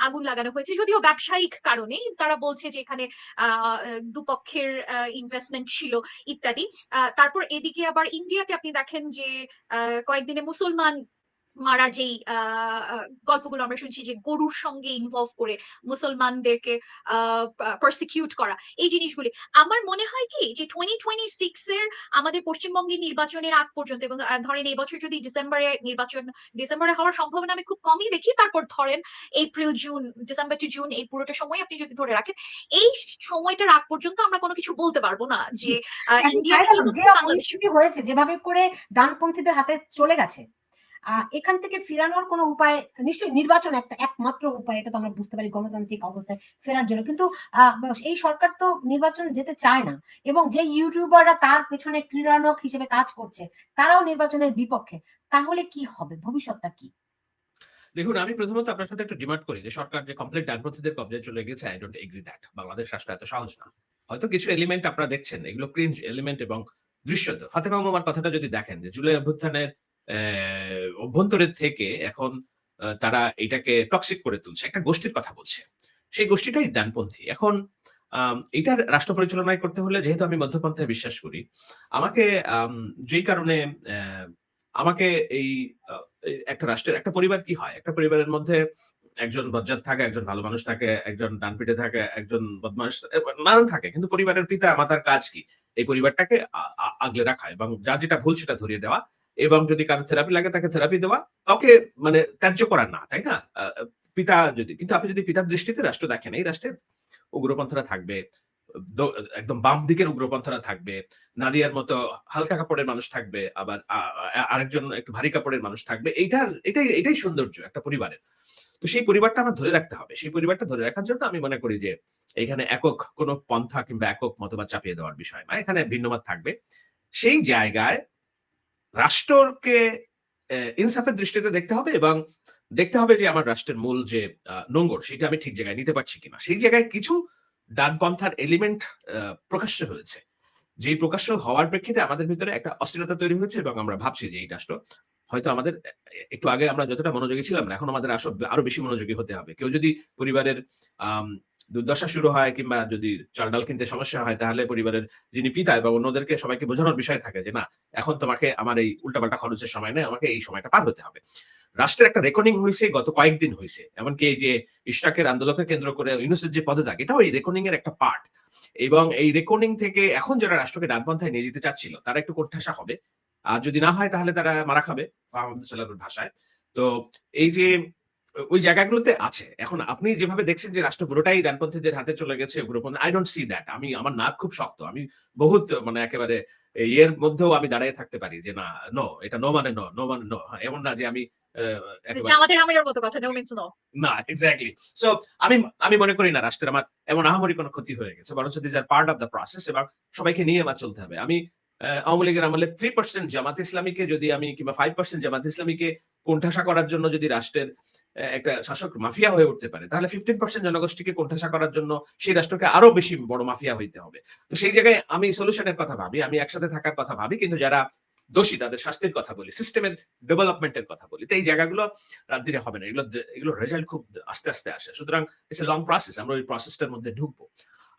আগুন লাগানো হয়েছে, যদিও ব্যবসায়িক কারণে। তারা বলছে যে এখানে দুপক্ষের ইনভেস্টমেন্ট ছিল ইত্যাদি। তারপর এদিকে আবার ইন্ডিয়াতে আপনি দেখেন যে কয়েকদিনে মুসলমান মারার যেই গল্পগুলো আমরা শুনছি, যে গরুর সঙ্গে ইনভলভ করে মুসলমানদেরকে পারসিকিউট করা, এই জিনিসগুলি। আমার মনে হয় কি যে 2026 এর আমাদের পশ্চিমবঙ্গের নির্বাচনের আগ পর্যন্ত, এবং ধরেন এই বছর যদি ডিসেম্বরে হওয়ার সম্ভাবনা আমি খুব কমই দেখি, তারপর ধরেন April June, December two June, এই পুরোটা সময় আপনি যদি ধরে রাখেন, এই সময়টার আগ পর্যন্ত আমরা কোনো কিছু বলতে পারবো না যে ইন্ডিয়াতে কি হচ্ছে, যে বাংলাদেশে পরিস্থিতি হয়েছে, যেভাবে করে ডানপন্থীদের হাতে চলে গেছে, এখান থেকে ফিরানোর কোনো উপায় নিশ্চয়ই নির্বাচন একটা একমাত্র উপায়, এটা তো আমরা বুঝতে পারি গণতান্ত্রিক অবস্থায় ফেরার জন্য। কিন্তু এই সরকার তো নির্বাচন যেতে চায় না, এবং যে ইউটিউবাররা তার পেছনে ক্রীড়ানক হিসেবে কাজ করছে তারাও নির্বাচনের বিপক্ষে। তাহলে কি হবে, ভবিষ্যৎটা কি? দেখুন, আমি প্রথমত আপনার সাথে একটু ডিমান্ড করি যে সরকার যে কমপ্লিট ডানপন্থীদের কবজায় চলে গেছে, I don't agri that. Bangladesh রাষ্ট্র এত সহজ না। হয়তো কিছু এলিমেন্ট আপনারা দেখছেন, এগুলো ক্রিঞ্জ এলিমেন্ট এবং দৃশ্যত। ফাতেমা মামার কথাটা যদি দেখেন, যে জুলাই অভ্যুত্থানের অভ্যন্তরের থেকে এখন তারা এটাকে টক্সিক করে তুলছে, একটা গোষ্ঠীর কথা বলছে। সেই গোষ্ঠীটাই ডানপন্থী। এখন এটার রাষ্ট্র পরিচালনায় করতে হলে, যেহেতু আমি মধ্যপন্থায় বিশ্বাস করি, আমাকে যেই কারণে আমাকে এই একটা রাষ্ট্রের, একটা পরিবার কি হয়, একটা পরিবারের মধ্যে একজন বজ্জাত থাকে, একজন ভালো মানুষ থাকে, একজন ডানপিটে থাকে, একজন বদমাশ, নানান থাকে। কিন্তু পরিবারের পিতা মাতার কাজ কি? এই পরিবারটাকে আগলে রাখা এবং যার যেটা ভুল সেটা ধরিয়ে দেওয়া, এবং যদি কারো থেরাপি লাগে তাকে থেরাপি দেওয়া, কাউকে মানে ত্যায্য করার না, তাই না? পিতা যদি, কিন্তু আপনি যদি পিতার দৃষ্টিতে রাষ্ট্র দেখেন, এই রাষ্ট্রের উগ্রপন্থীরা থাকবে, একদম বাম দিকের উগ্রপন্থীরা থাকবে, নাদিয়ার মতো হালকা কাপড়ের মানুষ থাকবে, আবার আরেকজন একটু ভারী কাপড়ের মানুষ থাকবে। এটাই সৌন্দর্য একটা পরিবারের। তো সেই পরিবারটা আমার ধরে রাখতে হবে। সেই পরিবারটা ধরে রাখার জন্য আমি মনে করি যে এখানে একক কোন পন্থা কিংবা একক মতবাদ চাপিয়ে দেওয়ার বিষয় না। এখানে ভিন্নমত থাকবে। সেই জায়গায় রাষ্ট্রকে ইনসাফের দৃষ্টিতে দেখতে হবে, এবং দেখতে হবে যে আমার রাষ্ট্রের মূল যে নোঙ্গর, সেটা আমি ঠিক জায়গায় নিতে পারছি কিনা। সেই জায়গায় কিছু ডানপন্থার এলিমেন্ট প্রকাশ্য হয়েছে। যেই প্রকাশ্য হওয়ার প্রেক্ষিতে আমাদের ভিতরে একটা অস্থিরতা তৈরি হয়েছে, এবং আমরা ভাবছি যে এই রাষ্ট্র হয়তো আমাদের, একটু আগে আমরা যতটা মনোযোগী ছিলাম না, এখন আমাদের আরো বেশি মনোযোগী হতে হবে। কেউ যদি পরিবারের দুর্দশা শুরু হয়, কিংবা যদি চাল ডাল কিনতে সমস্যা হয়, তাহলে পরিবারের যিনি পিতা এবং অন্যদেরকে সবাইকে বোঝানোর বিষয় থাকে যে না, এখন তোমাকে আমার এই উল্টাপাল্টা খরচের সময় নেই, আমাকে এই সময়টা পার হতে হবে। রাষ্ট্রের একটা রেকর্ডিং হয়েছে, গত কয়েকদিন হয়েছে। এমনকি এই যে ইশরাকের আন্দোলনকে কেন্দ্র করে ইউনূসের যে পদত্যাগ, এটাও এই রেকর্ডিং এর একটা পার্ট। এবং এই রেকর্ডিং থেকে এখন যারা রাষ্ট্রকে ডানপন্থায় নিয়ে যেতে চাচ্ছিল, তারা একটু কোণঠাসা হবে। আর যদি না হয় তাহলে তারা মারা খাবে, ভাষায়। তো এই যে ওই জায়গাগুলোতে আছে। এখন আপনি যেভাবে দেখছেন যে রাষ্ট্র পুরোটাই ডানপন্থীদের হাতে চলে গেছে, উগ্রপন্থী, আই ডোন্ট সি দ্যাট। আমার নাক খুব শক্ত। আমি বহুত মানে একেবারে এর মধ্যেও আমি দাঁড়িয়ে থাকতে পারি যে না, নো, এটা নো মানে নো, নো মানে নো। এমন না যে আমি জামাতের আমিরের মতো কথা, নো মিন্স নো। না, এক্স্যাক্টলি। সো আমি মনে করি না রাষ্ট্রের আমার এমন আহামরি কোনো ক্ষতি হয়ে গেছে, বরঞ্চ this are part of the process, এবং সবাইকে নিয়ে আমার চলতে হবে। আমি আওয়ামী লীগের আমলে 3% জামাত ইসলামীকে যদি আমি, কিংবা 5% জামাত ইসলামীকে কোণঠাসা করার জন্য যদি রাষ্ট্রের একটা শাসক মাফিয়া হয়ে উঠতে পারে, তাহলে 15% জনগোষ্ঠীকে কোণঠাসা করার জন্য সেই রাষ্ট্রকে আরো বেশি বড় মাফিয়া হইতে হবে। তো সেই জায়গায় আমি সলিউশনের কথা ভাবি, আমি একসাথে থাকার কথা ভাবি, কিন্তু যারা দোষী তাদের শাস্তির কথা বলি, সিস্টেমের ডেভেলপমেন্টের কথা বলি। তো এই জায়গাগুলো রাত দিনে হবে না, এগুলো রেজাল্ট খুব আস্তে আস্তে আসে। সুতরাং ইটস এ লং প্রসেস, আমরা ওই প্রসেসটার মধ্যে ঢুকবো।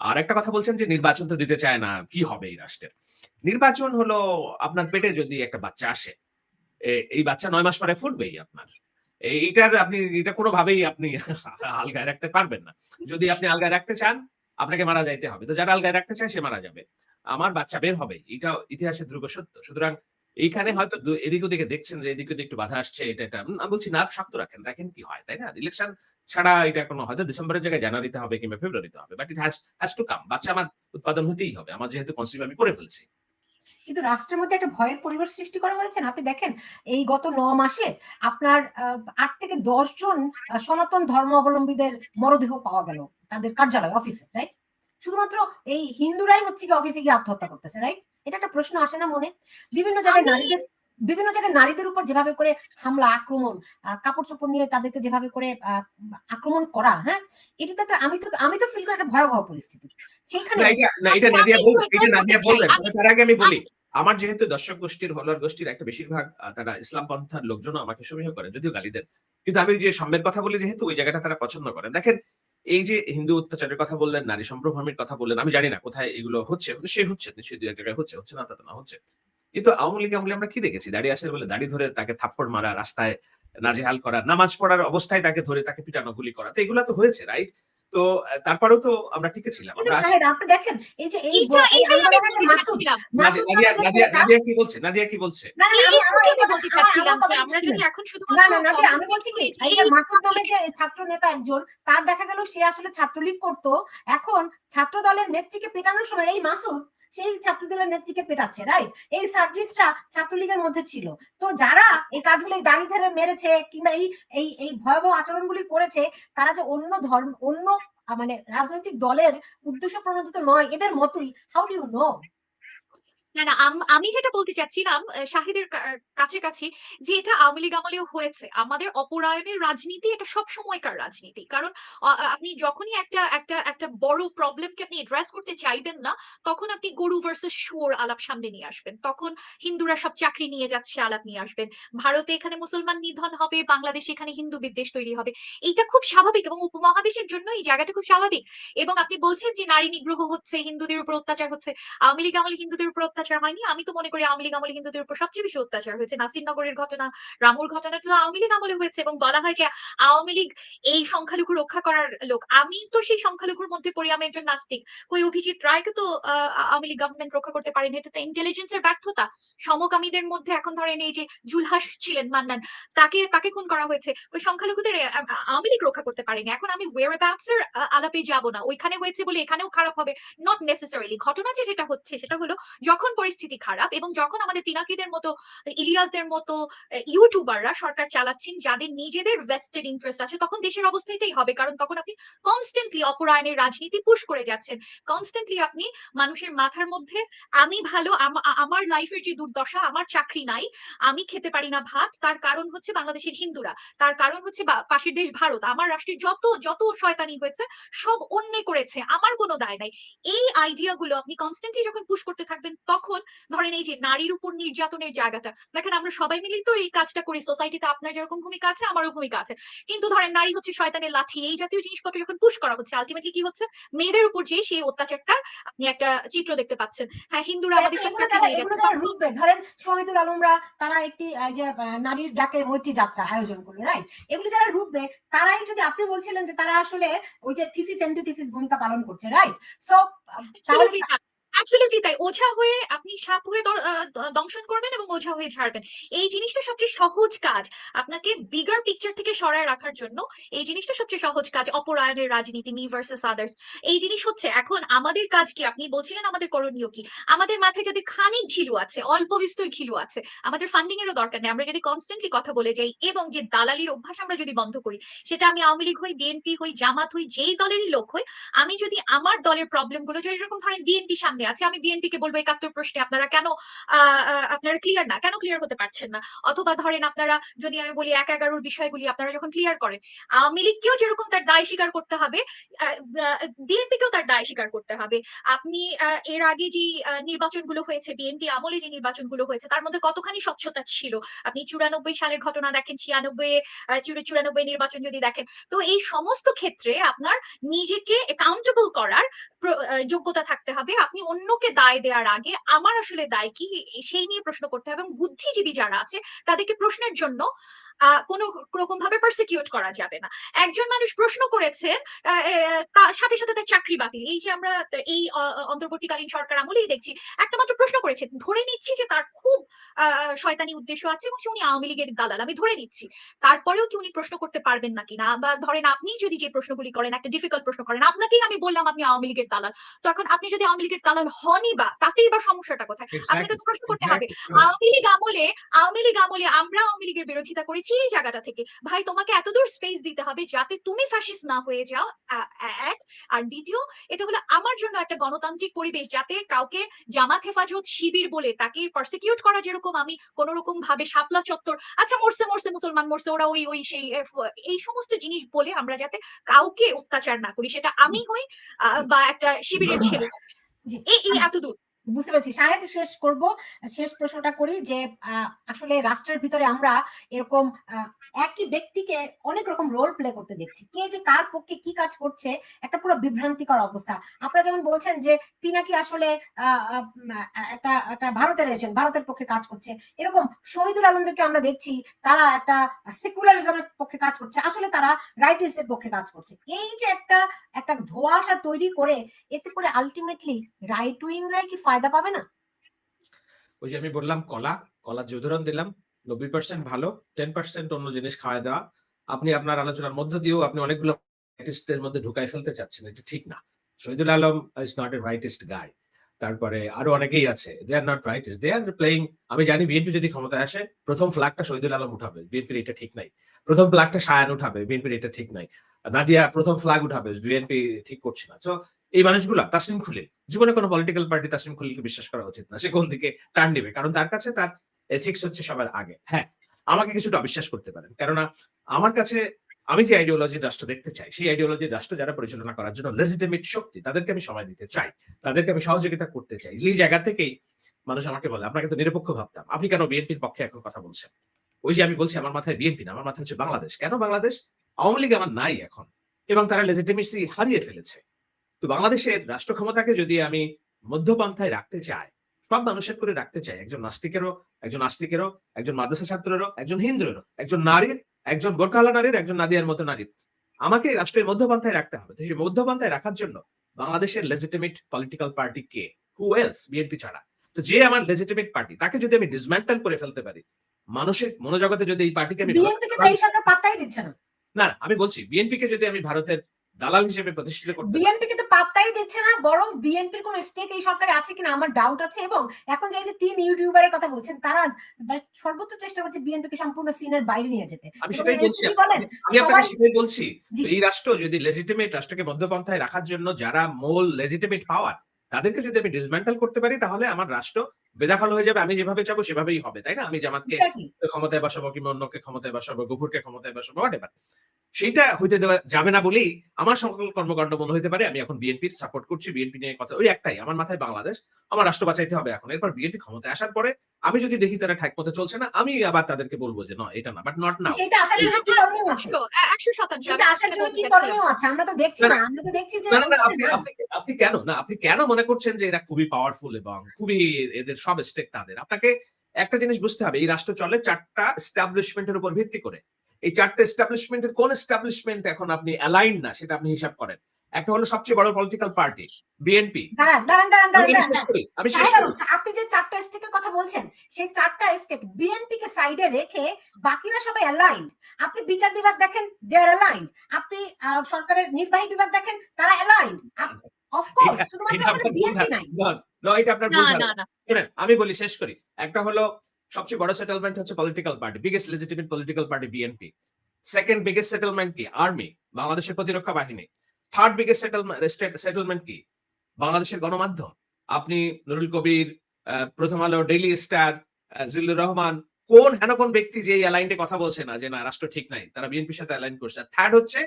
আর একটা কথা বলছেন যে নির্বাচন তো দিতে চায় না, কি হবে এই রাষ্ট্রের? নির্বাচন হলো আপনার পেটে যদি একটা বাচ্চা আসে, এই বাচ্চা ৯ মাস পরে ফুটবেই আপনার। এটা কোনোভাবেই আপনি আলগায় রাখতে পারবেন না। যদি আপনি আলগায় রাখতে চান, আপনাকে মারা যাইতে হবে। তো যারা আলগায় রাখতে চায় সে মারা যাবে। আমার বাচ্চা বের হবে। এটা ইতিহাসের ধ্রুব সত্য। সুতরাং এইখানে হয়তো এদিক ওদিকে দেখছেন যে এদিক ওদিক একটু বাধা আসছে, এটা। আমি বলছি নার্ভ শক্ত রাখেন। দেখেন কি হয়, তাই না? ইলেকশন ছাড়া এটা কোনো হয়তো ডিসেম্বরের জায়গায় জানুয়ারিতে হবে কিংবা ফেব্রুয়ারিতে হবে। But it has to come. বাচ্চা আমার উৎপাদন হতেই হবে। আমার যেহেতু কনসিভ আমি করে ফেলছি। কিন্তু রাষ্ট্রের মধ্যে একটা ভয়ের পরিবেশ সৃষ্টি করা হয়েছে না? আপনি দেখেন এই গত ৯ মাসে আপনার ৮ থেকে ১০ জন সনাতন ধর্মাবলম্বীদের মরদেহ পাওয়া গেল তাদের কার্যালয়, অফিসে, রাইট? শুধুমাত্র এই হিন্দুরাই হচ্ছে গিয়ে অফিসে গিয়ে আত্মহত্যা করতেছে, রাইট? এটা একটা প্রশ্ন আসে না মনে? বিভিন্ন জায়গায় নারীদের উপর যেভাবে করে হামলা, আক্রমণ, কাপড়-চোপড় নিয়ে তাদেরকে যেভাবে করে আক্রমণ করা, হ্যাঁ? এটা তো একটা আমি তো ফিল করি একটা ভয়াবহ পরিস্থিতি। সেইখানে এটা নাদিয়া বলবেন। আমি তার আগে আমি বলি, আমার যেহেতু দর্শক গোষ্ঠীর, হলার গোষ্ঠীর একটা বেশিরভাগ তারা ইসলাম পন্থার লোকজনও আমাকে সমীহ করেন, যদিও গালি দেন। কিন্তু আমি যে সাম্যের কথা বলি যেহেতু ওই জায়গাটা তারা পছন্দ করেন। দেখেন, এই যে হিন্দু অত্যাচারের কথা বললেন, নারী সম্ভ্রমহামির কথা বললেন, আমি জানি না কোথায় এগুলো হচ্ছে। নিশ্চয়ই হচ্ছে, নিশ্চয়ই ২-১ জায়গায় হচ্ছে না তা তো না, হচ্ছে। কিন্তু আওয়ামী লীগ আমলে আমরা কি দেখেছি? দাঁড়িয়ে আছে বলে দাড়ি ধরে তাকে থাপ্পড় মারা, রাস্তায় নাজেহাল করা, নামাজ পড়ার অবস্থায় তাকে ধরে তাকে পিটানো, গুলি করা। তো এগুলা তো হয়েছে, রাইট? তো তারপরেও তো আমরা টিকে ছিলাম। কিন্তু আমরা শাহেদ আপনি দেখেন এই যে এই এটাই আমি আন্দোলনের যে বলতে মাসুদ চাচ্ছিলাম। মাসুদ নামে যে ছেলেটা, নাদিয়া কি বলছে? না, না, এই আমার কথাই আমি কথা বলতে চাচ্ছিলাম যে কথাটা আমরা শুনেন। যদি এখন না, শুধুমাত্র না, নাদিয়া আমি কনসেন্ট্রেট বলছি কি করি যে এই যে মাসুদ নামে যে ছাত্র নেতা একজন, তার দেখা গেল সে আসলে ছাত্রলীগ করতো। এখন ছাত্র দলের নেত্রীকে পেটানোর সময় এই মাসুদ সেই ছাত্রদলের নেত্রীকে পেটাচ্ছে, রাইট? এই সার্জিস্টরা ছাত্রলীগের মধ্যে ছিল। তো যারা এই কাজগুলো দাড়ি ধরে মেরেছে কিংবা এই ভয়াবহ আচরণগুলি করেছে, তারা যে অন্য মানে রাজনৈতিক দলের উদ্দেশ্য প্রণোদিত নয়, এদের মতোই। How do you know? না, না, আমি যেটা বলতে চাচ্ছিলাম শাহিদের কাছাকাছি যে এটা আওয়ামী লীগ আমলেও হয়েছে। আমাদের অপরায়ণের রাজনীতি এটা সবসময়কার রাজনীতি। কারণ আপনি যখনই একটা বড় প্রবলেমকে আপনি এড্রেস করতে চাইবেন না, তখন আপনি গরু ভার্সাস শুয়োর আলাপ সামনে নিয়ে আসবেন। তখন হিন্দুরা সব চাকরি নিয়ে যাচ্ছে আলাপ নিয়ে আসবেন। ভারতে এখানে মুসলমান নিধন হবে, বাংলাদেশে এখানে হিন্দু বিদ্বেষ তৈরি হবে। এইটা খুব স্বাভাবিক এবং উপমহাদেশের জন্য এই জায়গাটা খুব স্বাভাবিক। এবং আপনি বলছেন যে নারী নিগ্রহ হচ্ছে, হিন্দুদের উপর অত্যাচার হচ্ছে। আওয়ামী লীগ আমলে হিন্দুদের উপর অত্যাচার হয়নি। আমি তো মনে করি আওয়ামী লীগ আমলে হিন্দুদের উপর সবচেয়ে বেশি অত্যাচার হয়েছে। নাসিরনগরের ঘটনা, রামুর ঘটনাটা তো আওয়ামী লীগ আমলে হয়েছে এবং বলা হয় যে আওয়ামী লীগ এই সংখ্যালঘু রক্ষা করার লোক। আমি তো সেই সংখ্যালঘুর মধ্যে পড়ি, আমি একজন নাস্তিক। কই অভিজিৎ রায়কে তো আওয়ামী লীগ গভর্নমেন্ট রক্ষা করতে পারেনি। এটা তো ইন্টেলিজেন্সের ব্যর্থতা। সমকামীদের মধ্যে এখন ধরেন এই যে জুলহাস ছিলেন মান্নান, তাকে খুন করা হয়েছে। ওই সংখ্যালঘুদের আওয়ামী লীগ রক্ষা করতে পারেনি। এখন আমি ওয়েরঅ্যাবাউটস এর আলাপে যাব না। ওইখানে হয়েছে বলে এখানেও খারাপ হবে, নট নেসেসারিলি। ঘটনা যেটা হচ্ছে সেটা হলো যখন পরিস্থিতি খারাপ এবং যখন আমাদের পিনাকিদের মতো, ইলিয়াসদের মতো ইউটিউবাররা সরকার চালাচ্ছেন যাদের নিজেদের ভেস্টেড ইন্টারেস্ট আছে, তখন দেশের অবস্থা এটাই হবে। কারণ তখন আপনি কনস্ট্যান্টলি অপরায়ণের রাজনীতি পুশ করে যাচ্ছেন। কনস্ট্যান্টলি আপনি মানুষের মাথার মধ্যে আমি ভালো, আমার লাইফের যে দুর্দশা, আমার চাকরি নাই, আমি খেতে পারি না ভাত, তার কারণ হচ্ছে বাংলাদেশের হিন্দুরা, তার কারণ হচ্ছে পাশের দেশ ভারত, আমার রাষ্ট্রের যত যত শয়তানি হয়েছে সব অন্যায় করেছে, আমার কোনো দায় নাই। এই আইডিয়া গুলো আপনি কনস্ট্যান্টলি যখন পুশ করতে থাকবেন, তখন ধরেন এই যে নারীর উপর নির্যাতনের জায়গাটা দেখেন, আমরা সবাই মিলেই তো এই কাজটা করি সোসাইটিতে। আপনার যেরকম ভূমিকা আছে আমারও ভূমিকা আছে। কিন্তু ধরেন নারী হচ্ছে শয়তানের লাঠি, এই জাতীয় জিনিসপত্র যখন পুশ করা হচ্ছে, আলটিমেটলি কি হচ্ছে, মেয়েদের উপর যে সেই অত্যাচারটা আপনি একটা চিত্র দেখতে পাচ্ছেন। হ্যাঁ, হিন্দুরা আমাদের সব চাকরি নিয়ে এগুলো গেছে। যারা রুখবে, ধরেন শহীদুল আলমরা, তারা একটি যে নারীর ডাকে মৈত্রী যাত্রা আয়োজন করলো, রাইট? এগুলো যারা রুখবে, তারাই যদি আপনি বলছিলেন যে তারা আসলে ওই যে থিসিস অ্যান্টিথিসিস ভূমিকা পালন করছে, রাইট? সো তাহলে অ্যাবসলিউটলি তাই। ওঝা হয়ে আপনি সাপ হয়ে দংশন করবেন এবং ওঝা হয়ে ঝাড়বেন। এই জিনিসটা সবচেয়ে সহজ কাজ। আপনাকে বিগার পিকচার থেকে সরায় রাখার জন্য এই জিনিসটা সবচেয়ে সহজ কাজ। অপরায়ণের রাজনীতি, মি ভার্সেস আদার্স, এই জিনিস হচ্ছে। এখন আমাদের কাজ কি? আপনি বলছিলেন আমাদের করণীয় কি? আমাদের মাথায় যদি খানিক ঘিলু আছে, অল্প বিস্তর ঘিলু আছে, আমাদের ফান্ডিং এরও দরকার নেই। আমরা যদি কনস্ট্যান্টলি কথা বলে যাই এবং যে দালালির অভ্যাস আমরা যদি বন্ধ করি, সেটা আমি আওয়ামী লীগ হই, বিএনপি হই, জামাত হই, যেই দলেরই লোক হই, আমি যদি আমার দলের প্রবলেম গুলো, যেরকম ধরেন বিএনপি সামনে প্রশ্নে আছে, আমি বিএনপি কে বলবো ৭১ প্রশ্নে আপনারা কেন আপনারা ক্লিয়ার না, কেন ক্লিয়ার হতে পারছেন না? অথবা ধরেন আপনারা যদি আমি বলি ১-১১ বিষয়গুলি আপনারা যখন ক্লিয়ার করেন, আওয়ামী লীগকেও যেরকম তার দায় স্বীকার করতে হবে, বিএনপি কেও তার দায় স্বীকার করতে হবে। আপনি এর আগে যে নির্বাচনগুলো হয়েছে, বিএনপি আমলে যে নির্বাচনগুলো হয়েছে, তার মধ্যে কতখানি স্বচ্ছতা ছিল? আপনি ৯৪ সালের ঘটনা দেখেন, ৯৬ নির্বাচন যদি দেখেন, তো এই সমস্ত ক্ষেত্রে আপনার নিজেকে অ্যাকাউন্টেবল করার যোগ্যতা থাকতে হবে। আপনি অন্যকে দায় দেওয়ার আগে আমার আসলে দায় কি সেই নিয়ে প্রশ্ন করতে হবে, এবং বুদ্ধিজীবী যারা আছে তাদেরকে প্রশ্নের জন্য কোনো রকম ভাবে পারসিকিউট করা যাবে না। একজন মানুষ প্রশ্ন করেছেন, সাথে সাথে তার চাকরি বাতিল। এই যে আমরা এই অন্তর্বর্তীকালীন সরকার আমলেই দেখছি, একটা মাত্র প্রশ্ন করেছেন, ধরে নিচ্ছি যে তার খুব শয়তানি উদ্দেশ্য আছে এবং উনি আওয়ামী লীগের দালাল, আমি ধরে নিচ্ছি, তারপরেও কি উনি প্রশ্ন করতে পারবেন নাকি না? বা ধরেন আপনি যদি যে প্রশ্নগুলি করেন, একটা ডিফিকাল্ট প্রশ্ন করেন, আপনাকেই আমি বললাম আপনি আওয়ামী লীগের দালাল, তো এখন আপনি যদি আওয়ামী লীগের দালাল হনই বা, তাতেই বা সমস্যাটা কোথায়? আপনাকে তো প্রশ্ন করতে হবে। আওয়ামী লীগ আমলে আমরা আওয়ামী লীগের বিরোধিতা করেছি এই জায়গাটা থেকে, ভাই তোমাকে এতদূর স্পেস দিতে হবে যাতে তুমি ফ্যাসিস্ট না হয়ে যাও, এক। আর দ্বিতীয়, এটা হলো আমার জন্য একটা গণতান্ত্রিক পরিবেশ, যাতে কাউকে জামাত হেফাজত শিবির বলে তাকে পারসিকিউট করা, যেরকম আমি কোন রকম ভাবে শাপলা চত্বর, আচ্ছা মরছে মুসলমান মরছে, ওরা ওই সেই এই সমস্ত জিনিস বলে আমরা যাতে কাউকে অত্যাচার না করি, সেটা আমি হই বা একটা শিবিরের ছেলে হোক। জি, এই এতদূর। বুঝতে পেরেছি। শাহেদ, শেষ করব। শেষ প্রশ্নটা করি যে আসলে রাষ্ট্রের ভিতরে আমরা এরকম একই ব্যক্তিকে অনেক রকম রোল প্লে করতে দেখছি। কে যে কার পক্ষে কি কাজ করছে একটা পুরো বিভ্রান্তিকর অবস্থা। আপনারা যেমন বলছেন যে পিনাকি আসলে একটা ভারতের এজেন্ট, ভারতের পক্ষে কাজ করছে, এরকম শহীদুল আলমদেরকে আমরা দেখছি তারা একটা সেকুলারিজমের পক্ষে কাজ করছে, আসলে তারা রাইটিস্টের পক্ষে কাজ করছে। এই যে একটা ধোঁয়াশা তৈরি করে, এতে করে আলটিমেটলি রাইট উইংরাই কি ফায়দা পাবে না? ওই যে আমি বললাম কলার যে উদাহরণ দিলাম, 90% ভালো, 10% অন্য জিনিস খাওয়া দেওয়া। আপনি আপনার আলোচনার মধ্য দিয়েও আপনি অনেকগুলো রাইটিস্টদের মধ্যে ঢুকাই ফেলতে চাচ্ছেন, এটা ঠিক না। Shahidul Alam is not a rightist guy. তারপরে আরো অনেকেই আছে, they are not rightist, they are playing. আমি জানি বিএনপি যদি ক্ষমতায় আসে প্রথম ফ্ল্যাগটা শহীদুল আলম উঠাবে, বিএনপির এটা ঠিক নাই। প্রথম ফ্ল্যাগটা সায়ান উঠাবে, বিএনপির এটা ঠিক নাই। নাদিয়া প্রথম ফ্ল্যাগ উঠাবে, বিএনপি ঠিক করছে না। তো এই মানুষগুলা তাসলিম খুলিল, জীবনে কোনো পলিটিক্যাল পার্টি তাসলিম খুলিলকে বিশ্বাস করা উচিত না। সে কোন দিকে টার্ন দিবে, কারণ তার কাছে তার এথিক্স হচ্ছে সবার আগে। হ্যাঁ, আমাকে কিছুটা অবিশ্বাস করতে পারেন, কেননা আমার কাছে আমি যে আইডিওলজির রাষ্ট্র দেখতে চাই, সেই আইডিওলজির রাষ্ট্র যারা পরিচালনা করার জন্য লেজিটিমেট শক্তি, তাদেরকে আমি সময় দিতে চাই, তাদেরকে আমি সহযোগিতা করতে চাই। যে জায়গা থেকেই মানুষ আমাকে বলে আপনাকে তো নিরপেক্ষ ভাবতাম, আপনি কেন বিএনপির পক্ষে এখন কথা বলছেন? ওই যে আমি বলছি আমার মাথায় বিএনপি না, আমার মাথায় হচ্ছে বাংলাদেশ। কেন বাংলাদেশ? আওয়ামী লীগ আমার নাই এখন, এবং তারা লেজিটিমেসি হারিয়ে ফেলেছে। তো বাংলাদেশের রাষ্ট্র ক্ষমতাকে যদি আমি মধ্যপন্থায় রাখতে চাই, সব মানুষের করে রাখতে চাই, একজন নাস্তিকেরও, একজন আস্তিকেরও, একজন মাদ্রাসা ছাত্রেরও, একজন হিন্দুরও, একজন নারীর, একজন বোরকাওয়ালা নারীর, একজন নাদিয়ার মতো নারীর, আমাকে রাষ্ট্রের মধ্যপন্থায় রাখতে হবে। তো সেই মধ্যপন্থায় রাখার জন্য বাংলাদেশের legitimate political party K? Who else? BNP ছাড়া। তো যে আমার লেজিটিমেট পার্টি, তাকে যদি আমি ডিসম্যান্টেল করে ফেলতে পারি, মানুষের মনোজগতে যদি এই পার্টিকে আমি বিএনপিকে তো এই সরকার পাত্তাই দিচ্ছে না। না, আমি বলছি বিএনপিকে যদি আমি ভারতের দালাল হিসেবে প্রতিষ্ঠিত করতে পারি, বিএনপিকে তো পাত্তাই দিচ্ছে না, বরং বিএনপির কোন স্টেক এই সরকারে আছে কিনা আমার ডাউট আছে। এবং এখন যে 3 ইউটিউবারের কথা বলছেন, তারা সর্বোচ্চ চেষ্টা করছে বিএনপিকে সম্পূর্ণ সিনের বাইরে নিয়ে যেতে। আমি সেটাই বলছি, আমি আপনাকে সেটাই বলছি। এই রাষ্ট্র যদি লেজিটিমেট, রাষ্ট্রকে মধ্যপন্থায় রাখার জন্য যারা মূল লেজিটিমেট পাওয়ার, তাদেরকে যদি আমি ডিসমেন্টাল করতে পারি, তাহলে আমার রাষ্ট্র বেদখল হয়ে যাবে। আমি যেভাবে চাবো সেভাবেই হবে, তাই না? আমি জামাতকে ক্ষমতায় বসাবো, কিংবা অন্যকে ক্ষমতায় বসাবো, গফুরকে ক্ষমতায় বসাবো, হোয়াটএভার, সেইটা হইতে দেওয়া যাবে না বলেই আমার সকল কর্মকাণ্ড মনে হতে পারে আমি এখন বিএনপির সাপোর্ট করছি। বিএনপি নিয়ে কথা ওই একটাই, আমার মাথায় বাংলাদেশ, আমার রাষ্ট্র বাঁচাইতে হবে এখন। এরপর বিএনপি ক্ষমতায় আসার পরে আমি যদি দেখি তারা ঠিক মতো চলছে না, আমি আবার তাদেরকে বলবো যে না, এটা না, বাট নট নাও। সেটা আসলে কি করণীয় আছে? 100% সেটা আসলে কি করণীয় আছে? আমরা তো দেখছি না, আমরা তো দেখছি যে আপনি কেন মনে করছেন যে এরা খুবই পাওয়ারফুল এবং খুবই এদের সব স্টেক তাদের? আপনাকে একটা জিনিস বুঝতে হবে, এই রাষ্ট্র চলে 4টা এস্টাবলিশমেন্টের উপর ভিত্তি করে। এই 4টা এস্টাবলিশমেন্টের কোন এস্টাবলিশমেন্ট এখন আপনি অ্যালাইন না, সেটা আপনি হিসাব করেন। একটা হলো সবচেয়ে বড় পলিটিক্যাল পার্টি বিএনপি। আমি শেষ করি। আপনি যে 4টা স্টেকের কথা বলছেন, সেই 4টা স্টেক বিএনপি কে সাইডে রেখে বাকিরা সবাই অ্যালাইন্ড। আপনি বিচার বিভাগ দেখেন, দে আর অ্যালাইন্ড। আপনি সরকারের নির্বাহী বিভাগ দেখেন, তারা অ্যালাইন্ড। অফকোর্স শুধুমাত্র বিএনপি নাই। এটা আপনার ভুল ধারণা। শুনেন, আমি বলি, শেষ করি। একটা হলো সবচেয়ে বড় সেটেলমেন্ট হচ্ছে political party, biggest legitimate political party BNP. Second biggest settlement কি? আর্মি, বাংলাদেশের প্রতিরক্ষা বাহিনী। থার্ড বিগেস্ট সেটেলমেন্ট কি? বাংলাদেশের গণমাধ্যম। আপনি নুরুল কবির, প্রথম আলো, ডেইলি স্টার, জিল্লুর রহমান, কোন হেন কোন ব্যক্তি যে এই অ্যালাইনটে কথা বলছে না যে না রাষ্ট্র ঠিক নাই, তারা বিএনপির সাথে অ্যালাইন করছে। থার্ড হচ্ছে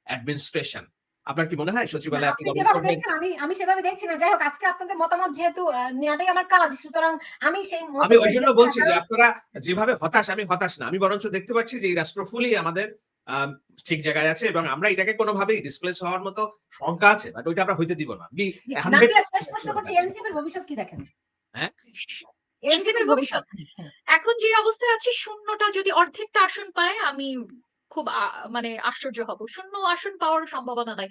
অ্যাডমিনিস্ট্রেশন। আপনার কি মনে হয় না, সচিবালয়ে আপনি আপনি দমন যেভাবে করবেন? দেখছেন আমি সেভাবে দেখছি না। যাই হোক, আজকে আপনাদের মতামত যেহেতু নেওয়াটাই আমার কাজ, সুতরাং আমি সেই আমি মতটাই ওই জন্য দেখছি না। বলছি যে কারণ আপনারা যেভাবে হতাশ, আমি হতাশ না। আমি বরঞ্চ দেখতে পাচ্ছি যে এই রাষ্ট্র ফুলি আমাদের আম ঠিক জায়গায় আছে এবং আমরা এটাকে কোনোভাবেই ডিসপ্লেস হওয়ার মতো শঙ্কা আছে। বাট ওইটা আমরা হইতে দিব না। জি, 100 নাদিয়া, শেষ প্রশ্ন করছি, এনসিপির ভবিষ্যৎ কি দেখেন? হ্যাঁ? এনসিপির এনসিপির ভবিষ্যৎ ভবিষ্যৎ। হ্যাঁ। এখন যে অবস্থায় আছে, শূন্যটা যদি অর্ধেকটা আসন পায় আমি খুব মানে আশ্চর্য হব। শূন্য আসন পাওয়ার সম্ভাবনা নাই।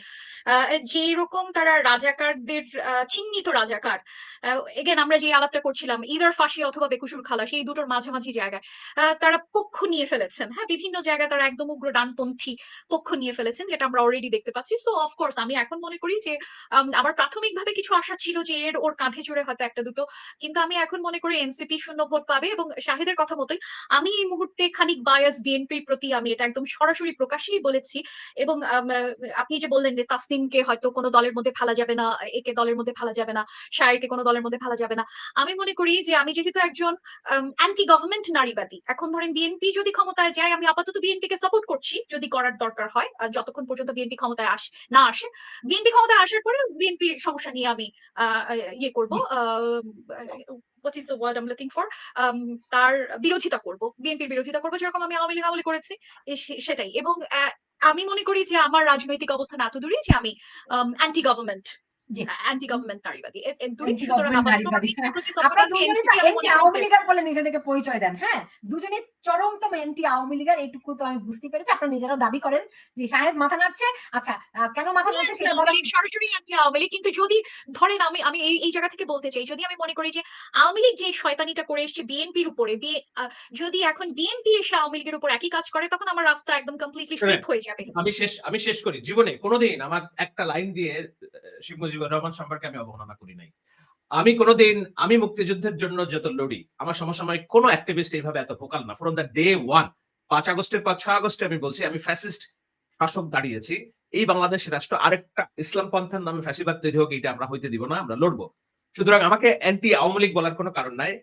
যে রকম তারা রাজাকারদের চিহ্নিত রাজাকার, এগেন আমরা যে আলাপটা করছিলাম ইদার ফাঁসি অথবা বেকসুর খালাস, এই দুটোর মাঝামাঝি জায়গায় তারা পক্ষ নিয়ে ফেলেছেন। হ্যাঁ, বিভিন্ন জায়গায় তারা একদম উগ্র ডানপন্থী পক্ষ নিয়ে ফেলেছেন, যেটা আমরা অলরেডি দেখতে পাচ্ছি। সো অফকোর্স আমি এখন মনে করি যে আমার প্রাথমিকভাবে কিছু আশা ছিল যে ওর কাঁধে চড়ে হয়তো একটা দুটো, কিন্তু আমি এখন মনে করি এনসিপি শূন্য ভোট পাবে। এবং শাহিদের কথা মতোই আমি এই মুহূর্তে খানিক বায়াস বিএনপির প্রতি, আমি এটা একদম সরাসরি প্রকাশ্যেই বলেছি। এবং আপনি যে বললেন যে তাসনিমকে হয়তো কোনো দলের মধ্যে ফেলা যাবে না, একে দলের মধ্যে ফেলা যাবে না, শায়েরকে কোনো দলের মধ্যে ফেলা যাবে না, আমি মনে করি যে আমি যেহেতু একজন অ্যান্টি গভর্নমেন্ট নারীবাদী, এখন ধরেন বিএনপি যদি ক্ষমতায় যায়, আমি আপাতত বিএনপিকে সাপোর্ট করছি যদি করার দরকার হয়, যতক্ষণ পর্যন্ত বিএনপি ক্ষমতায় না আসে। বিএনপি ক্ষমতায় আসার পরে বিএনপির সমস্যা নিয়ে আমি ইয়ে করবো, what is the word I'm looking for, তার বিরোধিতা করব, বিএনপির বিরোধিতা করব, যেরকম আমি আওয়ামী লীগ আমলে করেছি। সেটাই। এবং আমি মনে করি যে আমার রাজনৈতিক অবস্থান এত দূরই যে আমি অ্যান্টি গভর্নমেন্ট জি, নারীবাদী, এর দূরই। অ্যান্টি সুতরাং গভর্নমেন্ট আপাতত আমার নারীবাদী। বিএনপির হ্যাঁ, প্রতি সাপোর্ট আপনারা আছে। দুজনেই তো এনসিপি আমি এন্টি মনে আওয়ামী করি লীগার বলে নিজেদেরকে পরিচয় দেন। হ্যাঁ, দুজনেই চরমতম এন্টি আওয়ামী লীগার, এইটুকু তো আমি বুঝতে পেরেছি। আপনারা নিজেরাও দাবি করেন যে শাহেদ মাথা নাড়ছে। আচ্ছা, কেন মাথা আমি নাড়ছে অ্যান্টি সেটা আওয়ামী বলা লীগ, সরাসরি অ্যান্টি আওয়ামী লীগ। কিন্তু যদি ধরেন আমি আমি এই জায়গা থেকে বলতে চাই, যদি আমি মনে করি যে আওয়ামী লীগ যে শয়তানিটা করে এসেছে বিএনপির উপরে, যদি এখন বিএনপি এসে আওয়ামী লীগের উপর একই কাজ করে, তখন আমার রাস্তা একদম কমপ্লিটলি শুনেন, ফ্লিপ হয়ে যাবে। আমি শেষ করি। জীবনে কোনোদিন আমার একটা লাইন দিয়ে শেখ মুজিবুর রহমান সম্পর্কে আমি অবমাননা করি নাই। আমি মুক্তিযুদ্ধের জন্য যত লড়ি, আমার সমসাময়িক কোন অ্যাক্টিভিস্ট এইভাবে এত ভোকাল না। ফ্রম দ্য ডে ওয়ান, 5 আগস্টের পর 6 আগস্টে আমি বলছি আমি ফ্যাসিস্ট শাসক দাঁড়িয়েছি। এই বাংলাদেশ রাষ্ট্র আরেকটা ইসলাম পন্থার নামে ফ্যাসিবাদ তৈরি হোক, এটা আমরা হইতে দিব না, আমরা লড়বো। সুতরাং আমাকে অ্যান্টি আওয়ামী লীগ বলার কোনো কারণ নাই।